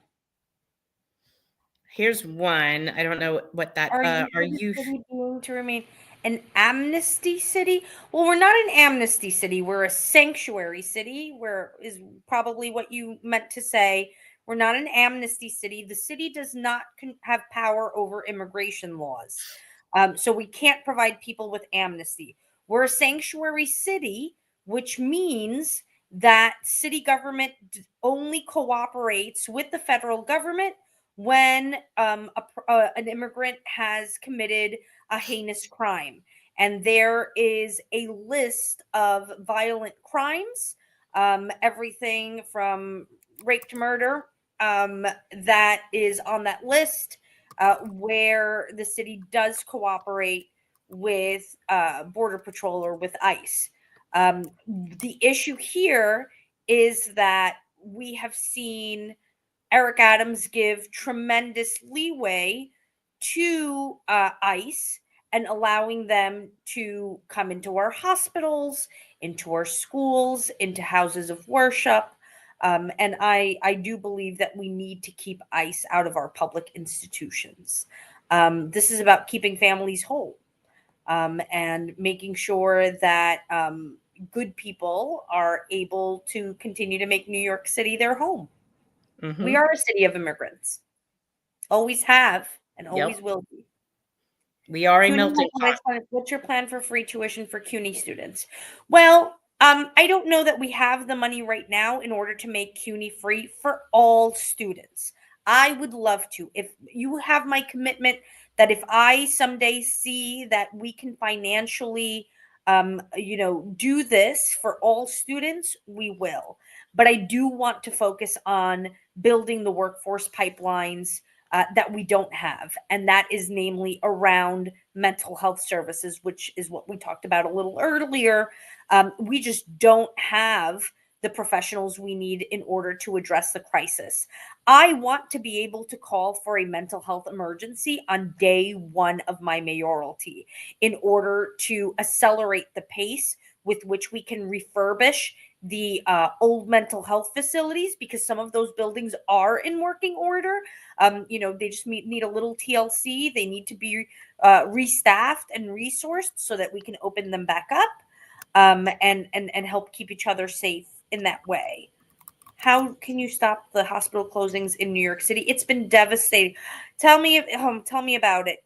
Here's one. I don't know what that Are you city being to remain an amnesty city? Well, we're not an amnesty city. We're a sanctuary city, where is probably what you meant to say. We're not an amnesty city. The city does not have power over immigration laws. So we can't provide people with amnesty. We're a sanctuary city, which means that city government only cooperates with the federal government when an immigrant has committed a heinous crime. And there is a list of violent crimes, everything from rape to murder, that is on that list, where the city does cooperate with Border Patrol or with ICE. The issue here is that we have seen Eric Adams give tremendous leeway to ICE and allowing them to come into our hospitals, into our schools, into houses of worship. And I do believe that we need to keep ICE out of our public institutions. This is about keeping families whole, and making sure that good people are able to continue to make New York City their home. Mm-hmm. We are a city of immigrants. Always have and always will be. We are a CUNY melting pot. What's your plan for free tuition for CUNY students? Well, I don't know that we have the money right now in order to make CUNY free for all students. I would love to. If you have my commitment that if I someday see that we can financially do this for all students, we will. But I do want to focus on building the workforce pipelines that we don't have. And that is namely around mental health services, which is what we talked about a little earlier. We just don't have the professionals we need in order to address the crisis. I want to be able to call for a mental health emergency on day one of my mayoralty in order to accelerate the pace with which we can refurbish the old mental health facilities, because some of those buildings are in working order. They just need a little TLC. They need to be restaffed and resourced so that we can open them back up, and help keep each other safe in that way. How can you stop the hospital closings in New York City? It's been devastating. Tell me about it.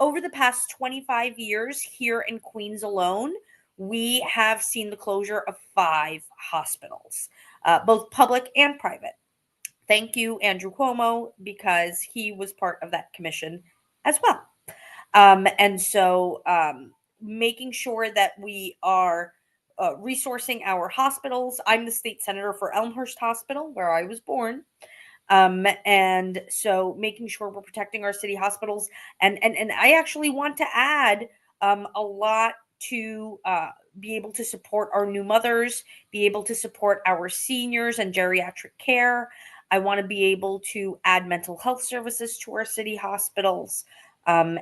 Over the past 25 years here in Queens alone, we have seen the closure of 5 hospitals, both public and private. Thank you, Andrew Cuomo, because he was part of that commission as well. And so making sure that we are resourcing our hospitals. I'm the state senator for Elmhurst Hospital, where I was born. And so making sure we're protecting our city hospitals. And I actually want to add a lot to be able to support our new mothers, be able to support our seniors and geriatric care. I want to be able to add mental health services to our city hospitals, and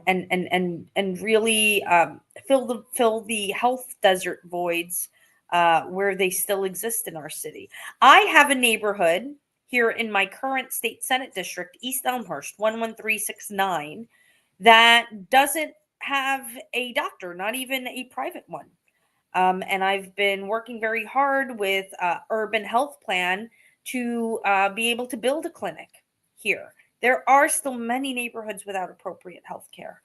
really fill the health desert voids where they still exist in our city. I have a neighborhood here in my current state Senate district, East Elmhurst, 11369, that doesn't have a doctor, not even a private one. And I've been working very hard with Urban Health Plan to be able to build a clinic here. There are still many neighborhoods without appropriate health care.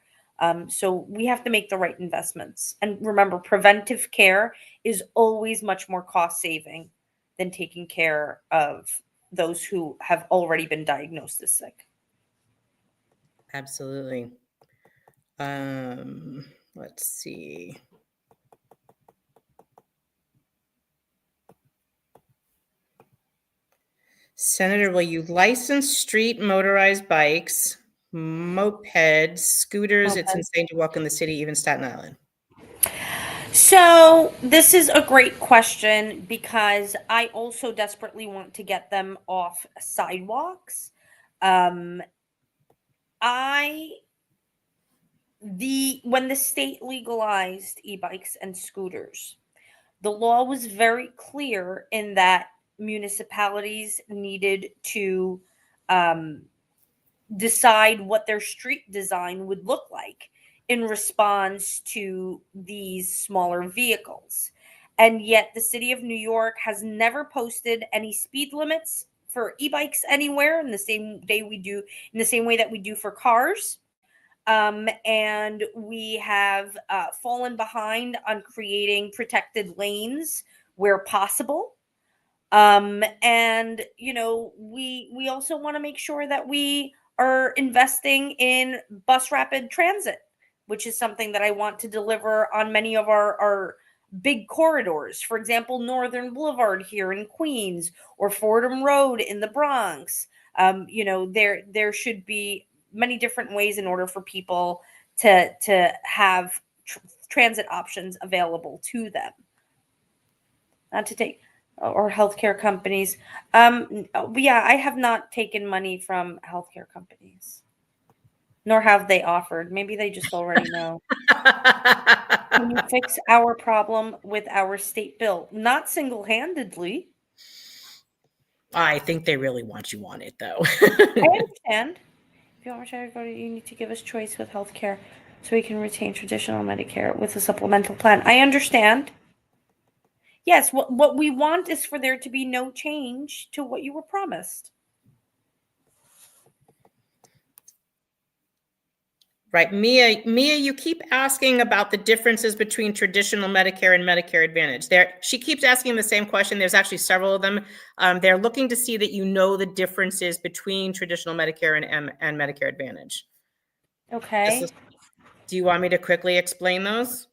So we have to make the right investments. And remember, preventive care is always much more cost saving than taking care of those who have already been diagnosed as sick. Absolutely. Let's see. Senator, will you license street motorized bikes, mopeds, scooters? It's insane to walk in the city, even Staten Island. So this is a great question because I also desperately want to get them off sidewalks. When the state legalized e-bikes and scooters, the law was very clear in that municipalities needed to decide what their street design would look like in response to these smaller vehicles. And yet the city of New York has never posted any speed limits for e-bikes anywhere in the same way that we do for cars. And we have fallen behind on creating protected lanes where possible. And we also want to make sure that we are investing in bus rapid transit, which is something that I want to deliver on many of our big corridors. For example, Northern Boulevard here in Queens or Fordham Road in the Bronx. There should be many different ways in order for people to have transit options available to them. Not to take or healthcare companies. Yeah, I have not taken money from healthcare companies, nor have they offered. Maybe they just already know. Can you fix our problem with our state bill? Not single-handedly. I think they really want you on it, though. I understand. If you want to go, you need to give us choice with healthcare so we can retain traditional Medicare with a supplemental plan. I understand. Yes, what we want is for there to be no change to what you were promised. Right. Mia, you keep asking about the differences between traditional Medicare and Medicare Advantage. She keeps asking the same question. There's actually several of them. They're looking to see that you know the differences between traditional Medicare and Medicare Advantage. Okay. Do you want me to quickly explain those?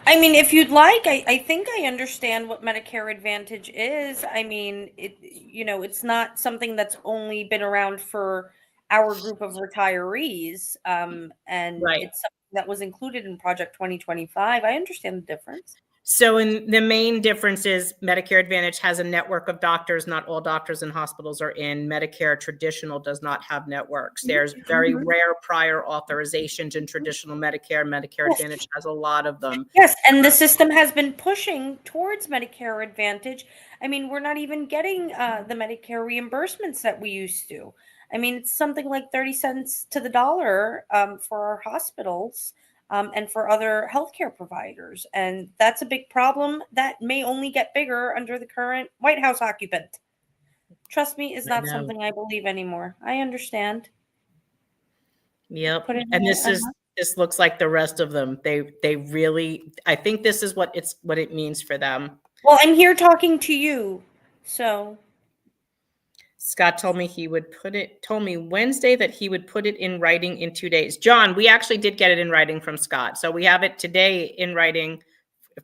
I mean, if you'd like, I think I understand what Medicare Advantage is. I mean, it's not something that's only been around for our group of retirees, and Right. it's something that was included in Project 2025. I understand the difference. So the main difference is Medicare Advantage has a network of doctors. Not all doctors and hospitals are in. Medicare Traditional does not have networks. There's very rare prior authorizations in traditional Medicare. Medicare Advantage has a lot of them. Yes, and the system has been pushing towards Medicare Advantage. I mean, we're not even getting the Medicare reimbursements that we used to. I mean, it's something like 30 cents to the dollar for our hospitals. And for other healthcare providers. And that's a big problem that may only get bigger under the current White House occupant. Trust me, is not something I believe anymore. I understand. Yep. And this looks like the rest of them. They really, I think this is what it means for them. Well, I'm here talking to you. So Scott told me told me Wednesday that he would put it in writing in 2 days. John, we actually did get it in writing from Scott. So we have it today in writing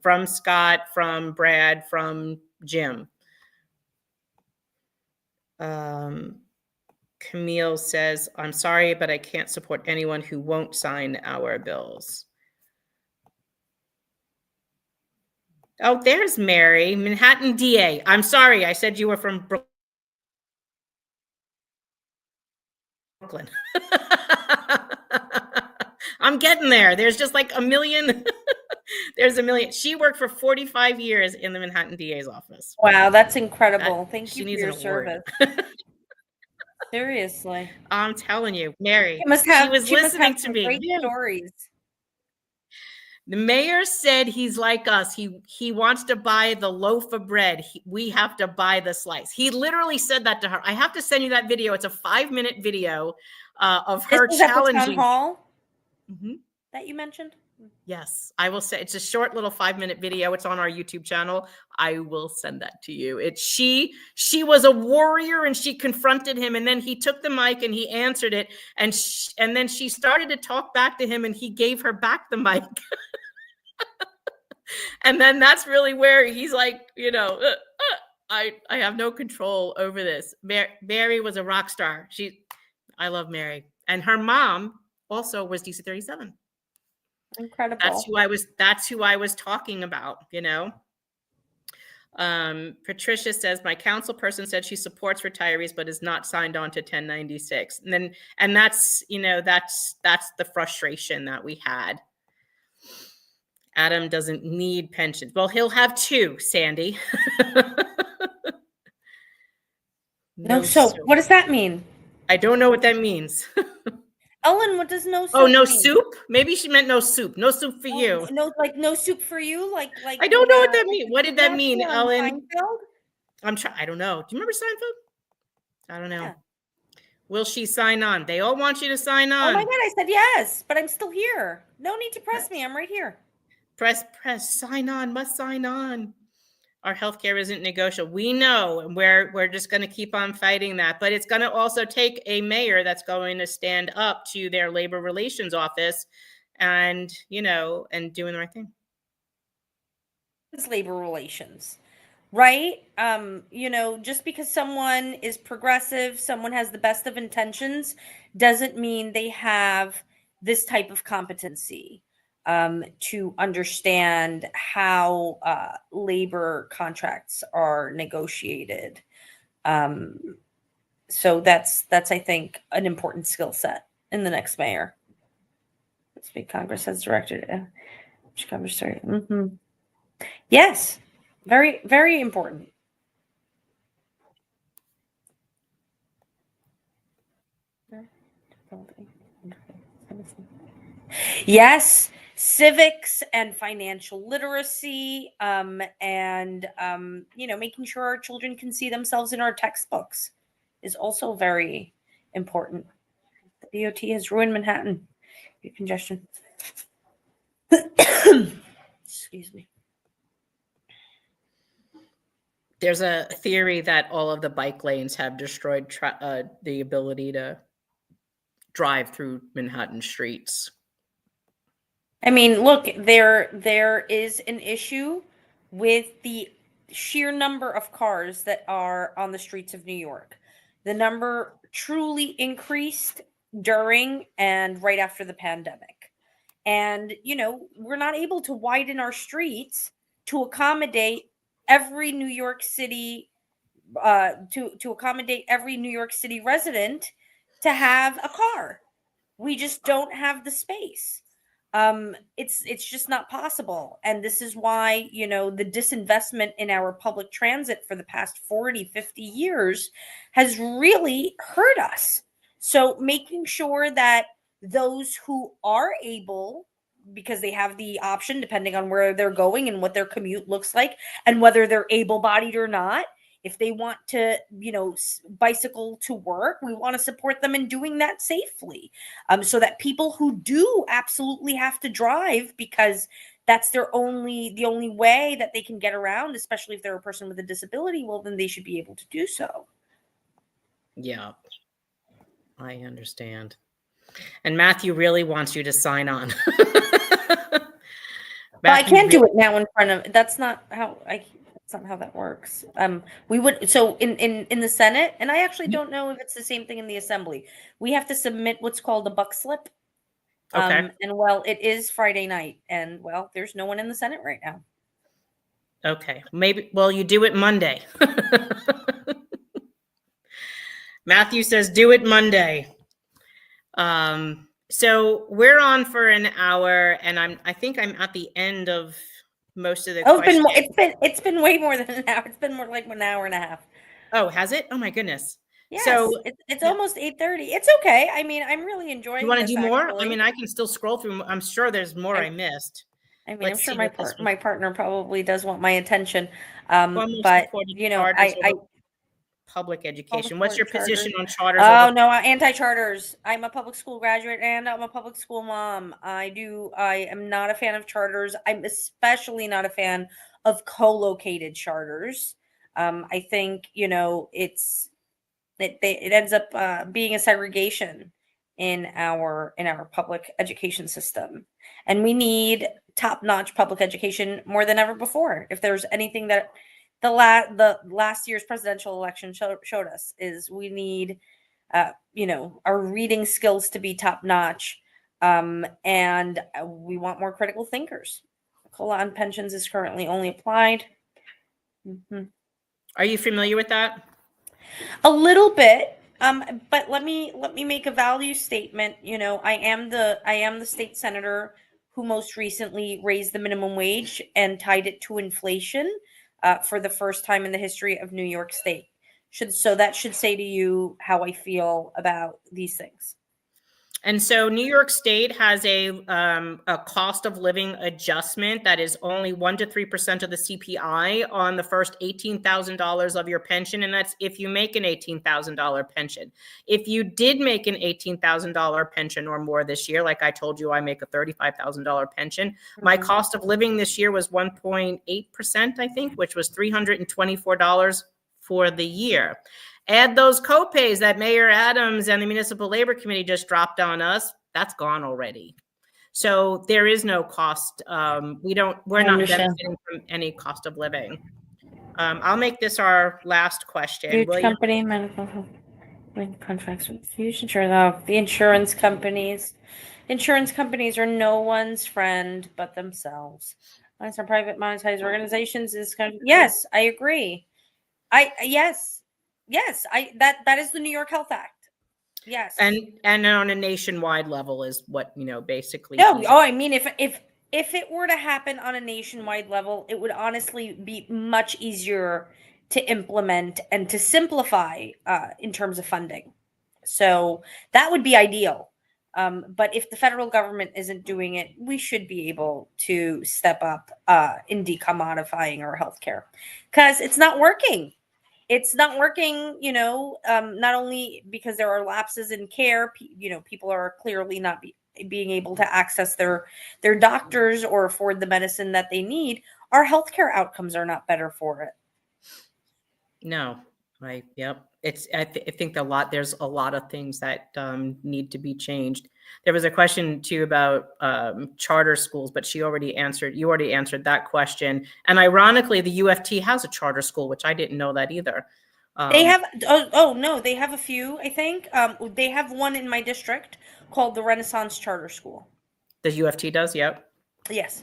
from Scott, from Brad, from Jim. Camille says, I'm sorry, but I can't support anyone who won't sign our bills. Oh, there's Mary, Manhattan DA. I'm sorry, I said you were from Brooklyn. I'm getting there. There's just like a million. There's a million. She worked for 45 years in the Manhattan DA's office. Wow, that's incredible. Thank you for needs your an award. service. Seriously. I'm telling you, Mary, She was listening to me. Great stories. The mayor said he's like us. He wants to buy the loaf of bread. We have to buy the slice. He literally said that to her. I have to send you that video. It's a 5-minute video of her challenging. At the town hall that you mentioned? Yes, I will say it's a short little 5-minute video. It's on our YouTube channel. I will send that to you. It's she was a warrior and she confronted him, and then he took the mic and he answered it, and then she started to talk back to him and he gave her back the mic. And then that's really where he's like, I have no control over this. Mary was a rock star. I love Mary, and her mom also was DC 37. Incredible. That's who I was talking about, Patricia says, my council person said she supports retirees, but is not signed on to 1096. And that's the frustration that we had. Adam doesn't need pensions. Well, he'll have 2, Sandy. No soap. What does that mean? I don't know what that means. Ellen, what does no soup mean? No mean? soup? Maybe she meant no soup. No soup for you. No soup for you? Like I don't know what that means. What did that mean, Ellen? Seinfeld? I don't know. Do you remember Seinfeld? I don't know. Yeah. Will she sign on? They all want you to sign on. Oh my God, I said yes, but I'm still here. No need to press me. I'm right here. Press, sign on, must sign on. Our healthcare isn't negotiable. We know, and we're just going to keep on fighting that. But it's going to also take a mayor that's going to stand up to their labor relations office and, and doing the right thing. It's labor relations, right? Just because someone is progressive, someone has the best of intentions, doesn't mean they have this type of competency. To understand how labor contracts are negotiated. So that's I think an important skill set in the next mayor. Speak Congress has directed. Yes, very, very important. Yes. Civics and financial literacy, and making sure our children can see themselves in our textbooks is also very important. The DOT has ruined Manhattan. Congestion. Excuse me. There's a theory that all of the bike lanes have destroyed the ability to drive through Manhattan streets. I mean, look, there is an issue with the sheer number of cars that are on the streets of New York. The number truly increased during and right after the pandemic. And, we're not able to widen our streets to accommodate every New York City, to accommodate every New York City resident to have a car. We just don't have the space. It's just not possible. And this is why, the disinvestment in our public transit for the past 40, 50 years has really hurt us. So making sure that those who are able, because they have the option, depending on where they're going and what their commute looks like and whether they're able-bodied or not, if they want to, bicycle to work, we want to support them in doing that safely. So that people who do absolutely have to drive because that's the only way that they can get around, especially if they're a person with a disability, well, then they should be able to do so. Yeah, I understand. And Matthew really wants you to sign on. Well, I can't do it now in front of. That's not how I. That's not how that works. We would, so in the Senate, and I actually don't know if it's the same thing in the Assembly. We have to submit what's called a buck slip. Okay. And well, it is Friday night, and well, there's no one in the Senate right now. Okay. Maybe, well, you do it Monday. Matthew says, do it Monday. So we're on for an hour, and I think I'm at the end of most of the questions. It's been way more than an hour. It's been more like an hour and a half. Oh, has it? Oh my goodness. Yes, So it's almost 8:30. It's okay. I mean, I'm really enjoying you want to this, do more? actually. I mean, I can still scroll through. I'm sure there's more I missed. I mean, Let's I'm sure see my what this one- my partner probably does want my attention. Foremost But supported you know, charters I over public education. What's public your support position charters. on charters Oh over? no, anti-charters. I'm a public school graduate and I'm a public school mom. I am not a fan of charters. I'm especially not a fan of co-located charters. I think, you know, it ends up being a segregation in our public education system, and we need top-notch public education more than ever before. If there's anything that the last year's presidential election showed us, is we need you know, our reading skills to be top-notch, and we want more critical thinkers. COLA on pensions is currently only applied. Are you familiar with that? A little bit, but let me make a value statement. You know, I am the state senator who most recently raised the minimum wage and tied it to inflation for the first time in the history of New York State. So that should say to you how I feel about these things. And so New York State has a cost of living adjustment that is only 1 to 3% of the CPI on the first $18,000 of your pension. And that's if you make an $18,000 pension. If you did make an $18,000 pension or more this year, like I told you, I make a $35,000 pension. My cost of living this year was 1.8%, I think, which was $324 for the year. Add those copays that Mayor Adams and the Municipal Labor Committee just dropped on us. That's gone already. So there is no cost. We're not benefiting from any cost of living. I'll make this our last question. Huge company, medical contracts with Fusion. Sure, though, the insurance companies. Insurance companies are no one's friend but themselves. Unless our private monetized organizations is kind of, yes, I agree. Yes, that is the New York Health Act. Yes. And on a nationwide level is what, you know, basically. No, I mean, if it were to happen on a nationwide level, it would honestly be much easier to implement and to simplify in terms of funding. So that would be ideal. But if the federal government isn't doing it, we should be able to step up in decommodifying our healthcare, because it's not working. It's not working, you know, not only because there are lapses in care, you know, people are clearly not being able to access their doctors or afford the medicine that they need. Our healthcare outcomes are not better for it. No, yep. I think there's a lot of things that need to be changed. There was a question too about charter schools, but you already answered that question. And ironically, the UFT has a charter school, which I didn't know that either. They have, no, they have a few, I think. They have one in my district called the Renaissance Charter School. The UFT does, yep. Yes.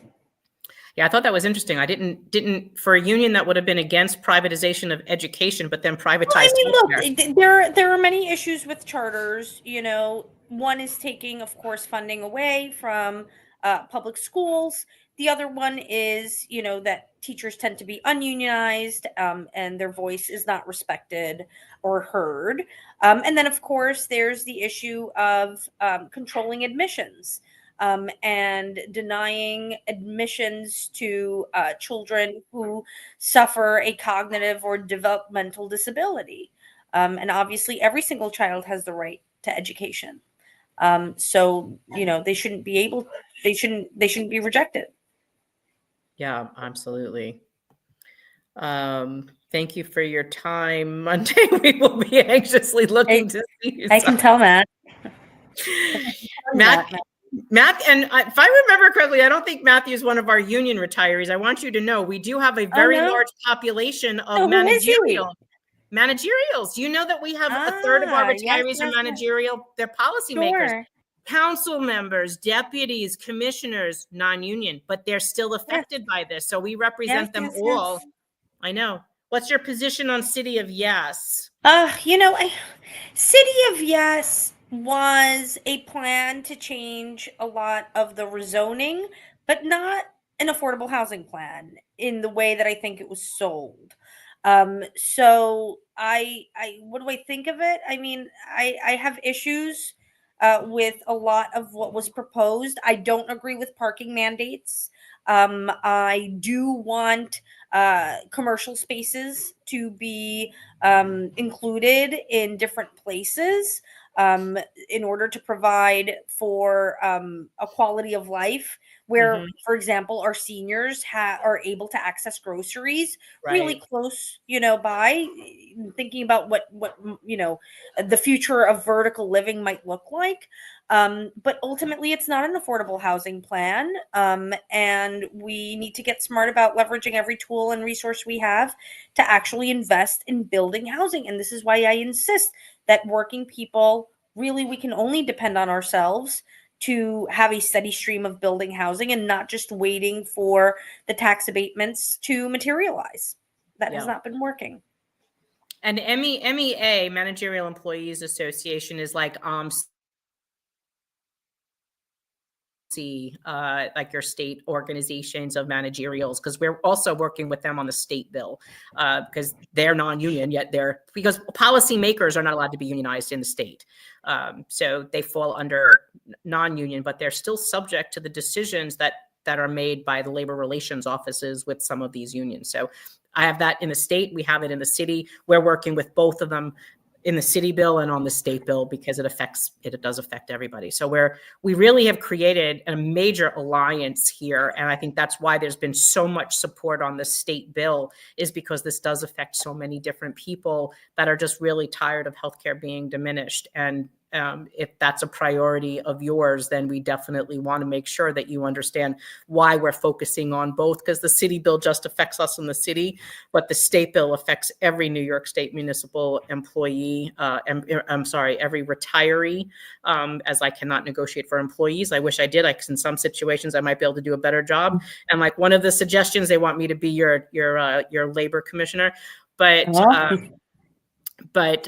Yeah, I thought that was interesting. I didn't for a union that would have been against privatization of education, but then privatized. Well, I mean, look, there are many issues with charters. You know, one is taking, of course, funding away from public schools. The other one is, you know, that teachers tend to be ununionized and their voice is not respected or heard. And then, of course, there's the issue of controlling admissions. And denying admissions to children who suffer a cognitive or developmental disability. And obviously, every single child has the right to education. So, you know, they shouldn't be be rejected. Yeah, absolutely. Thank you for your time. Monday, we will be anxiously looking to see you. I can tell that. And if I remember correctly, I don't think Matthew is one of our union retirees. I want you to know we do have a very large population of So who is he? managerials. You know that we have a third of our Yes, retirees are yes. managerial. They're policymakers, Sure. council members, deputies, commissioners, non-union, but they're still affected by this. So we represent them all. Yes. I know. What's your position on City of Yes? City of Yes was a plan to change a lot of the rezoning, but not an affordable housing plan in the way that I think it was sold. So what do I think of it? I mean, I have issues with a lot of what was proposed. I don't agree with parking mandates. I do want commercial spaces to be included in different places in order to provide for a quality of life where, for example, our seniors are able to access groceries really close, by thinking about what the future of vertical living might look like. But ultimately, it's not an affordable housing plan. And we need to get smart about leveraging every tool and resource we have to actually invest in building housing. And this is why I insist that working people, really, we can only depend on ourselves to have a steady stream of building housing and not just waiting for the tax abatements to materialize. That has not been working. And MEA, Managerial Employees Association, is like like your state organizations of managerials, because we're also working with them on the state bill because they're non-union, yet because policymakers are not allowed to be unionized in the state. So they fall under non-union, but they're still subject to the decisions that are made by the labor relations offices with some of these unions. So I have that in the state. We have it in the city. We're working with both of them in the city bill and on the state bill because it does affect everybody. So we really have created a major alliance here. And I think that's why there's been so much support on the state bill, is because this does affect so many different people that are just really tired of healthcare being diminished. And if that's a priority of yours, then we definitely want to make sure that you understand why we're focusing on both, because the city bill just affects us in the city, but the state bill affects every New York State municipal employee, every retiree, as I cannot negotiate for employees. I wish I did. In some situations, I might be able to do a better job. And like one of the suggestions, they want me to be your labor commissioner, but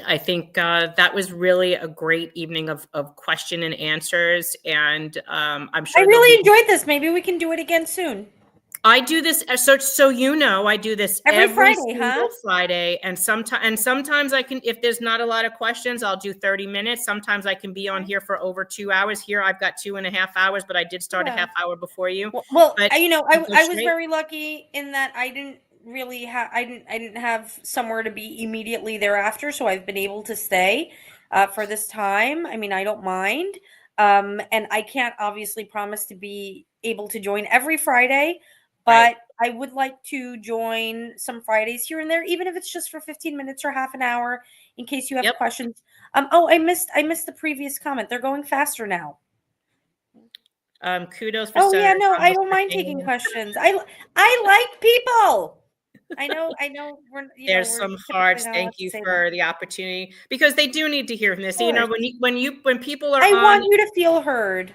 I think that was really a great evening of question and answers. And I'm sure I really enjoyed this. Maybe we can do it again soon. I do this, so I do this every Friday, Friday, and sometimes I can, if there's not a lot of questions, I'll do 30 minutes. Sometimes I can be on here for over 2 hours. Here I've got 2.5 hours, but I did start a half hour before you. I was very lucky in that I didn't really I didn't have somewhere to be immediately thereafter, so I've been able to stay for this time. I mean, I don't mind. And I can't obviously promise to be able to join every Friday, but I would like to join some Fridays here and there, even if it's just for 15 minutes or half an hour, in case you have questions. I missed the previous comment. They're going faster now. Kudos for Senator Ramos. I don't mind taking questions. I like people. I know. There's some hearts. Thank you for the opportunity, because they do need to hear from this. When people are, I want you to feel heard.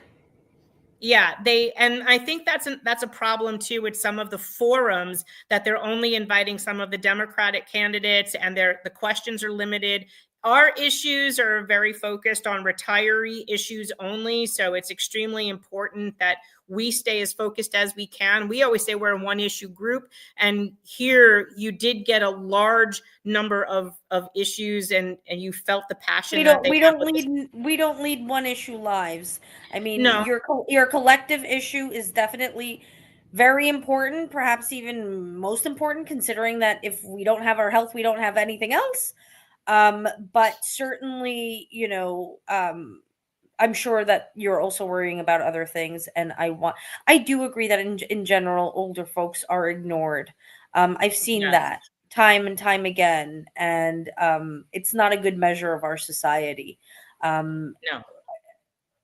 Yeah, and I think that's a problem too with some of the forums, that they're only inviting some of the Democratic candidates, and the questions are limited. Our issues are very focused on retiree issues only, so it's extremely important that we stay as focused as we can. We always say we're a one issue group, and here you did get a large number of issues, and you felt the passion. We don't lead one issue lives. I mean, no. Your collective issue is definitely very important, perhaps even most important, considering that if we don't have our health, we don't have anything else. But certainly, I'm sure that you're also worrying about other things. And I do agree that in general, older folks are ignored. I've seen that time and time again. And it's not a good measure of our society. No.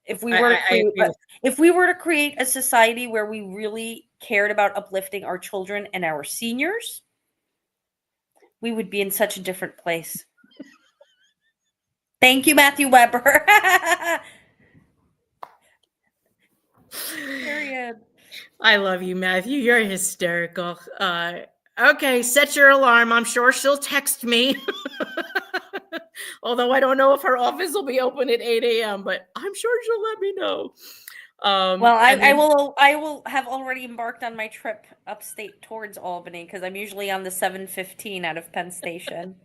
If we were to I create, agree with if we were to create a society where we really cared about uplifting our children and our seniors, we would be in such a different place. Thank you, Matthew Weber. Period. I love you, Matthew. You're hysterical. Okay, set your alarm. I'm sure she'll text me. Although I don't know if her office will be open at 8 a.m., but I'm sure she'll let me know. Well, And then, I will have already embarked on my trip upstate towards Albany because I'm usually on the 7:15 out of Penn Station.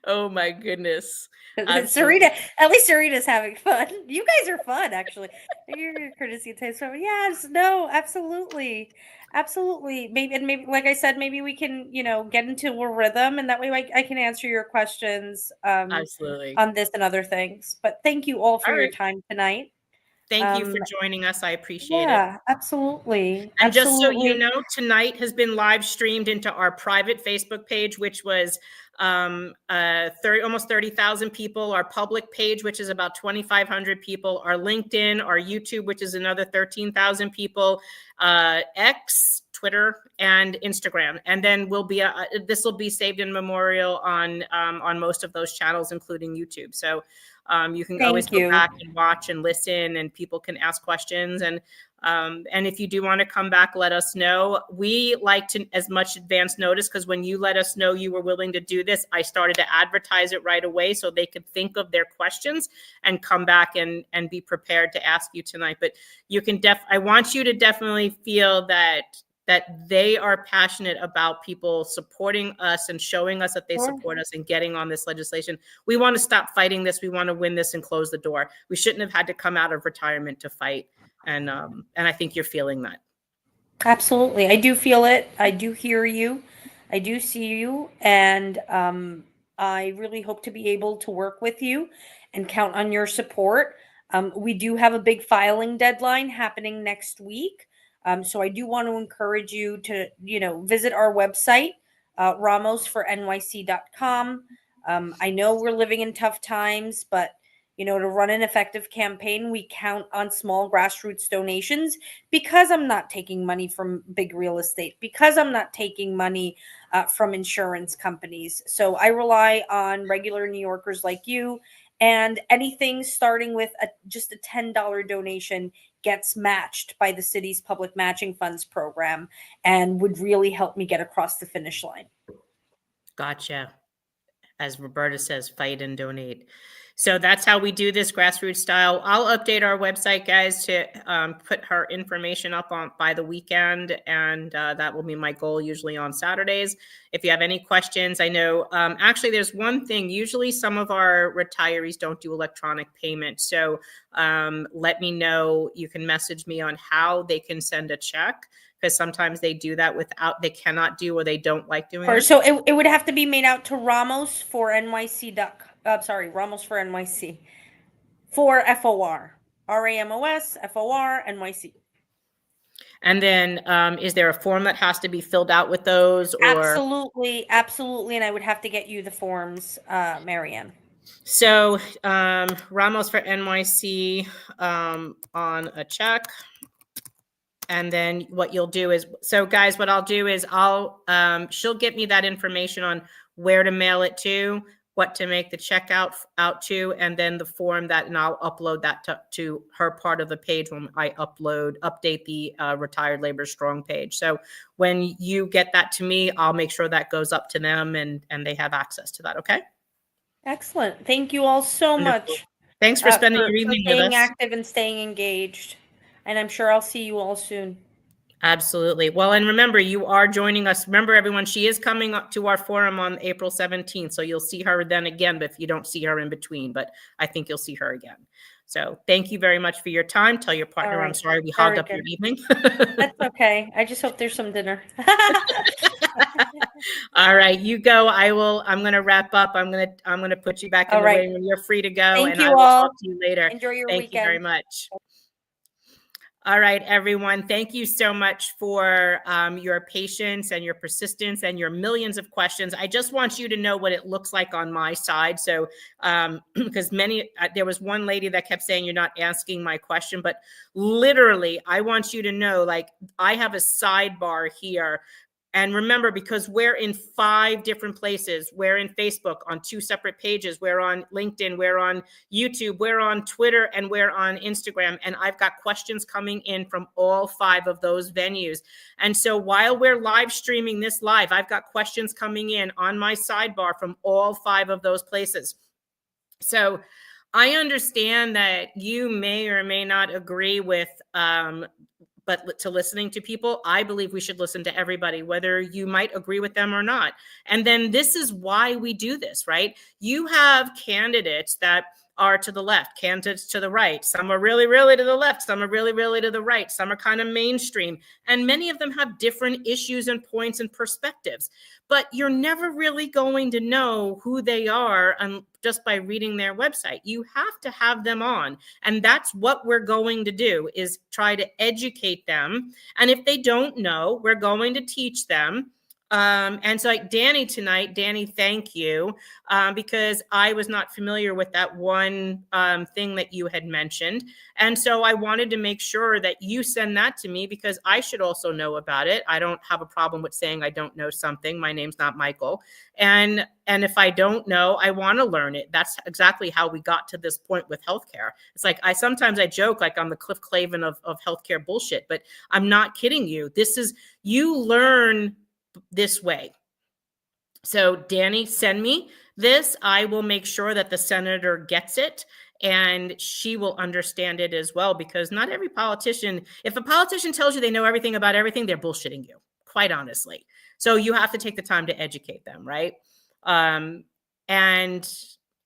oh my goodness. Sarita, Absolutely. at least Sarita's having fun. You guys are fun, actually. You're courtesy of taste. So yes, no, absolutely, absolutely. Maybe, like I said, maybe we can, get into a rhythm, and that way I can answer your questions Absolutely. on this and other things. But thank you all for All your right. time tonight. Thank you for Um, joining us. I appreciate it. yeah, absolutely, And just so you absolutely. know, tonight has been live streamed into our private Facebook page, which was 30,000 people, our public page, which is about 2,500 people, our LinkedIn, our YouTube, which is another 13,000 people, X, Twitter, and Instagram. And then this will be saved in memorial on most of those channels, including YouTube. So you can always Thank go you. back and watch and listen, and people can ask questions. And if you do want to come back, let us know. We like to as much advance notice, because when you let us know you were willing to do this, I started to advertise it right away so they could think of their questions and come back and be prepared to ask you tonight. But you can I want you to definitely feel that they are passionate about people supporting us and showing us that they Sure. support us and getting on this legislation. We want to stop fighting this. We want to win this and close the door. We shouldn't have had to come out of retirement to fight. And I think you're feeling that. Absolutely. I do feel it. I do hear you. I do see you. And I really hope to be able to work with you and count on your support. We do have a big filing deadline happening next week. So I do want to encourage you to, visit our website, ramosfornyc.com. I know we're living in tough times, but to run an effective campaign, we count on small grassroots donations, because I'm not taking money from big real estate, because I'm not taking money from insurance companies. So I rely on regular New Yorkers like you, and anything starting with just a $10 donation gets matched by the city's public matching funds program and would really help me get across the finish line. Gotcha. As Roberta says, fight and donate. So that's how we do this, grassroots style. I'll update our website, guys, to put her information up by the weekend, and that will be my goal, usually on Saturdays. If you have any questions, I know actually there's one thing. Usually some of our retirees don't do electronic payment, so let me know. You can message me on how they can send a check, because sometimes they do that they cannot do, or they don't like doing it. So it would have to be made out to Ramos for NYC. Ramos for NYC. For FOR. RAMOS, FOR, NYC. And then is there a form that has to be filled out with those? Or Absolutely. And I would have to get you the forms, Marianne. So Ramos for NYC on a check. And then what you'll do is, so guys, what I'll do is she'll get me that information on where to mail it to, what to make the check out to, and then the form and I'll upload that to her part of the page when I update the Retired Labor Strong page. So when you get that to me, I'll make sure that goes up to them and they have access to that. Okay. Excellent. Thank you all so much. Thanks for spending your evening with us. Staying active and staying engaged. And I'm sure I'll see you all soon. Absolutely. Well, and remember, you are joining us. Remember, everyone, she is coming up to our forum on April 17th. So you'll see her then again, but if you don't see her in between, but I think you'll see her again. So thank you very much for your time. Tell your partner, I'm sorry we hogged up your evening. That's okay. I just hope there's some dinner. All right, you go. I'm going to wrap up. I'm going to put you back in the way when you're free to go. Thank and you I will all. talk to you later. Enjoy your weekend. Thank you very much. All right, everyone. Thank you so much for your patience and your persistence and your millions of questions. I just want you to know what it looks like on my side. So, because there was one lady that kept saying, you're not asking my question, but literally, I want you to know, like, I have a sidebar here. And remember, because we're in 5 different places, we're in Facebook on 2 separate pages, we're on LinkedIn, we're on YouTube, we're on Twitter, and we're on Instagram. And I've got questions coming in from all 5 of those venues. And so while we're live streaming this live, I've got questions coming in on my sidebar from all 5 of those places. So I understand that you may or may not agree with but to listening to people, I believe we should listen to everybody, whether you might agree with them or not. And then this is why we do this, right? You have candidates that are to the left, candidates to the right. Some are really, really to the left. Some are really, really to the right. Some are kind of mainstream. And many of them have different issues and points and perspectives. But you're never really going to know who they are just by reading their website. You have to have them on. And that's what we're going to do, is try to educate them. And if they don't know, we're going to teach them. And so like Danny tonight, Danny, thank you, because I was not familiar with that one thing that you had mentioned. And so I wanted to make sure that you send that to me, because I should also know about it. I don't have a problem with saying I don't know something. My name's not Michael. And if I don't know, I want to learn it. That's exactly how we got to this point with healthcare. It's like, sometimes I joke like I'm the Cliff Clavin of healthcare bullshit, but I'm not kidding you. You learn this way. So Danny, send me this. I will make sure that the senator gets it, and she will understand it as well, because not every politician, if a politician tells you they know everything about everything, they're bullshitting you, quite honestly. So you have to take the time to educate them, right? And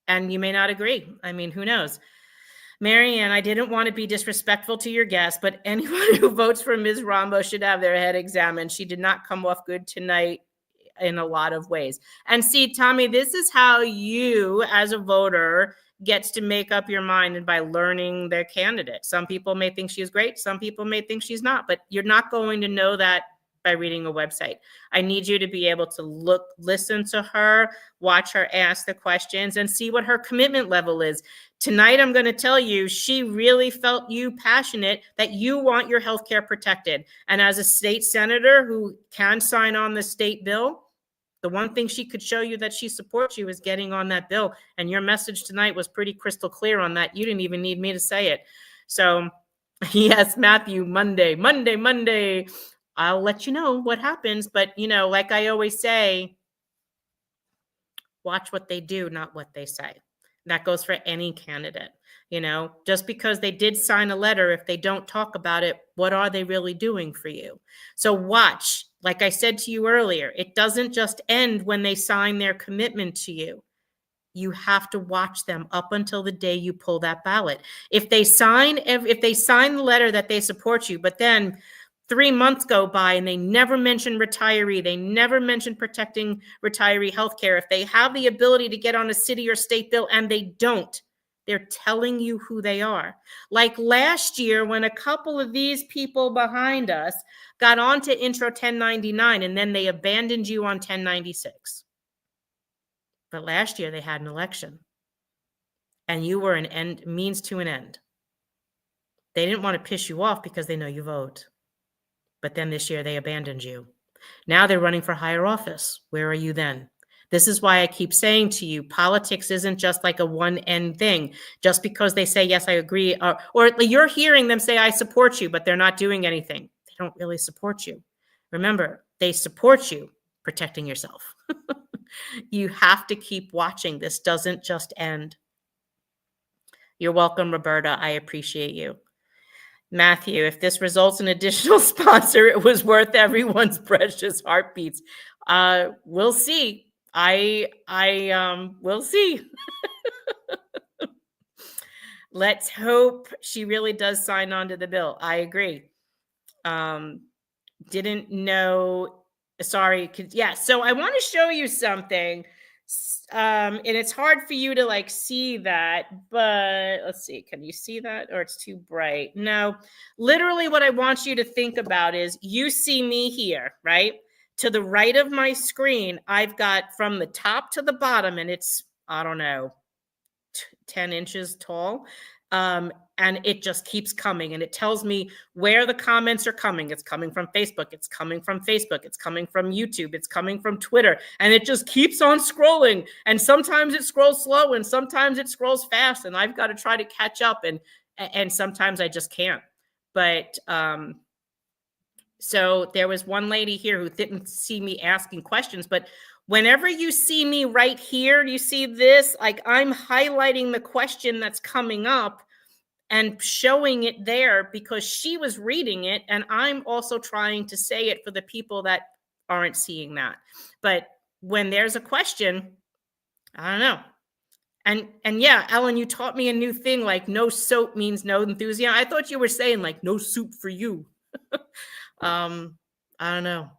you may not agree. I mean, who knows? Marianne, I didn't want to be disrespectful to your guest, but anyone who votes for Ms. Ramos should have their head examined. She did not come off good tonight in a lot of ways. And see, Tommy, this is how you, as a voter, gets to make up your mind, and by learning their candidate. Some people may think she's great. Some people may think she's not, but you're not going to know that by reading a website. I need you to be able to listen to her, watch her ask the questions, and see what her commitment level is. Tonight, I'm going to tell you, she really felt you passionate that you want your health care protected. And as a state senator who can sign on the state bill, the one thing she could show you that she supports you is getting on that bill. And your message tonight was pretty crystal clear on that. You didn't even need me to say it. So yes, Matthew, Monday. I'll let you know what happens. But, like I always say, watch what they do, not what they say. That goes for any candidate. Just because they did sign a letter, if they don't talk about it, what are they really doing for you? So watch. Like I said to you earlier, it doesn't just end when they sign their commitment to you. You have to watch them up until the day you pull that ballot. If they sign the letter that they support you, but then 3 months go by and they never mention retiree, they never mention protecting retiree healthcare. If they have the ability to get on a city or state bill and they don't, they're telling you who they are. Like last year, when a couple of these people behind us got onto Intro 1099 and then they abandoned you on 1096. But last year they had an election and you were an means to an end. They didn't want to piss you off because they know you vote. But then this year they abandoned you. Now they're running for higher office. Where are you then? This is why I keep saying to you, politics isn't just like a one-end thing. Just because they say, yes, I agree, or you're hearing them say, I support you, but they're not doing anything. They don't really support you. Remember, they support you protecting yourself. You have to keep watching. This doesn't just end. You're welcome, Roberta. I appreciate you. Matthew, if this results in additional sponsor, it was worth everyone's precious heartbeats. We'll see. We'll see. Let's hope she really does sign on to the bill. I agree. Didn't know. Sorry. Yeah. So I want to show you something. And it's hard for you to like see that, but let's see, can you see that, or it's too bright? No, literally what I want you to think about is you see me here, right? To the right of my screen, I've got from the top to the bottom, and it's, I don't know, 10 inches tall. And it just keeps coming, and it tells me where the comments are coming. It's coming from Facebook. It's coming from Facebook. It's coming from YouTube. It's coming from Twitter. And it just keeps on scrolling. And sometimes it scrolls slow, and sometimes it scrolls fast. And I've got to try to catch up. And sometimes I just can't. But so there was one lady here who didn't see me asking questions, but whenever you see me right here, you see this, like I'm highlighting the question that's coming up and showing it there because she was reading it. And I'm also trying to say it for the people that aren't seeing that. But when there's a question, I don't know. And yeah, Ellen, you taught me a new thing, like no soap means no enthusiasm. I thought you were saying like no soup for you. I don't know.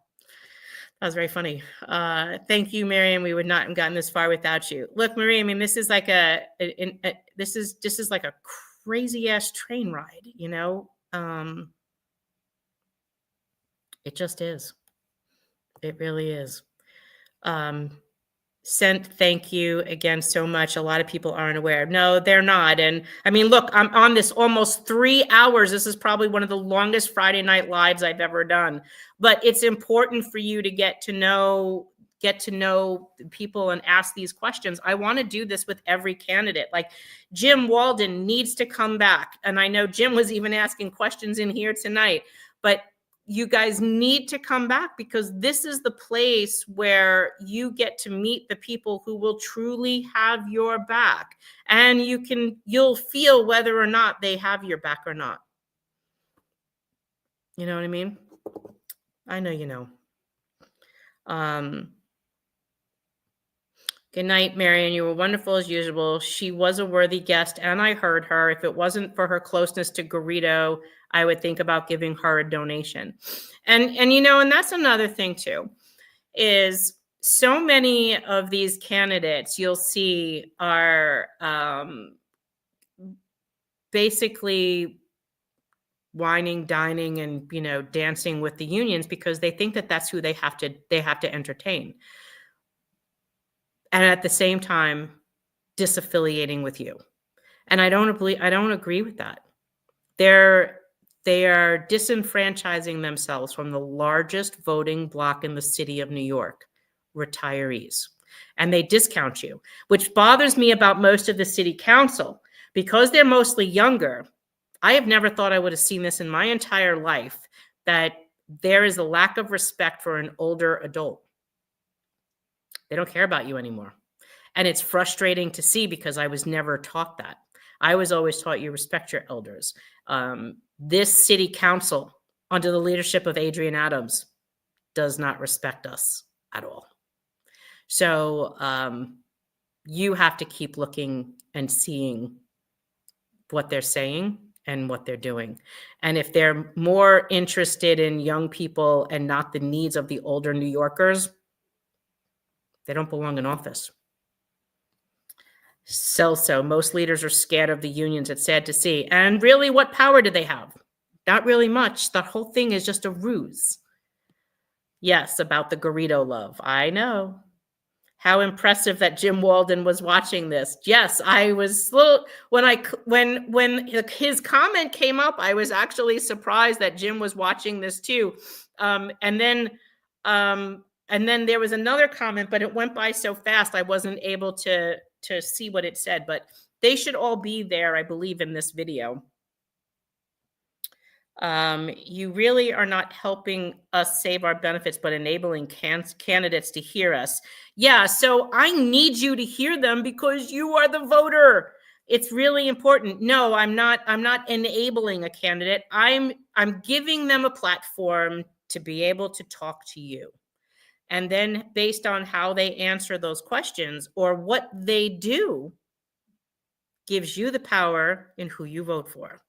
That was very funny. Thank you, Miriam. We would not have gotten this far without you. Look, Marie, I mean, this is like this is like a crazy ass train ride, you know? It just is. It really is. Sent, thank you again so much. A lot of people aren't aware. No, they're not. And I mean, look, I'm on this almost 3 hours. This is probably one of the longest Friday Night Lives I've ever done. But it's important for you to get to know people and ask these questions. I want to do this with every candidate. Like Jim Walden needs to come back. And I know Jim was even asking questions in here tonight, but you guys need to come back because this is the place where you get to meet the people who will truly have your back, and you'll feel whether or not they have your back or not. You know what I mean? I know you know. Good night, Marion. You were wonderful as usual. She was a worthy guest, and I heard her. If it wasn't for her closeness to Garrido, I would think about giving her a donation. And you know, and that's another thing too, is so many of these candidates you'll see are basically whining, dining, and, you know, dancing with the unions because they think that that's who they have to entertain. And at the same time, disaffiliating with you. And I don't agree with that. They are disenfranchising themselves from the largest voting bloc in the city of New York, retirees. And they discount you, which bothers me about most of the city council because they're mostly younger. I have never thought I would have seen this in my entire life, that there is a lack of respect for an older adult. They don't care about you anymore. And it's frustrating to see because I was never taught that. I was always taught you respect your elders. This city council, under the leadership of Adrian Adams, does not respect us at all. So you have to keep looking and seeing what they're saying and what they're doing. And if they're more interested in young people and not the needs of the older New Yorkers, they don't belong in office. So most leaders are scared of the unions. It's sad to see. And really, what power do they have? Not really much. The whole thing is just a ruse. Yes, about the Garrido love. I know. How impressive that Jim Walden was watching this. Yes, I was when his comment came up, I was actually surprised that Jim was watching this too. And then there was another comment, but it went by so fast I wasn't able to see what it said. But they should all be there, I believe, in this video. You really are not helping us save our benefits, but enabling candidates to hear us. Yeah, so I need you to hear them because you are the voter. It's really important. No, I'm not enabling a candidate. I'm giving them a platform to be able to talk to you. And then based on how they answer those questions or what they do, gives you the power in who you vote for.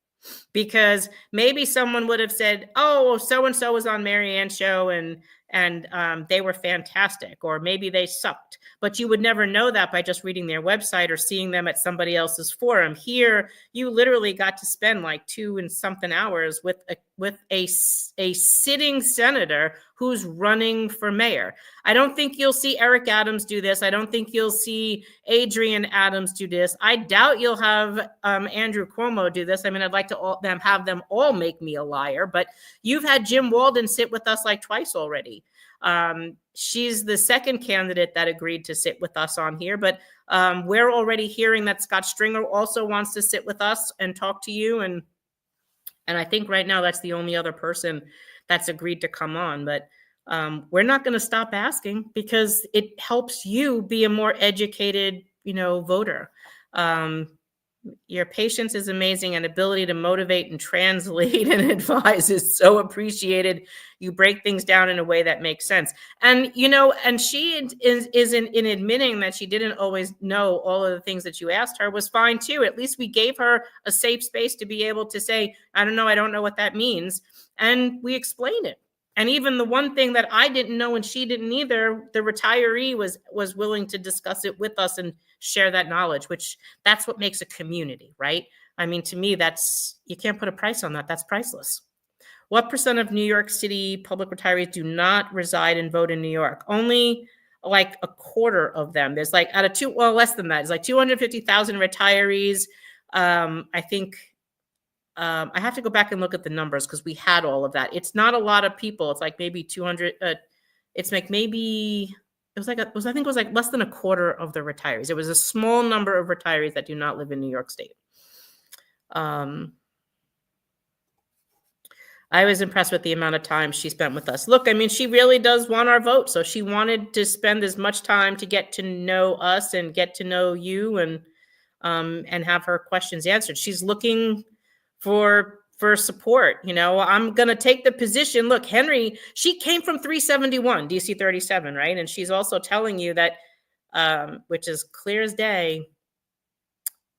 Because maybe someone would have said, oh, so-and-so was on Marianne's show and and they were fantastic, or maybe they sucked. But you would never know that by just reading their website or seeing them at somebody else's forum. Here, you literally got to spend like 2 and something hours with a sitting senator who's running for mayor. I don't think you'll see Eric Adams do this. I don't think you'll see Adrian Adams do this. I doubt you'll have Andrew Cuomo do this. I mean, I'd like to have them all make me a liar, but you've had Jim Walden sit with us like twice already. She's the second candidate that agreed to sit with us on here, but we're already hearing that Scott Stringer also wants to sit with us and talk to you. And I think right now that's the only other person that's agreed to come on. But we're not going to stop asking, because it helps you be a more educated, voter. Your patience is amazing, and ability to motivate and translate and advise is so appreciated. You break things down in a way that makes sense. And, and she is in admitting that she didn't always know all of the things that you asked her was fine too. At least we gave her a safe space to be able to say, I don't know what that means. And we explained it. And even the one thing that I didn't know and she didn't either, the retiree was willing to discuss it with us and share that knowledge, which that's what makes a community, right? I mean, to me, you can't put a price on that. That's priceless. What percent of New York City public retirees do not reside and vote in New York? Only like a quarter of them. There's like less than that. It's like 250,000 retirees. I think I have to go back and look at the numbers because we had all of that. It's not a lot of people. It's like maybe 200. It's like maybe I think it was like less than a quarter of the retirees. It was a small number of retirees that do not live in New York State. I was impressed with the amount of time she spent with us. Look, I mean, she really does want our vote. So she wanted to spend as much time to get to know us and get to know you and have her questions answered. She's looking for support. I'm going to take the position. Look, Henry, she came from 371, DC 37, right? And she's also telling you that, which is clear as day,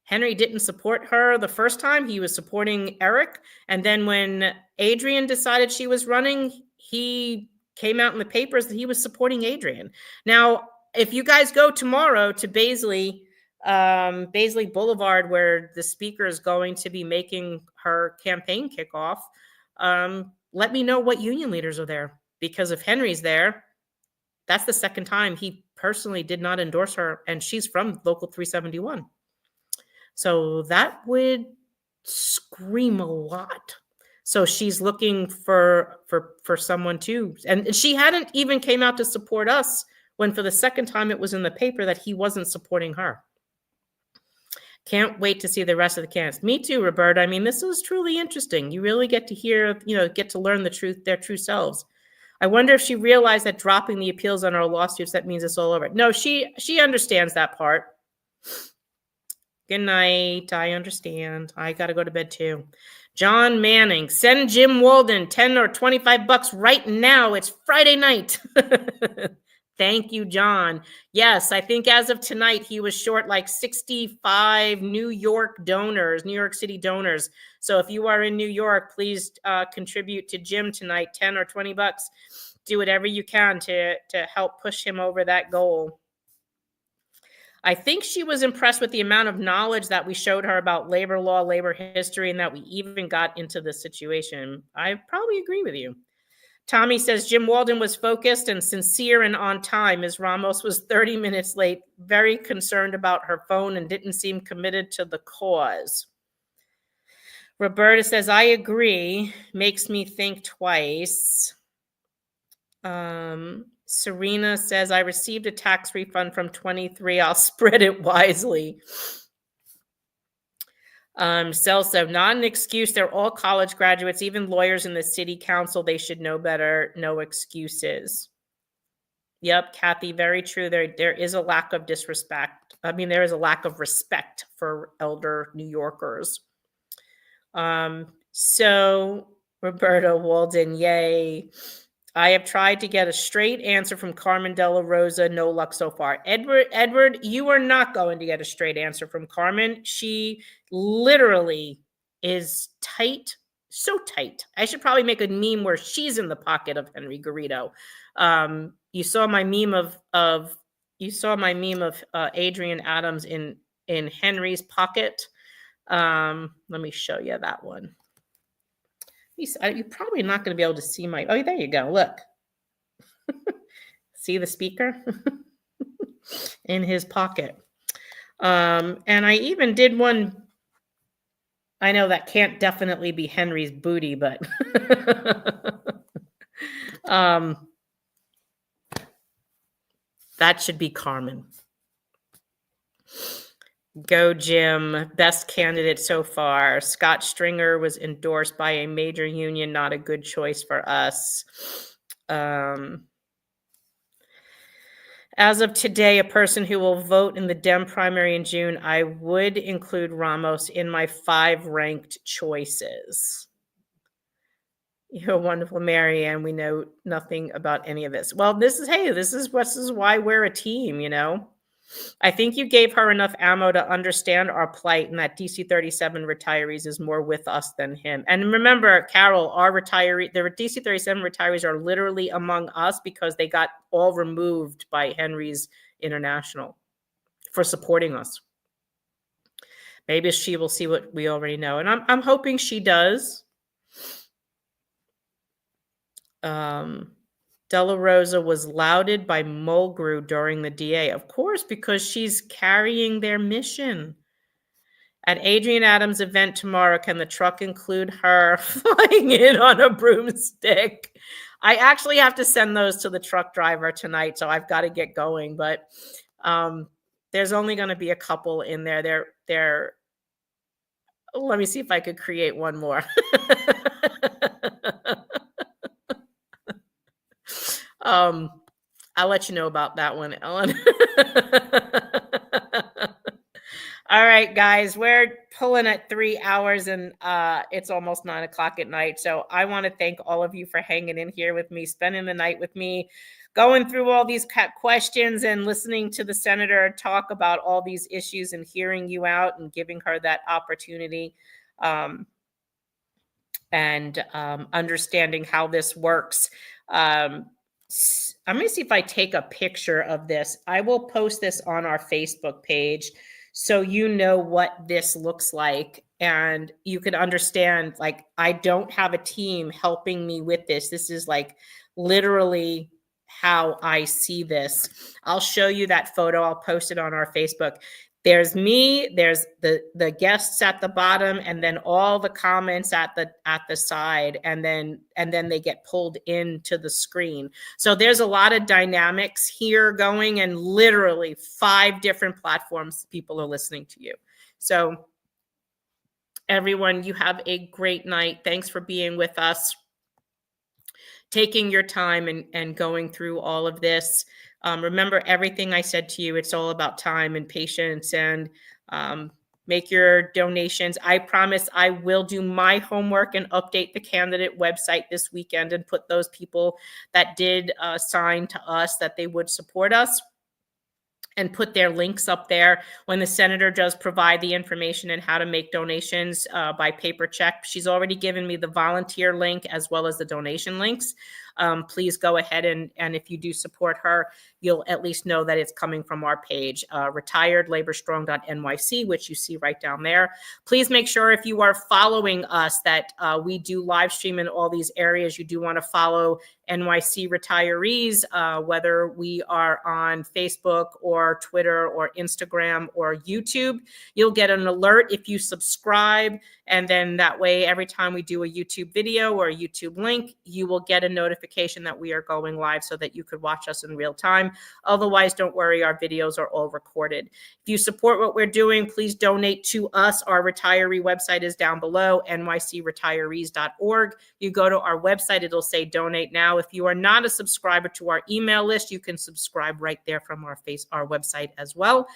Henry didn't support her the first time. He was supporting Eric. And then when Adrian decided she was running, he came out in the papers that he was supporting Adrian. Now, if you guys go tomorrow to Baisley Boulevard, where the speaker is going to be making her campaign kickoff, let me know what union leaders are there. Because if Henry's there, that's the second time he personally did not endorse her, and she's from Local 371. So that would scream a lot. So she's looking for someone too. And she hadn't even came out to support us when for the second time it was in the paper that he wasn't supporting her. Can't wait to see the rest of the candidates. Me too, Roberta. I mean, this was truly interesting. You really get to hear, get to learn their true selves. I wonder if she realized that dropping the appeals on our lawsuits, that means it's all over. No, she understands that part. Good night. I understand. I got to go to bed too. John Manning, send Jim Walden 10 or 25 bucks right now. It's Friday night. Thank you, John. Yes, I think as of tonight, he was short like 65 New York City donors. So if you are in New York, please contribute to Jim tonight, 10 or 20 bucks. Do whatever you can to help push him over that goal. I think she was impressed with the amount of knowledge that we showed her about labor law, labor history, and that we even got into this situation. I probably agree with you. Tommy says Jim Walden was focused and sincere and on time. Ms. Ramos was 30 minutes late, very concerned about her phone and didn't seem committed to the cause. Roberta says, I agree. Makes me think twice. Serena says, I received a tax refund from 23. I'll spread it wisely. Celso, not an excuse. They're all college graduates, even lawyers in the city council. They should know better. No excuses. Yep, Kathy, very true. There is a lack of disrespect. I mean, there is a lack of respect for elder New Yorkers. So Roberta Walden, yay. I have tried to get a straight answer from Carmen De La Rosa. No luck so far. Edward, you are not going to get a straight answer from Carmen. She literally is tight, so tight. I should probably make a meme where she's in the pocket of Henry Garrido. You saw my meme of Adrian Adams in Henry's pocket. Let me show you that one. You're probably not going to be able to see my. Oh, there you go. Look. See the speaker in his pocket. And I even did one. I know that can't definitely be Henry's booty, but that should be Carmen. Go Jim, best candidate so far. Scott Stringer was endorsed by a major union, not a good choice for us. As of today, a person who will vote in the Dem primary in June, I would include Ramos in my 5 ranked choices. You're wonderful, Marianne. We know nothing about any of this. Well, this is why we're a team, you know. I think you gave her enough ammo to understand our plight, and that DC 37 retirees is more with us than him. And remember, Carol, the DC 37 retirees are literally among us because they got all removed by Henry's International for supporting us. Maybe she will see what we already know, and I'm hoping she does. Della Rosa was lauded by Mulgrew during the DA, of course, because she's carrying their mission. At Adrian Adams' event tomorrow, can the truck include her flying in on a broomstick? I actually have to send those to the truck driver tonight, so I've got to get going. But there's only going to be a couple in there. Let me see if I could create one more. I'll let you know about that one, Ellen. All right, guys, we're pulling at 3 hours and it's almost 9 o'clock at night. So I want to thank all of you for hanging in here with me, spending the night with me, going through all these questions and listening to the senator talk about all these issues and hearing you out and giving her that opportunity and understanding how this works. I'm going to see if I take a picture of this. I will post this on our Facebook page so you know what this looks like and you can understand, like, I don't have a team helping me with this. This is like literally how I see this. I'll show you that photo. I'll post it on our Facebook. There's me, there's the guests at the bottom, and then all the comments at the side, and then they get pulled into the screen. So there's a lot of dynamics here going, and literally 5 different platforms people are listening to you. So everyone, you have a great night. Thanks for being with us, taking your time and going through all of this. Remember everything I said to you. It's all about time and patience, and make your donations. I promise I will do my homework and update the candidate website this weekend and put those people that did sign to us that they would support us and put their links up there. When the senator does provide the information and how to make donations by paper check, she's already given me the volunteer link as well as the donation links. Please go ahead and if you do support her, you'll at least know that it's coming from our page, retiredlaborstrong.nyc, which you see right down there. Please make sure if you are following us that we do live stream in all these areas. You do want to follow NYC Retirees, whether we are on Facebook or Twitter or Instagram or YouTube. You'll get an alert if you subscribe, and then that way every time we do a YouTube video or a YouTube link, you will get a notification that we are going live so that you could watch us in real time. Otherwise, don't worry, our videos are all recorded. If you support what we're doing, please donate to us. Our retiree website is down below, nycretirees.org. You go to our website, it'll say donate now. If you are not a subscriber to our email list, you can subscribe right there from our website as well.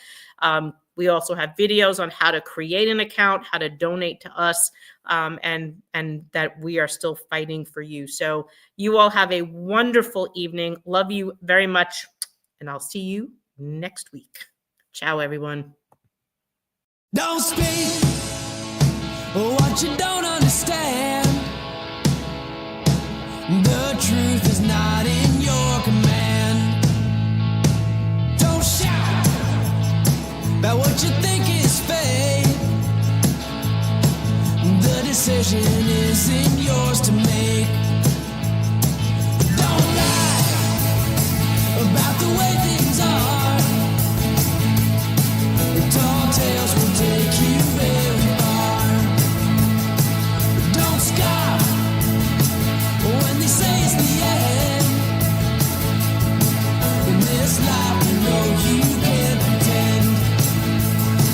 We also have videos on how to create an account, how to donate to us, and that we are still fighting for you. So you all have a wonderful evening. Love you very much, and I'll see you next week. Ciao, everyone. Don't speak what you don't understand. The truth is not in your command. about what you think is fate. The decision isn't yours to make. Don't lie about the way things are. The tall tales will take you very far. Don't scoff when they say it's the end. In this life, you know you can't pretend.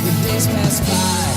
The days pass by.